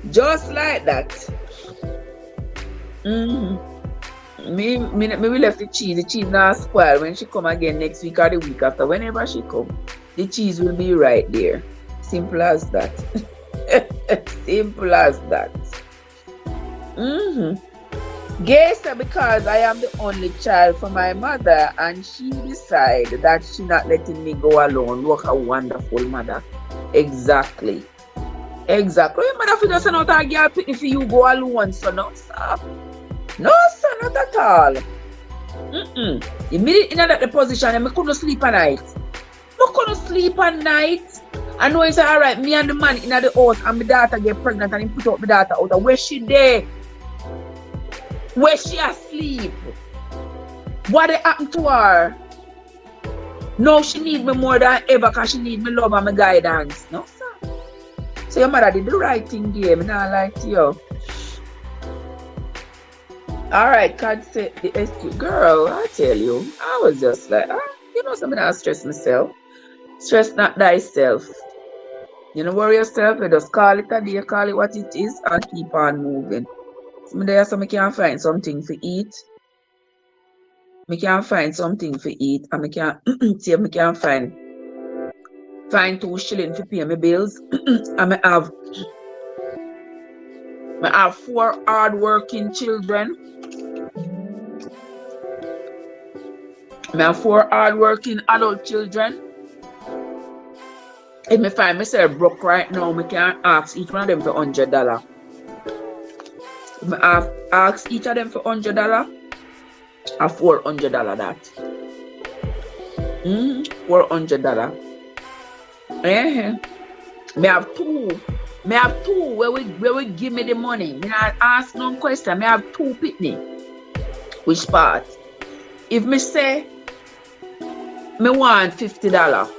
Just like that. Me will left the cheese. The cheese now spoil when she come again next week or the week after. Whenever she come, the cheese will be right there. Simple as that. Simple as that. Guess because I am the only child for my mother, and she decided that she not letting me go alone. Look a wonderful mother. Exactly. Your mother for just not a girl pity for you go alone, so no, sir. No, sir, not at all. Immediately in that position, I couldn't sleep at night. I know it's alright, me and the man in the house and my daughter get pregnant and he put out my daughter out. Where she there? Where she asleep? What happened to her? No, she need me more than ever because she need me love and my guidance. No, sir. So your mother did the right thing there. Me not like to you. Alright, can't say the SQ. Girl, I tell you, I was just like, you know something, I stress myself. Stress not thyself. You know, worry yourself, you just call it a day, call it what it is, and keep on moving. So there so I can find something to eat. I can find something to eat, and I can see I can find 2 shillings to pay my bills. And I have 4 hard-working children. I have 4 hard-working adult children. If I find myself broke right now, I can ask each one of them for $100. If I ask each of them for $100, I $400 that. $400. Me have two where we give me the money. Me not ask no question. Me have 2 pitney. Which part? If me say me want $50,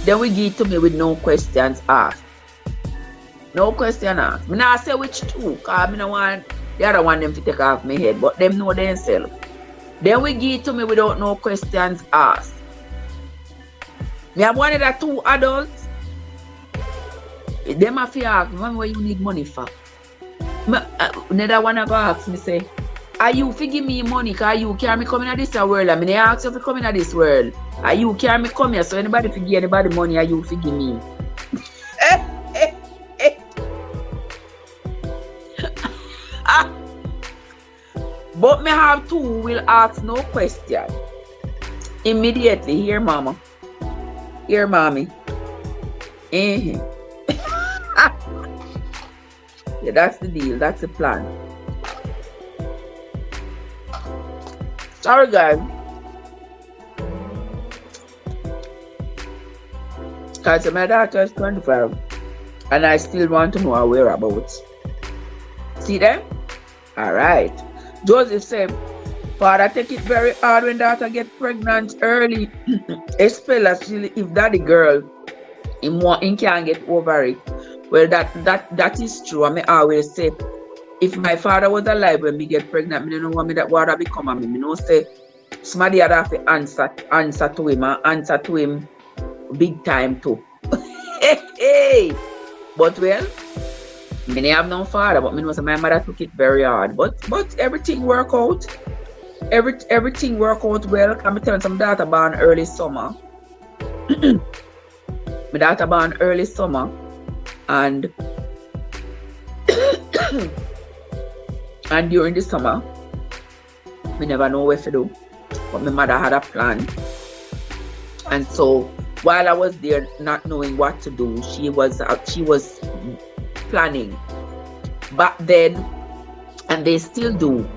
then we give it to me with no questions asked. No question asked. Me not say which 2, cause me no want the other one them to take off my head, but them know themselves. Then we give it to me without no questions asked. Me have one of the 2 adults. Them have to ask, "Mama, what you need money for?" Another one go ask me say, "Are you fi give me money? Cause you carry me coming at this world. I mean, I ask you fi coming at this world. Are you carry me come here? So anybody fi give anybody money? Are you fi give me?" But me have 2 who will ask no question. Immediately, here, mama. Here, mommy. Yeah, that's the deal. That's the plan. Sorry, guys. Because my daughter is 25 and I still want to know her whereabouts. See them? Alright. Joseph said, "Father, take it very hard when daughter get pregnant early. Especially if daddy girl him can't get over it." Well, that is true. I mean, I always say, if my father was alive when me get pregnant, me don't know what me that water become of me. Me know say somebody had have to answer to him and answer to him big time too. Hey. But well, me didn't have no father, but me know say my mother took it very hard. But everything work out. Everything work out well. I'm telling some daughter born early summer. My daughter born early summer, and and during the summer, we never know what to do. But my mother had a plan, and so while I was there, not knowing what to do, she was planning back then, and they still do.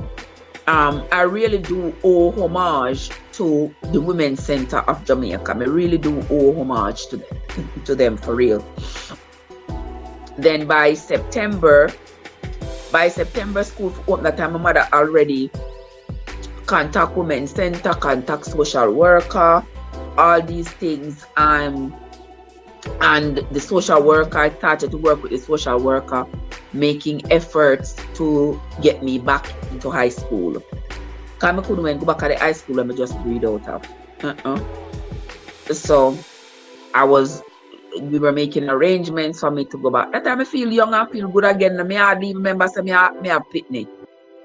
I really do owe homage to the Women's Center of Jamaica. I really do owe homage to them for real. Then by September school opened that time, my mother already contact Women's Center, contact social worker, all these things, and the social worker, I started to work with the social worker, making efforts to get me back into high school. Because I couldn't go back at the high school and I just breathe out of. So we were making arrangements for me to go back. That time I feel young and feel good again. I hardly remember say me have pitney.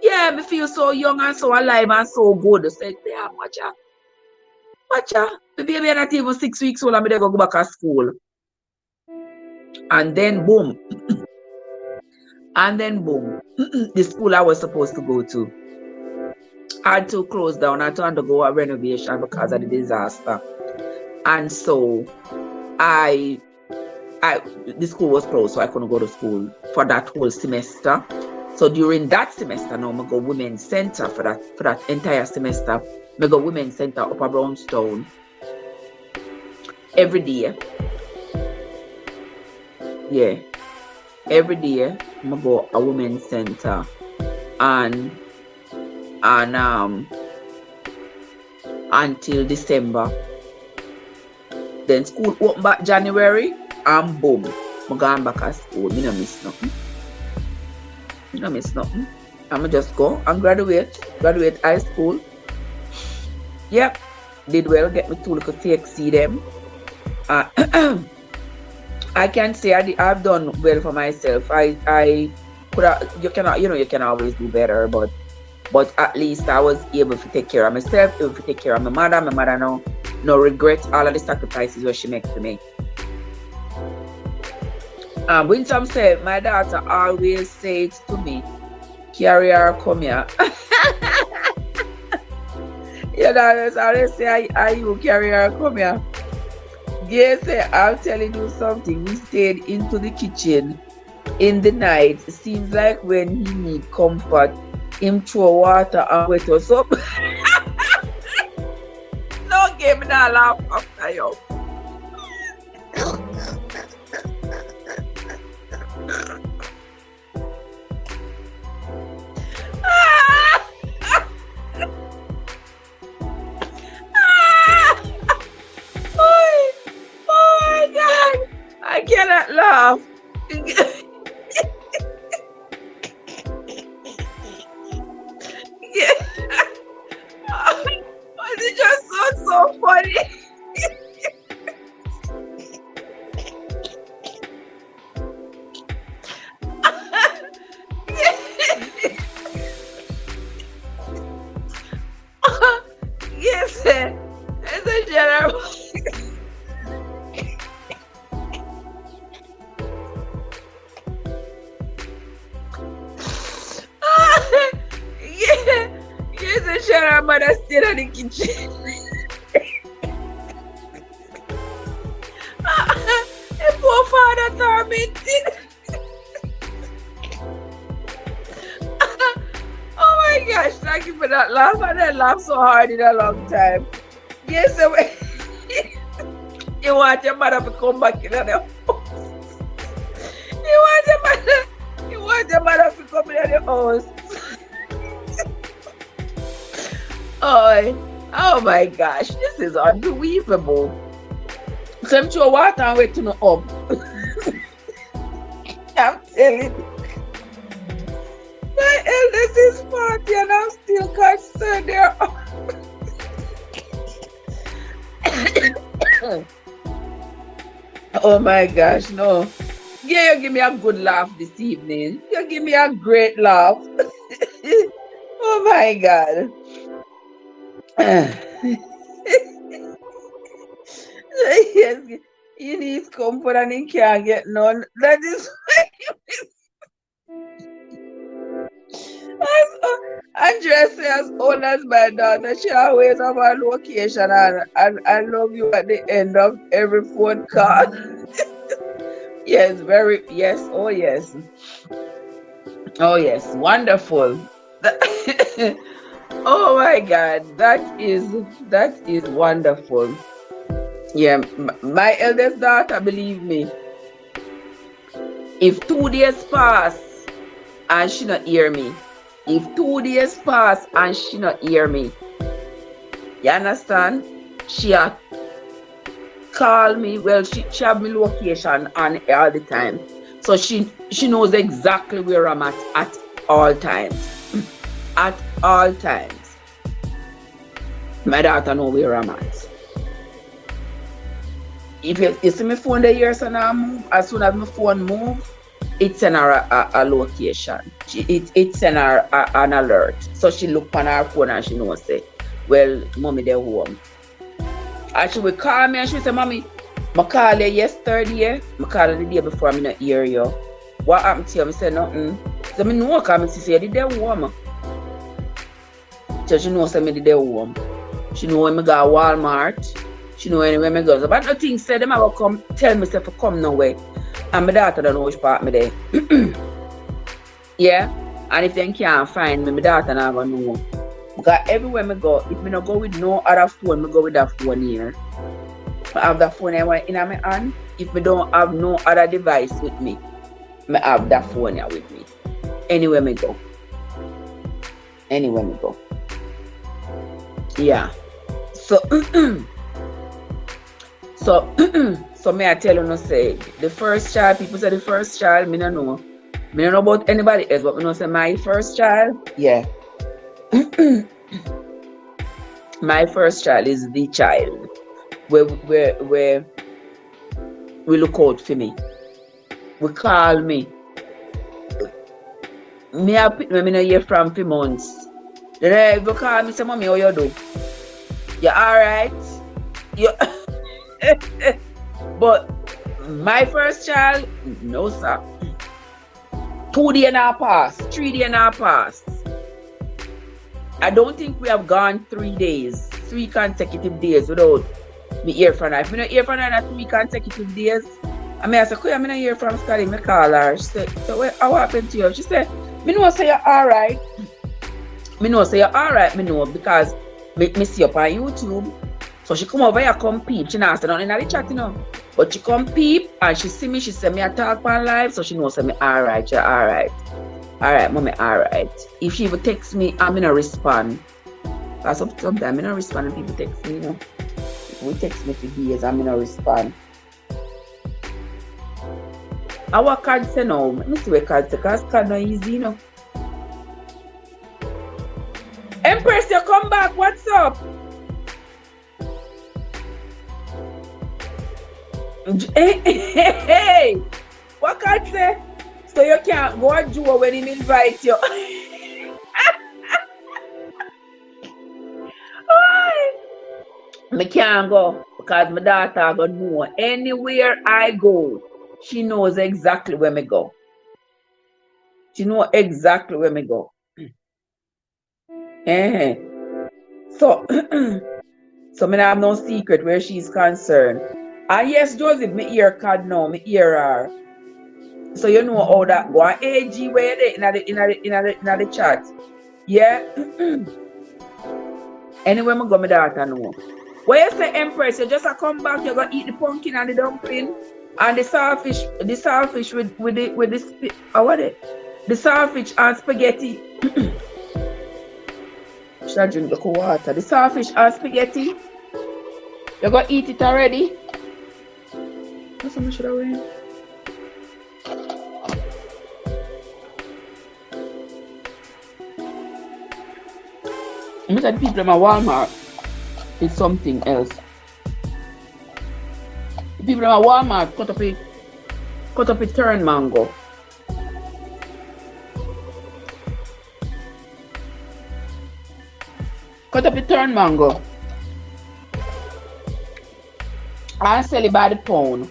Yeah, me feel so young and so alive and so good. I said, yeah, watcha. The baby is not even 6 weeks old and I go back to school. And then boom. The school I was supposed to go to had to close down. I had to undergo a renovation because of the disaster. And so the school was closed, so I couldn't go to school for that whole semester. So during that semester now, I go Women's Center for that entire semester. I go Women's Center Upper Brownstown every day. Yeah. Every day I go a Women's Center and until December. Then school open back January and boom, I'm going back to school. I don't miss nothing. I'ma just go and graduate high school. Yep, did well, get me 2 little TXC them. Uh, I can say I've done well for myself. I could have, you can always do better, but at least I was able to take care of myself, able to take care of my mother. My mother no regret all of the sacrifices what she makes for me. When some say my daughter always says to me, carry her, come here. You know, I always say, are you carry her, come here? Yes, I'm telling you something. We stayed into the kitchen in the night. Seems like when he need comfort, him throw water and wet us up. No give me that laugh after you. Oh my God! I cannot laugh. It just so funny. Yes, it's a general. Yeah, yes, a general mother still in the kitchen. A poor father tormented. Oh my gosh, thank you for that laugh. I didn't laugh so hard in a long time. Yes, you want your mother to come back in the house. You want your mother to come in the house. Oh my gosh, this is unbelievable. Some throw water and wait to no up. I'm telling you. My eldest is 40 and I'm still concerned there. Oh my gosh, no. Yeah, you give me a good laugh this evening. You give me a great laugh. Oh my God. Yes, he needs comfort and he can't get none. That is Andrea says, as old as my daughter, she always have a location and I love you at the end of every phone call. Yes, yes, oh yes. Oh yes, wonderful. Oh my God, that is wonderful. Yeah, my eldest daughter, believe me, if 2 days pass and she not hear me, if 2 days pass and she not hear me, you understand? She had call me. Well, she have me location on all the time, so she knows exactly where I'm at all times. At all times, my daughter know where I'm at. If you see my phone the years and I move, as soon as my phone move, it send her a location. It send her an alert. So she look on her phone and she knows say, well, mommy they're home. And she will call me and she will say, mommy, I call you yesterday, I call you the day before I not hear you. What happened to you? I say nothing. So I know because I say, did they home? So she knows say me did they home. She know when I go to Walmart. She know anywhere I go. But nothing said them I will come tell me if I come nowhere. And my daughter don't know which part me there. Yeah. And if they can't find me, my daughter not gonna know. Because everywhere I go, if I don't go with no other phone, I go with that phone here. I have that phone in my hand. If I don't have no other device with me, I have that phone here with me. Anywhere I go. Anywhere I go. Yeah. So so may I tell you no say the first child, people say the first child, me don't know. Me don't know about anybody else, but me know say my first child, yeah. My first child is the child where we look out for me. We call me. Me a pick me no hear from for months. Then if you call me, say, mommy, how you do? You alright? You But my first child, no sir. 2 days now passed, 3 days now passed. I don't think we have gone 3 days, 3 consecutive days without me hear from her. If I don't hear from her in 3 consecutive days, I mean, I said, I'm not hear from Scotty. I call her. She said, so what happened to you? She said, me know say you're alright. Me know say you're alright, me know, because me see up on YouTube. So she come over here, come peep. She not say nothing in the chat, you know. But she come peep and she see me, she say me a talk on live, so she knows say me alright, you're alright. Alright, mommy, alright. If she even text me, I'm gonna respond. Because sometimes I'm gonna respond when people text me, you know. If we text me for days, I'm gonna respond. Our card say now, let me see what card say, because card not easy, you know. Empress, you come back, what's up? Hey, what card say? So you can't go and Joe when him invite you. I can't go because my daughter go know anywhere I go, she knows exactly where me go. She know exactly where me go. So so me have no secret where she's concerned. And yes, Joseph, me hear card now, me hear her. So you know how that go. And AG where they in the chat. Yeah. Anyway, me go my daughter know. When you say Empress, you just come back, you go eat the pumpkin and the dumpling and the saltfish with the saltfish and spaghetti. Should I drink the cold water? The saltfish and spaghetti. You go eat it already? That's how much should I weigh? I said people in my Walmart is something else. The people in my Walmart cut up a turn mango. Cut up a turn mango. And sell it by the pound.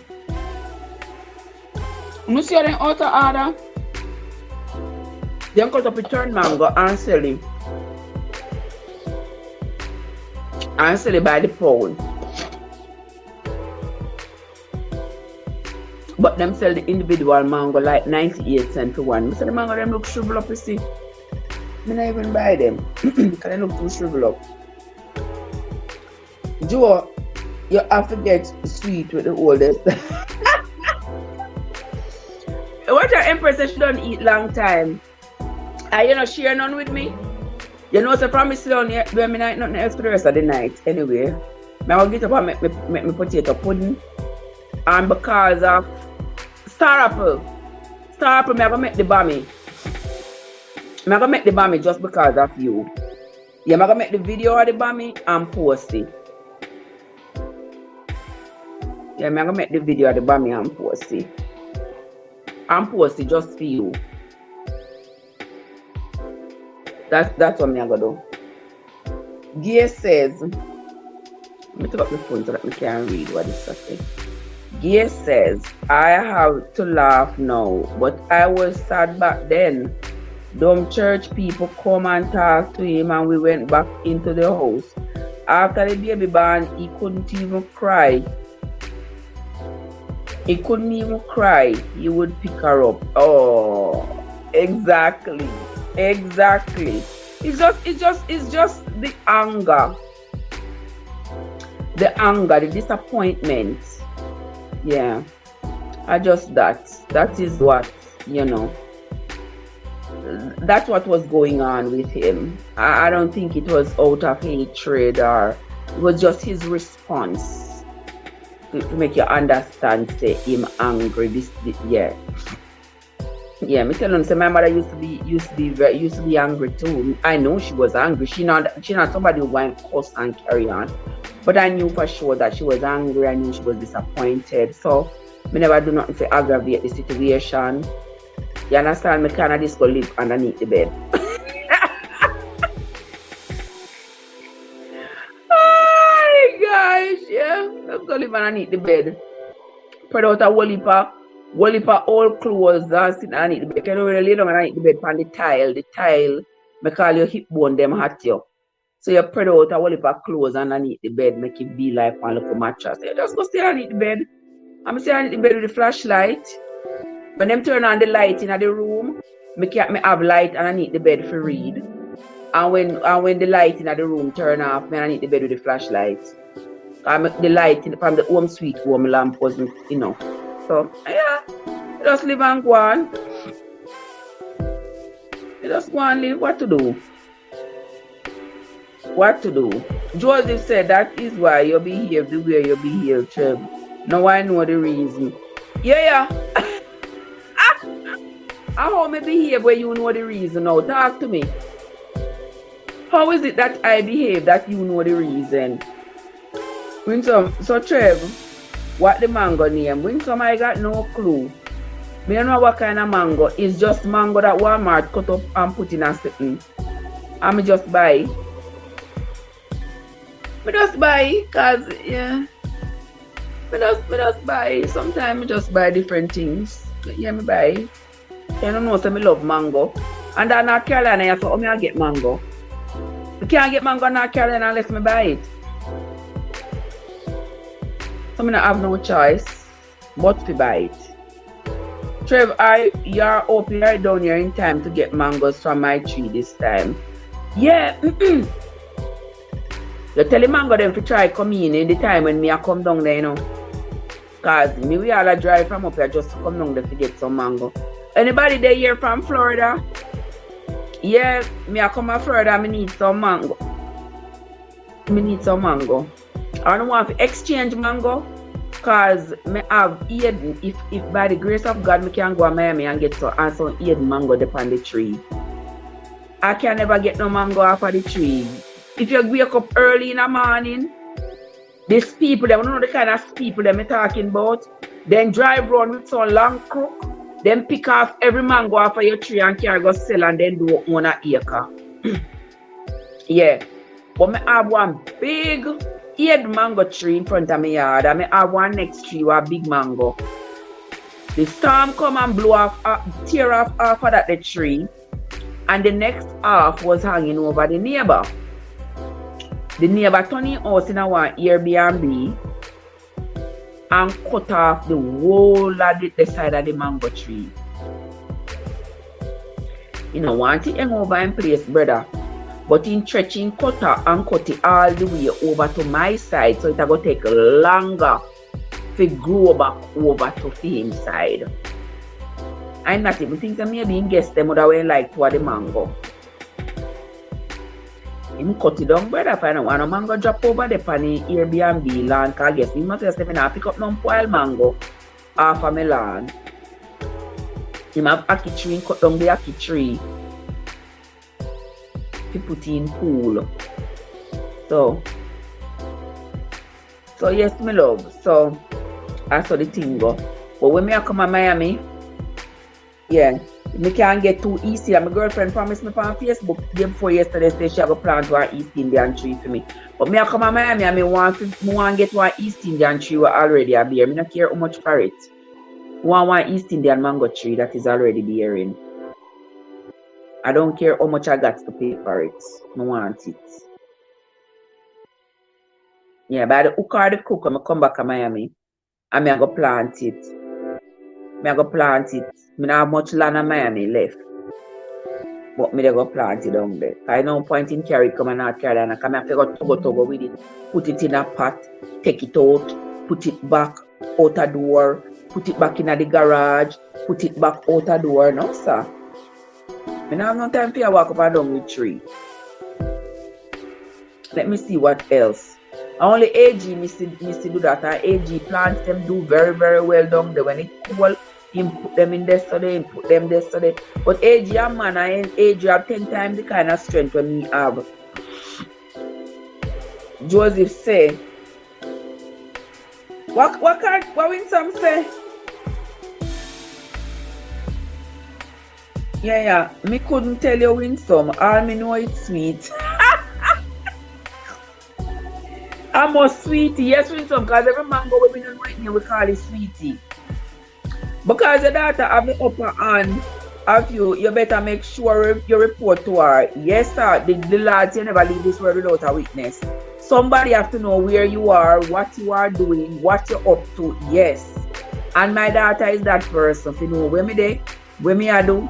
You see how they auto order? They cut up a turn mango and sell it. And sell it by the pound. But them sell the individual mango like 98 cents for one. I said the mango them look shrivel up, you see. I not even buy them because they look too shrivel up. Joe, you have to get sweet with the oldest. What your Empress said she don't eat long time. And you know share none with me? You know, so from me sit down here, when me not nothing else for the rest of the night. Anyway, I will get up and make me potato pudding. And because of Star Apple, I'm going to make the bammy. I'm going to make the bammy just because of you. Yeah, I'm going to make the video of the bammy and post it. Yeah, I'm going to make the video of the bammy and post it. And post it just for you. That's what I'm going to do. Gia says, let me take up the phone so that I can read what it says. Gia says, I have to laugh now, but I was sad back then. Dumb church people come and talk to him and we went back into the house. After the baby born, he couldn't even cry. He couldn't even cry. He would pick her up. Oh, exactly. Exactly. It's just the anger. The anger, the disappointment. Yeah. That is what, you know. That's what was going on with him. I don't think it was out of hatred or it was just his response to make you understand, say him angry. Yeah. Yeah, me tell you, say my mother used to be angry too. I know she was angry. She not somebody who went cuss and carry on. But I knew for sure that she was angry. I knew she was disappointed. So Me never do nothing to aggravate the situation. You understand? Me kind of just go live underneath the bed. Oh my gosh, yeah. Let's go live underneath the bed. Put out a whole heap of old clothes and sit underneath the bed. You can really lay down underneath the bed on the tile. The tile, me call your hip bone, them hot you. So you spread out a whole heap of clothes underneath the bed, make it be like one little mattress. You just go stay underneath the bed. I'm sitting underneath the bed with the flashlight. When them turn on the light in the room, me have light underneath the bed for read. And when the light in the room turn off, me underneath the bed with the flashlight. The light from the home sweet home lamp wasn't enough. So yeah, you just live and go on. You just go and live. What to do? What to do? Joseph said that is why you behave the way you behave, Trev. Now I know the reason. Yeah. How me behave when you know the reason now? Talk to me. How is it that I behave that you know the reason? So Trev, what the mango name? When some I got no clue. Me don't know what kind of mango. It's just mango that Walmart cut up and put in a something. And me just buy. Me just buy, cause yeah. Me just buy. Sometimes I just buy different things. Yeah, me buy. You don't know, so me love mango. And then North Carolina, so me I get mango. You can't get mango in North Carolina unless me buy it. So I have no choice but to buy it. Trev, you're up here down here in time to get mangoes from my tree this time. Yeah. You tell the mango them to try come in the time when me I come down there, you know. Cause me we all drive from up here just to come down there to get some mango. Anybody there here from Florida? Yeah, me I come from Florida, me need some mango. I don't want to exchange mango. Cause me have Eden. If by the grace of God me can go to Miami and get some Eden mango upon the tree. I can never get no mango off of the tree. If you wake up early in the morning, these people, they don't know the kind of people that I'm talking about. Then drive around with some long crook. Then pick off every mango off of your tree and carry go sell and then do one acre. Yeah. But I have one big mango tree in front of my yard. And I have one next tree with a big mango. The storm come and blow off, tear off half of the tree. And the next half was hanging over the neighbor. The neighbor turned his house in one Airbnb and cut off the whole of the side of the mango tree. You know, want it hang over in place, brother. But in stretching cutter and cut it all the way over to my side, so it's going to take longer to grow back over to him side. I'm not even thinking maybe in guess them would have like to the mango. Him cut it down, brother, if I don't want a mango drop over the pan Airbnb land, because I guess he must have said, I pick up no wild mango off of my land. Him have ackee tree, cut down the ackee tree to put in pool. So yes, my love. So that's how the thing go. But when I come to Miami, yeah, me can't get too easy. And my girlfriend promised me on Facebook day before yesterday say she have a plant one East Indian tree for me. But me I come to Miami and me want get one East Indian tree already a bear. Me not care how much for it. One East Indian mango tree that is already bearing. I don't care how much I got to pay for it. I want it. Yeah, by the hook or the crook, I come back to Miami and I go plant it. I go plant it. I don't have much land in Miami left. But I go plant it down there. I no point in carry it come to North Carolina. I have to go togo with it. Put it in a pot, take it out, put it back out the door, put it back in the garage, put it back out the door. No, sir. I don't have no time to walk up and down with tree. Let me see what else. Only AG miss to do that. And AG plants them do very, very well down there. When it cool, him put them in yesterday, him put them yesterday. But AG a man and AG have 10 times the kind of strength when me have. Joseph say, what will some say? Yeah. Me couldn't tell you win some. All me know it's sweet. I'm a sweetie. Yes, win some. Because every mango we don't know it here, we call it sweetie. Because your daughter have the upper hand of you better make sure you report to her. Yes, sir. The lads, you never leave this world without a witness. Somebody have to know where you are, what you are doing, what you're up to. Yes. And my daughter is that person. If you know where me there, where me I do.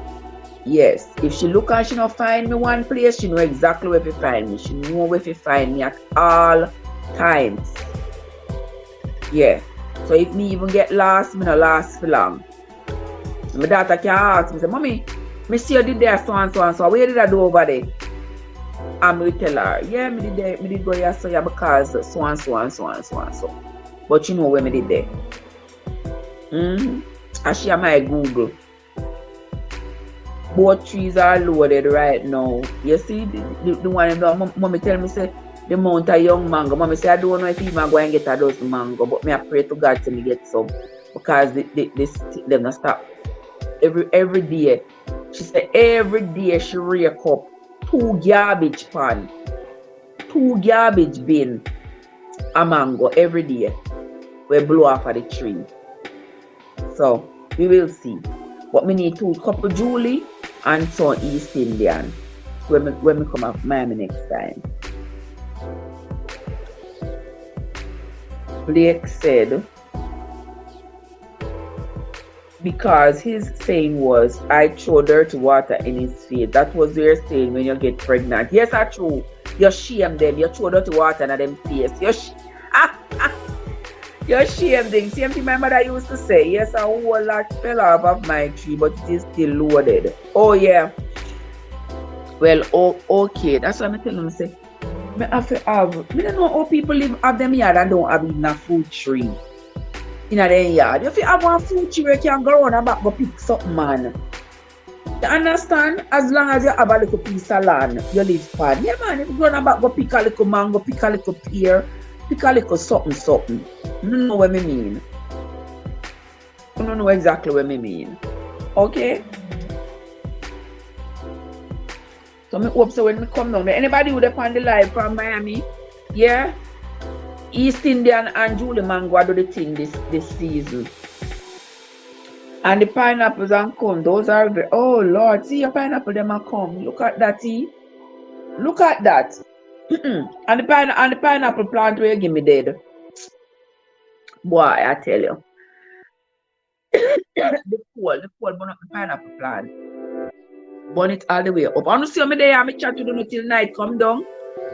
Yes. If she look and she not find me one place, she know exactly where to find me. She know where to find me at all times. Yeah. So if me even get lost, me no last for long. My daughter can ask me, say, Mommy, me see you did there so and so and so. Where did I do over there? And me tell her, yeah, me did go here so yeah because so and so and so and so and so. But you know where me did there. And she my Google. Both trees are loaded right now. You see the one Mommy tell me say the amount of young mango. Mommy say I don't know if even go and get a dozen mango, but me I pray to God to me get some because they not stop. Every day. She said every day she rake up 2 garbage pan, 2 garbage bin a mango every day. We blow off of the tree. So we will see. But me need 2 couple Julie and some East Indian when me come up Miami next time. Blake said because his saying was, I throw dirty water in his face. That was their saying when you get pregnant. Yes, that's true. You shame them. You throw dirty water in them face. You shame them. Same thing my mother used to say. Yes, a whole lot fell off of my tree, but it is still loaded. Oh, yeah. Well, okay. That's what I'm telling them. Say, me have to have. Me don't know how people live have them yard and don't have even a fruit tree. In a yard. If you have one fruit tree, you can go around and back go pick something, man. You understand? As long as you have a little piece of land, you live fine. Yeah, man. If you go around and back go pick a little mango, pick a little pear, pick a little something. You don't know what I mean. You don't know exactly what I mean. Okay? So I hope so when I come down there. Anybody who depend the live from Miami? Yeah? East Indian and Julie Mango do the thing this season. And the pineapples and come, those are very, oh Lord, see your pineapple them are come. Look at that, see? Look at that. And the pineapple plant where you give me dead. Boy, I tell you. the cold burn up the pineapple plant. Burn it all the way up. I don't see me there, I'm chat to them till night come down.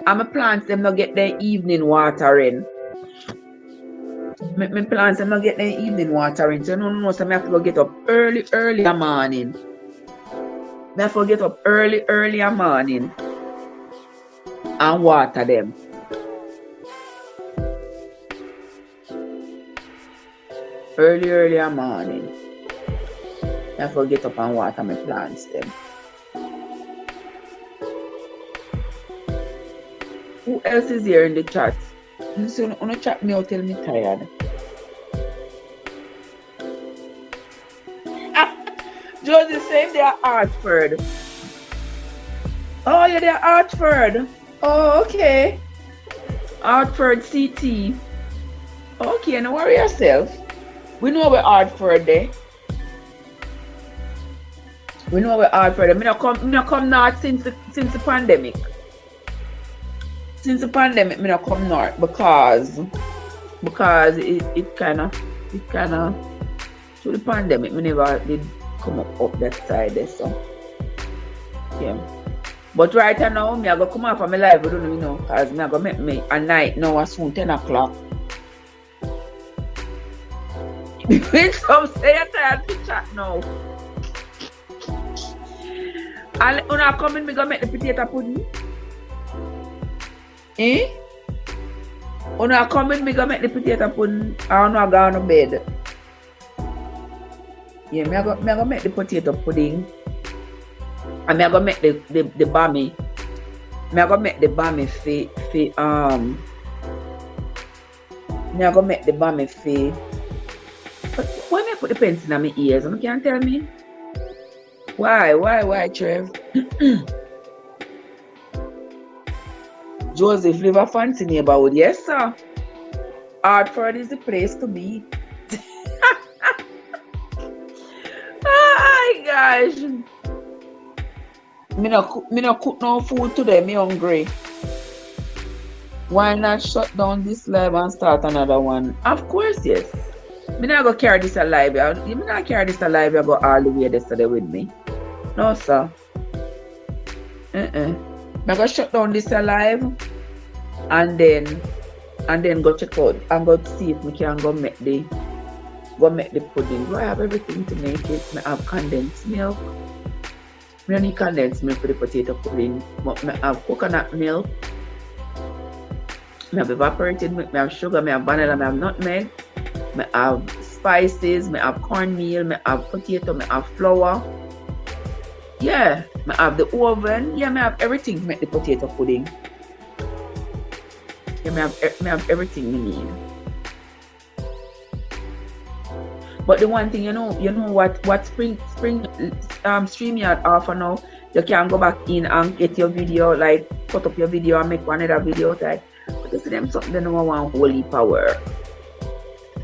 And my plants them not get their evening watering. My plants them not get their evening watering. So no, so I have to go get up early in the morning. I have to get up early in the morning and water them. Early in the morning. I have to get up and water my plants them. Who else is here in the chat? So you want to chat me out till me tired. Josie saying they are Hartford. Oh yeah, they are Hartford. Oh, okay. Hartford CT. Okay, no worry yourself. We know we're Hartford there. We know we're Hartford. Me not come north since the pandemic. Since the pandemic, me not come north because it kinda through the pandemic me never did come up that side there, so yeah. But right now me I go come off of my live, I don't know, because me I go make me a night now soon 10 o'clock. When some say you're tired to chat now. And when I come in, me go make the potato pudding. When I come in, me go make the potato pudding. I don't know I go on bed. Yeah, me I go make the potato pudding. And me I go make the bami. Me I go make the bami me I go make the bami But why me put the pencil in my ears? You can't tell me. Why, Trev? Joseph, live a fancy neighborhood. Yes, sir. Hartford is the place to be. Oh my gosh. Me no cook no food today. Me hungry. Why not shut down this live and start another one? Of course, yes. Me not go carry this alive. Me not carry this alive. I go all the way yesterday with me. No, sir. I go shut down this alive and then go check out and go see if we can go make the pudding. Do I have everything to make it? I have condensed milk. I don't need condensed milk for the potato pudding, but I have coconut milk. I have evaporated milk, I have sugar, I have vanilla, I have nutmeg, I have spices, I have cornmeal, I have potato, I have flour. Yeah, I have the oven. Yeah, I have everything to make the potato pudding. Yeah, I have everything we need. But the one thing, you know what StreamYard offer now, you can go back in and get your video, like put up your video and make one other video type. But you see them something they don't want holy power.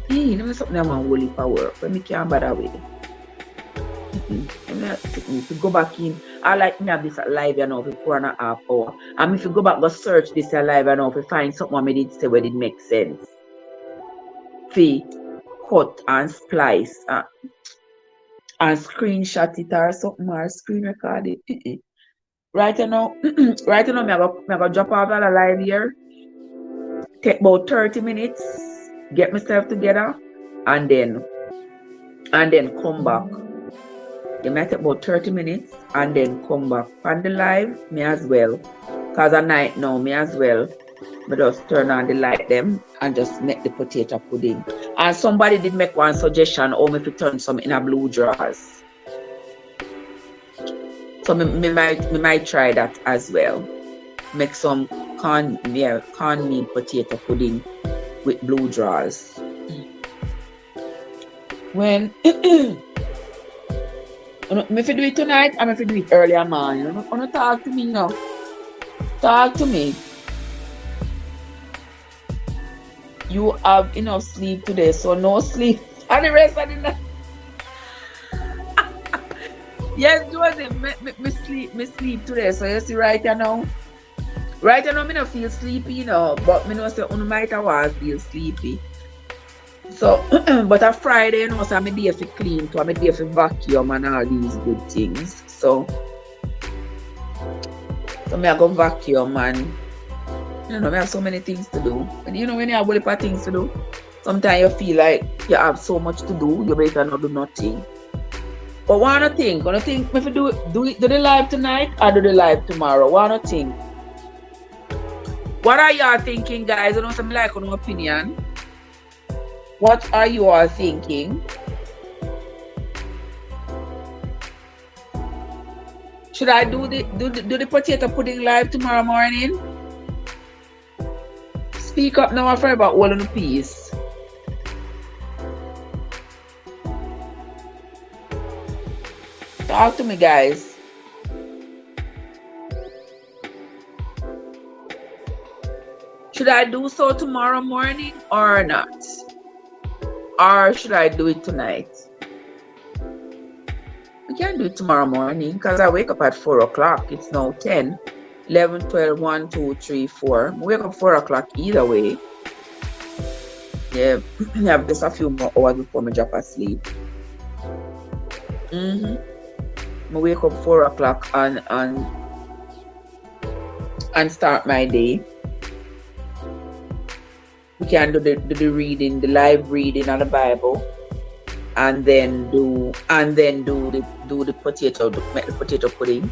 Yeah, them something they want holy power, but me can't bother with it. If you go back in, I like me have this live, you know, for 4.5 hours. And if you go back, go search this live, you know, if you find something I did say where it makes sense. See, cut and splice and screenshot it or something or screen record it. Right now, me I go drop off that live here. Take about 30 minutes, get myself together, and then come back. You might take about 30 minutes and then come back on the live, me as well. Cause at night now, me as well. But just turn on the light them and just make the potato pudding. And somebody did make one suggestion, or me to turn some in a blue drawers. So me might try that as well. Make some cornmeal potato pudding with blue drawers. When if you do it tonight, I'm if you do it earlier, man. You don't talk to me now. Talk to me. You have enough sleep today, so no sleep. And the rest of the night. Yes, Joseph, me sleep today. So you see right now. Right now, me don't feel sleepy, you know, but me know say you might have feel sleepy. So, but a Friday, you know, so I'm there for clean, so I'm there for vacuum and all these good things. So me I go vacuum and, you know, I have so many things to do. And you know, when you have a lot of things to do, sometimes you feel like you have so much to do, you better not do nothing. But wanna think if you do the live tonight or do the live tomorrow? Wanna think? What are y'all thinking, guys? I know some like an opinion. What are you all thinking? Should I do the potato pudding live tomorrow morning? Speak up now, I'm afraid about all of the peas. Talk to me, guys. Should I do so tomorrow morning or not? Or should I do it tonight? We can do it tomorrow morning because I wake up at 4 o'clock. It's now 10, 11, 12, 1, 2, 3, 4. I wake up 4 o'clock either way. Yeah, I have just a few more hours before I drop asleep. I wake up 4 o'clock and start my day. We can do the reading, the live reading of the Bible, and then do the potato, make the potato pudding.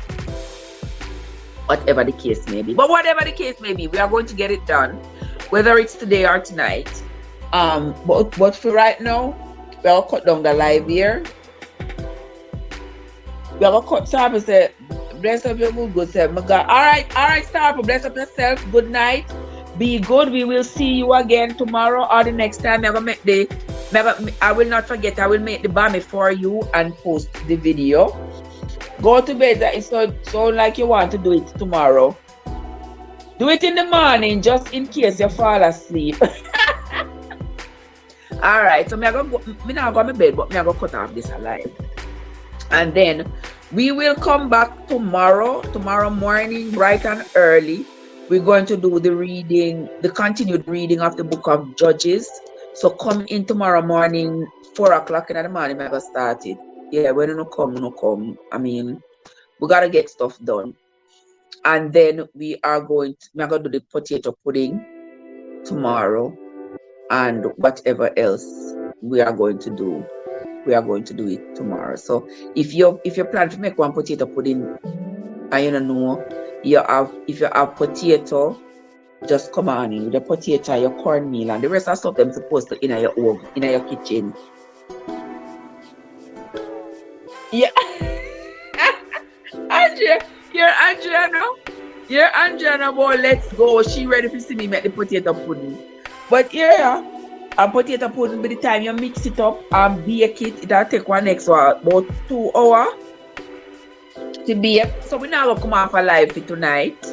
Whatever the case may be. But whatever the case may be, we are going to get it done, whether it's today or tonight. But for right now, we'll cut down the live here. We'll cut Star say, bless up your mood, good self. My God. All right, Star, bless up yourself. Good night. Be good. We will see you again tomorrow or the next time. I will not forget. I will make the bami for you and post the video. Go to bed. It's so like you want to do it tomorrow. Do it in the morning, just in case you fall asleep. All right. So me not go to bed, but me I go cut off this alive. And then we will come back tomorrow morning, bright and early. We're going to do the continued reading of the book of Judges. So come in tomorrow morning, 4 o'clock in the morning, I got started. Yeah, when you come. I mean, we gotta get stuff done. And then we're going to do the potato pudding tomorrow, and whatever else we are going to do it tomorrow. So if you plan to make one potato pudding and you don't know, if you have potato, just come on in with the potato, your cornmeal, and the rest of stuff them supposed to in your oven, in your kitchen. Yeah. Andrea, you're Andrea now, boy, let's go. She ready to see me make the potato pudding. But yeah, a potato pudding, by the time you mix it up and bake it, it'll take one extra about 2 hours to bake. So we're not gonna come off alive for tonight.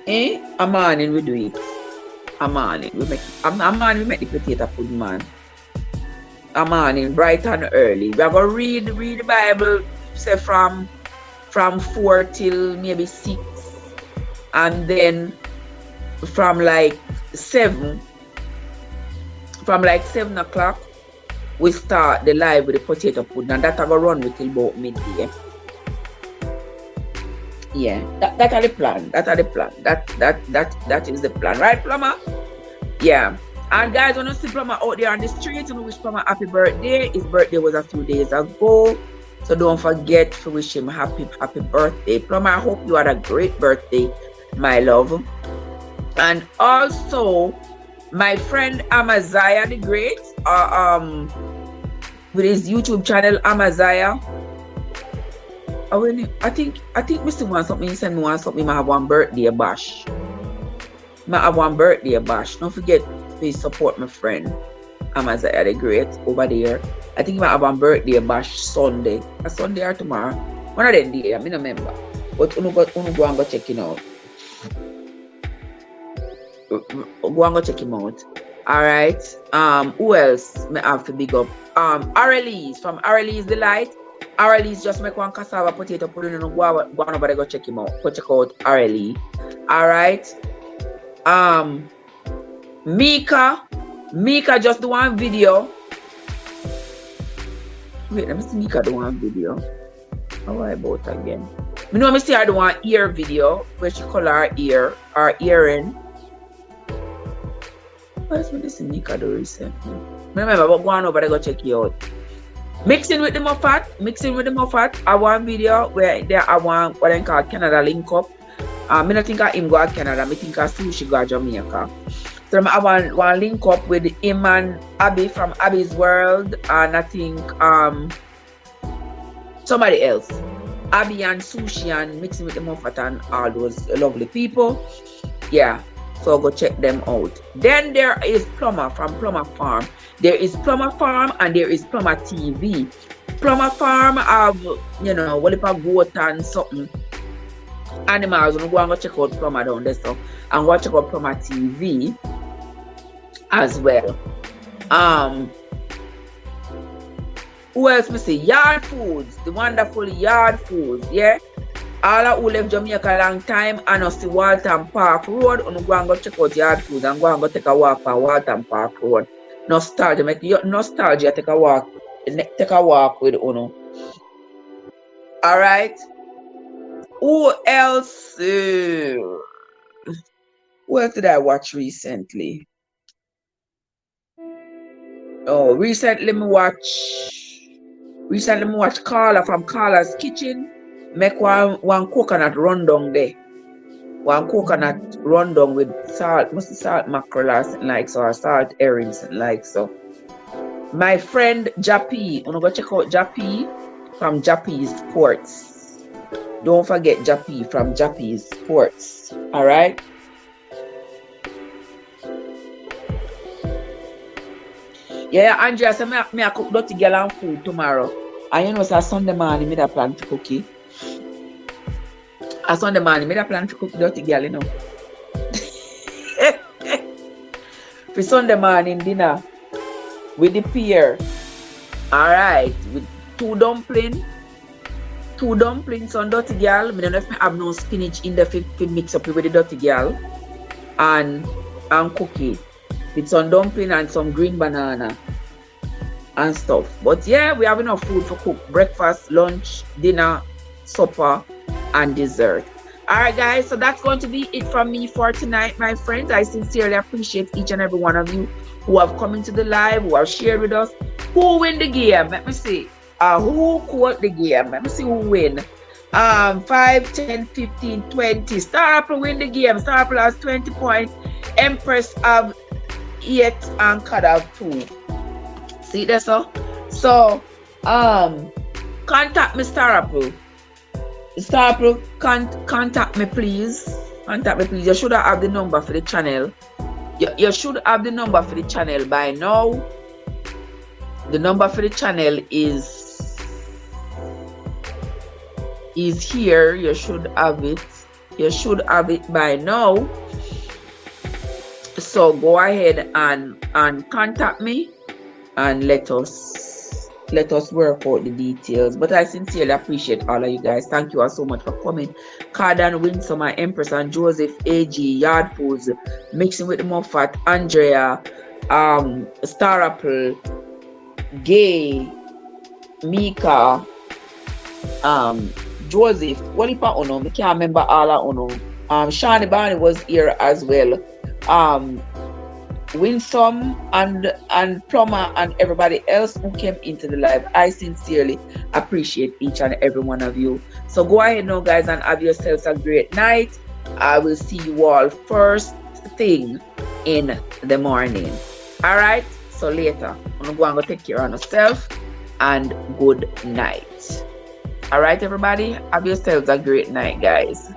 A morning we do it. A morning we make the potato pudding, man. A morning, bright and early. We're gonna read the Bible, say from 4 till maybe 6, and then from like 7 o'clock we start the live with the potato pudding, and that I go run with till about midday. Yeah, that are the plan. That is the plan, right, Plumber? Yeah. And guys, when you see Plumber out there on the street, you know, wish Plumber happy birthday. His birthday was a few days ago, so don't forget to wish him happy birthday. Plumber, I hope you had a great birthday, my love. And also my friend Amaziah the Great, with his YouTube channel Amaziah. I think Mr. wants something. He said me want something. I have one birthday bash. Don't forget to support my friend Amaziah the Great over there. I think I have one birthday bash Sunday. A Sunday or tomorrow. One of them days, I don't remember. But you go and go check him out. Go and go check him out. Alright. Who else may I have to big up? Arelise from Arelise Delight. Arelise just make one cassava potato pudding and go over there, go check him out. Go check out Arelise. Alright. Mika just do one video. Wait, let me see Mika do one video. How about again? You know, I see her do one ear video where she color her earring. What else did see Mika do recently? Remember, but go on over there, go check you out. Mixing with the Muffat. I want video where there I want what I call Canada link up. I don't think him go to Canada, I think Sushi go to Jamaica. So I want one link up with him and Abby from Abby's World, and I think somebody else. Abby and Sushi, and mixing with the Muffat and all those lovely people. Yeah. So go check them out. Then there is Plumber from Plumber Farm. There is Plumber Farm and there is Plumber TV. Plumber Farm have, you know, what if a goat and something animals. Go and go check out Plumber down there, so and go check out Plumber TV as well. Who else we see? Yard Foods, the wonderful Yard Foods, yeah. All who left Jamaica a long time and us see Walton Park Road, and go and go check out Yard Foods and go and go take a walk on Walton Park Road. Nostalgia, make you nostalgia, take a walk with Uno. Alright. Who else? Who else did I watch recently? Oh, recently me watch Carla from Carla's Kitchen. Make one coconut rundown there. One coconut rundown with salt, mostly salt mackerel or something like so, or salt herrings something like so. My friend Jappy, I'm gonna go check out Jappy from Jappy's Ports. Don't forget Jappy from Jappy's Ports. Alright? Yeah, Andrea said me I cook dirty girl and food tomorrow. And you know, so Sunday morning, me da plan to cook it. A Sunday morning, me da plan to cook dirty girl, you know. For Sunday morning dinner with the pear. Alright, with two dumplings on dirty girl. I don't know if I have no spinach in there to mix up with the dirty girl. And cook it with some dumpling and some green banana and stuff. But yeah, we have enough food for cook breakfast, lunch, dinner, supper, and dessert. Alright guys, so that's going to be it from me for tonight, my friends. I sincerely appreciate each and every one of you who have come into the live, who have shared with us. Who win the game? Let me see. Who quote the game? Let me see who win. 5, 10, 15, 20. Star Apple win the game. Star Apple has 20 points. Empress have 8 and Cad have 2. See that, so? So, contact me, Star Apple. Star Apple, contact me, please. Contact me, please. You should have the number for the channel. You should have the number for the channel by now. The number for the channel is here. You should have it. You should have it by now. So go ahead and contact me and let us work out the details. But I sincerely appreciate all of you guys. Thank you all so much for coming. Cardan, Winsome, my Empress, and Joseph, AG, Yard Foods, Mixing with the Muffat, Andrea, Star Apple, Gay, Mika, Joseph, what if I know? I can't remember all I know. Shani Barney was here as well. Winsome and Plumber and everybody else who came into the live. I sincerely appreciate each and every one of you. So go ahead now, guys, and have yourselves a great night. I will see you all first thing in the morning. All right. So later, I'm going to take care of yourself and good night. All right, everybody. Have yourselves a great night, guys.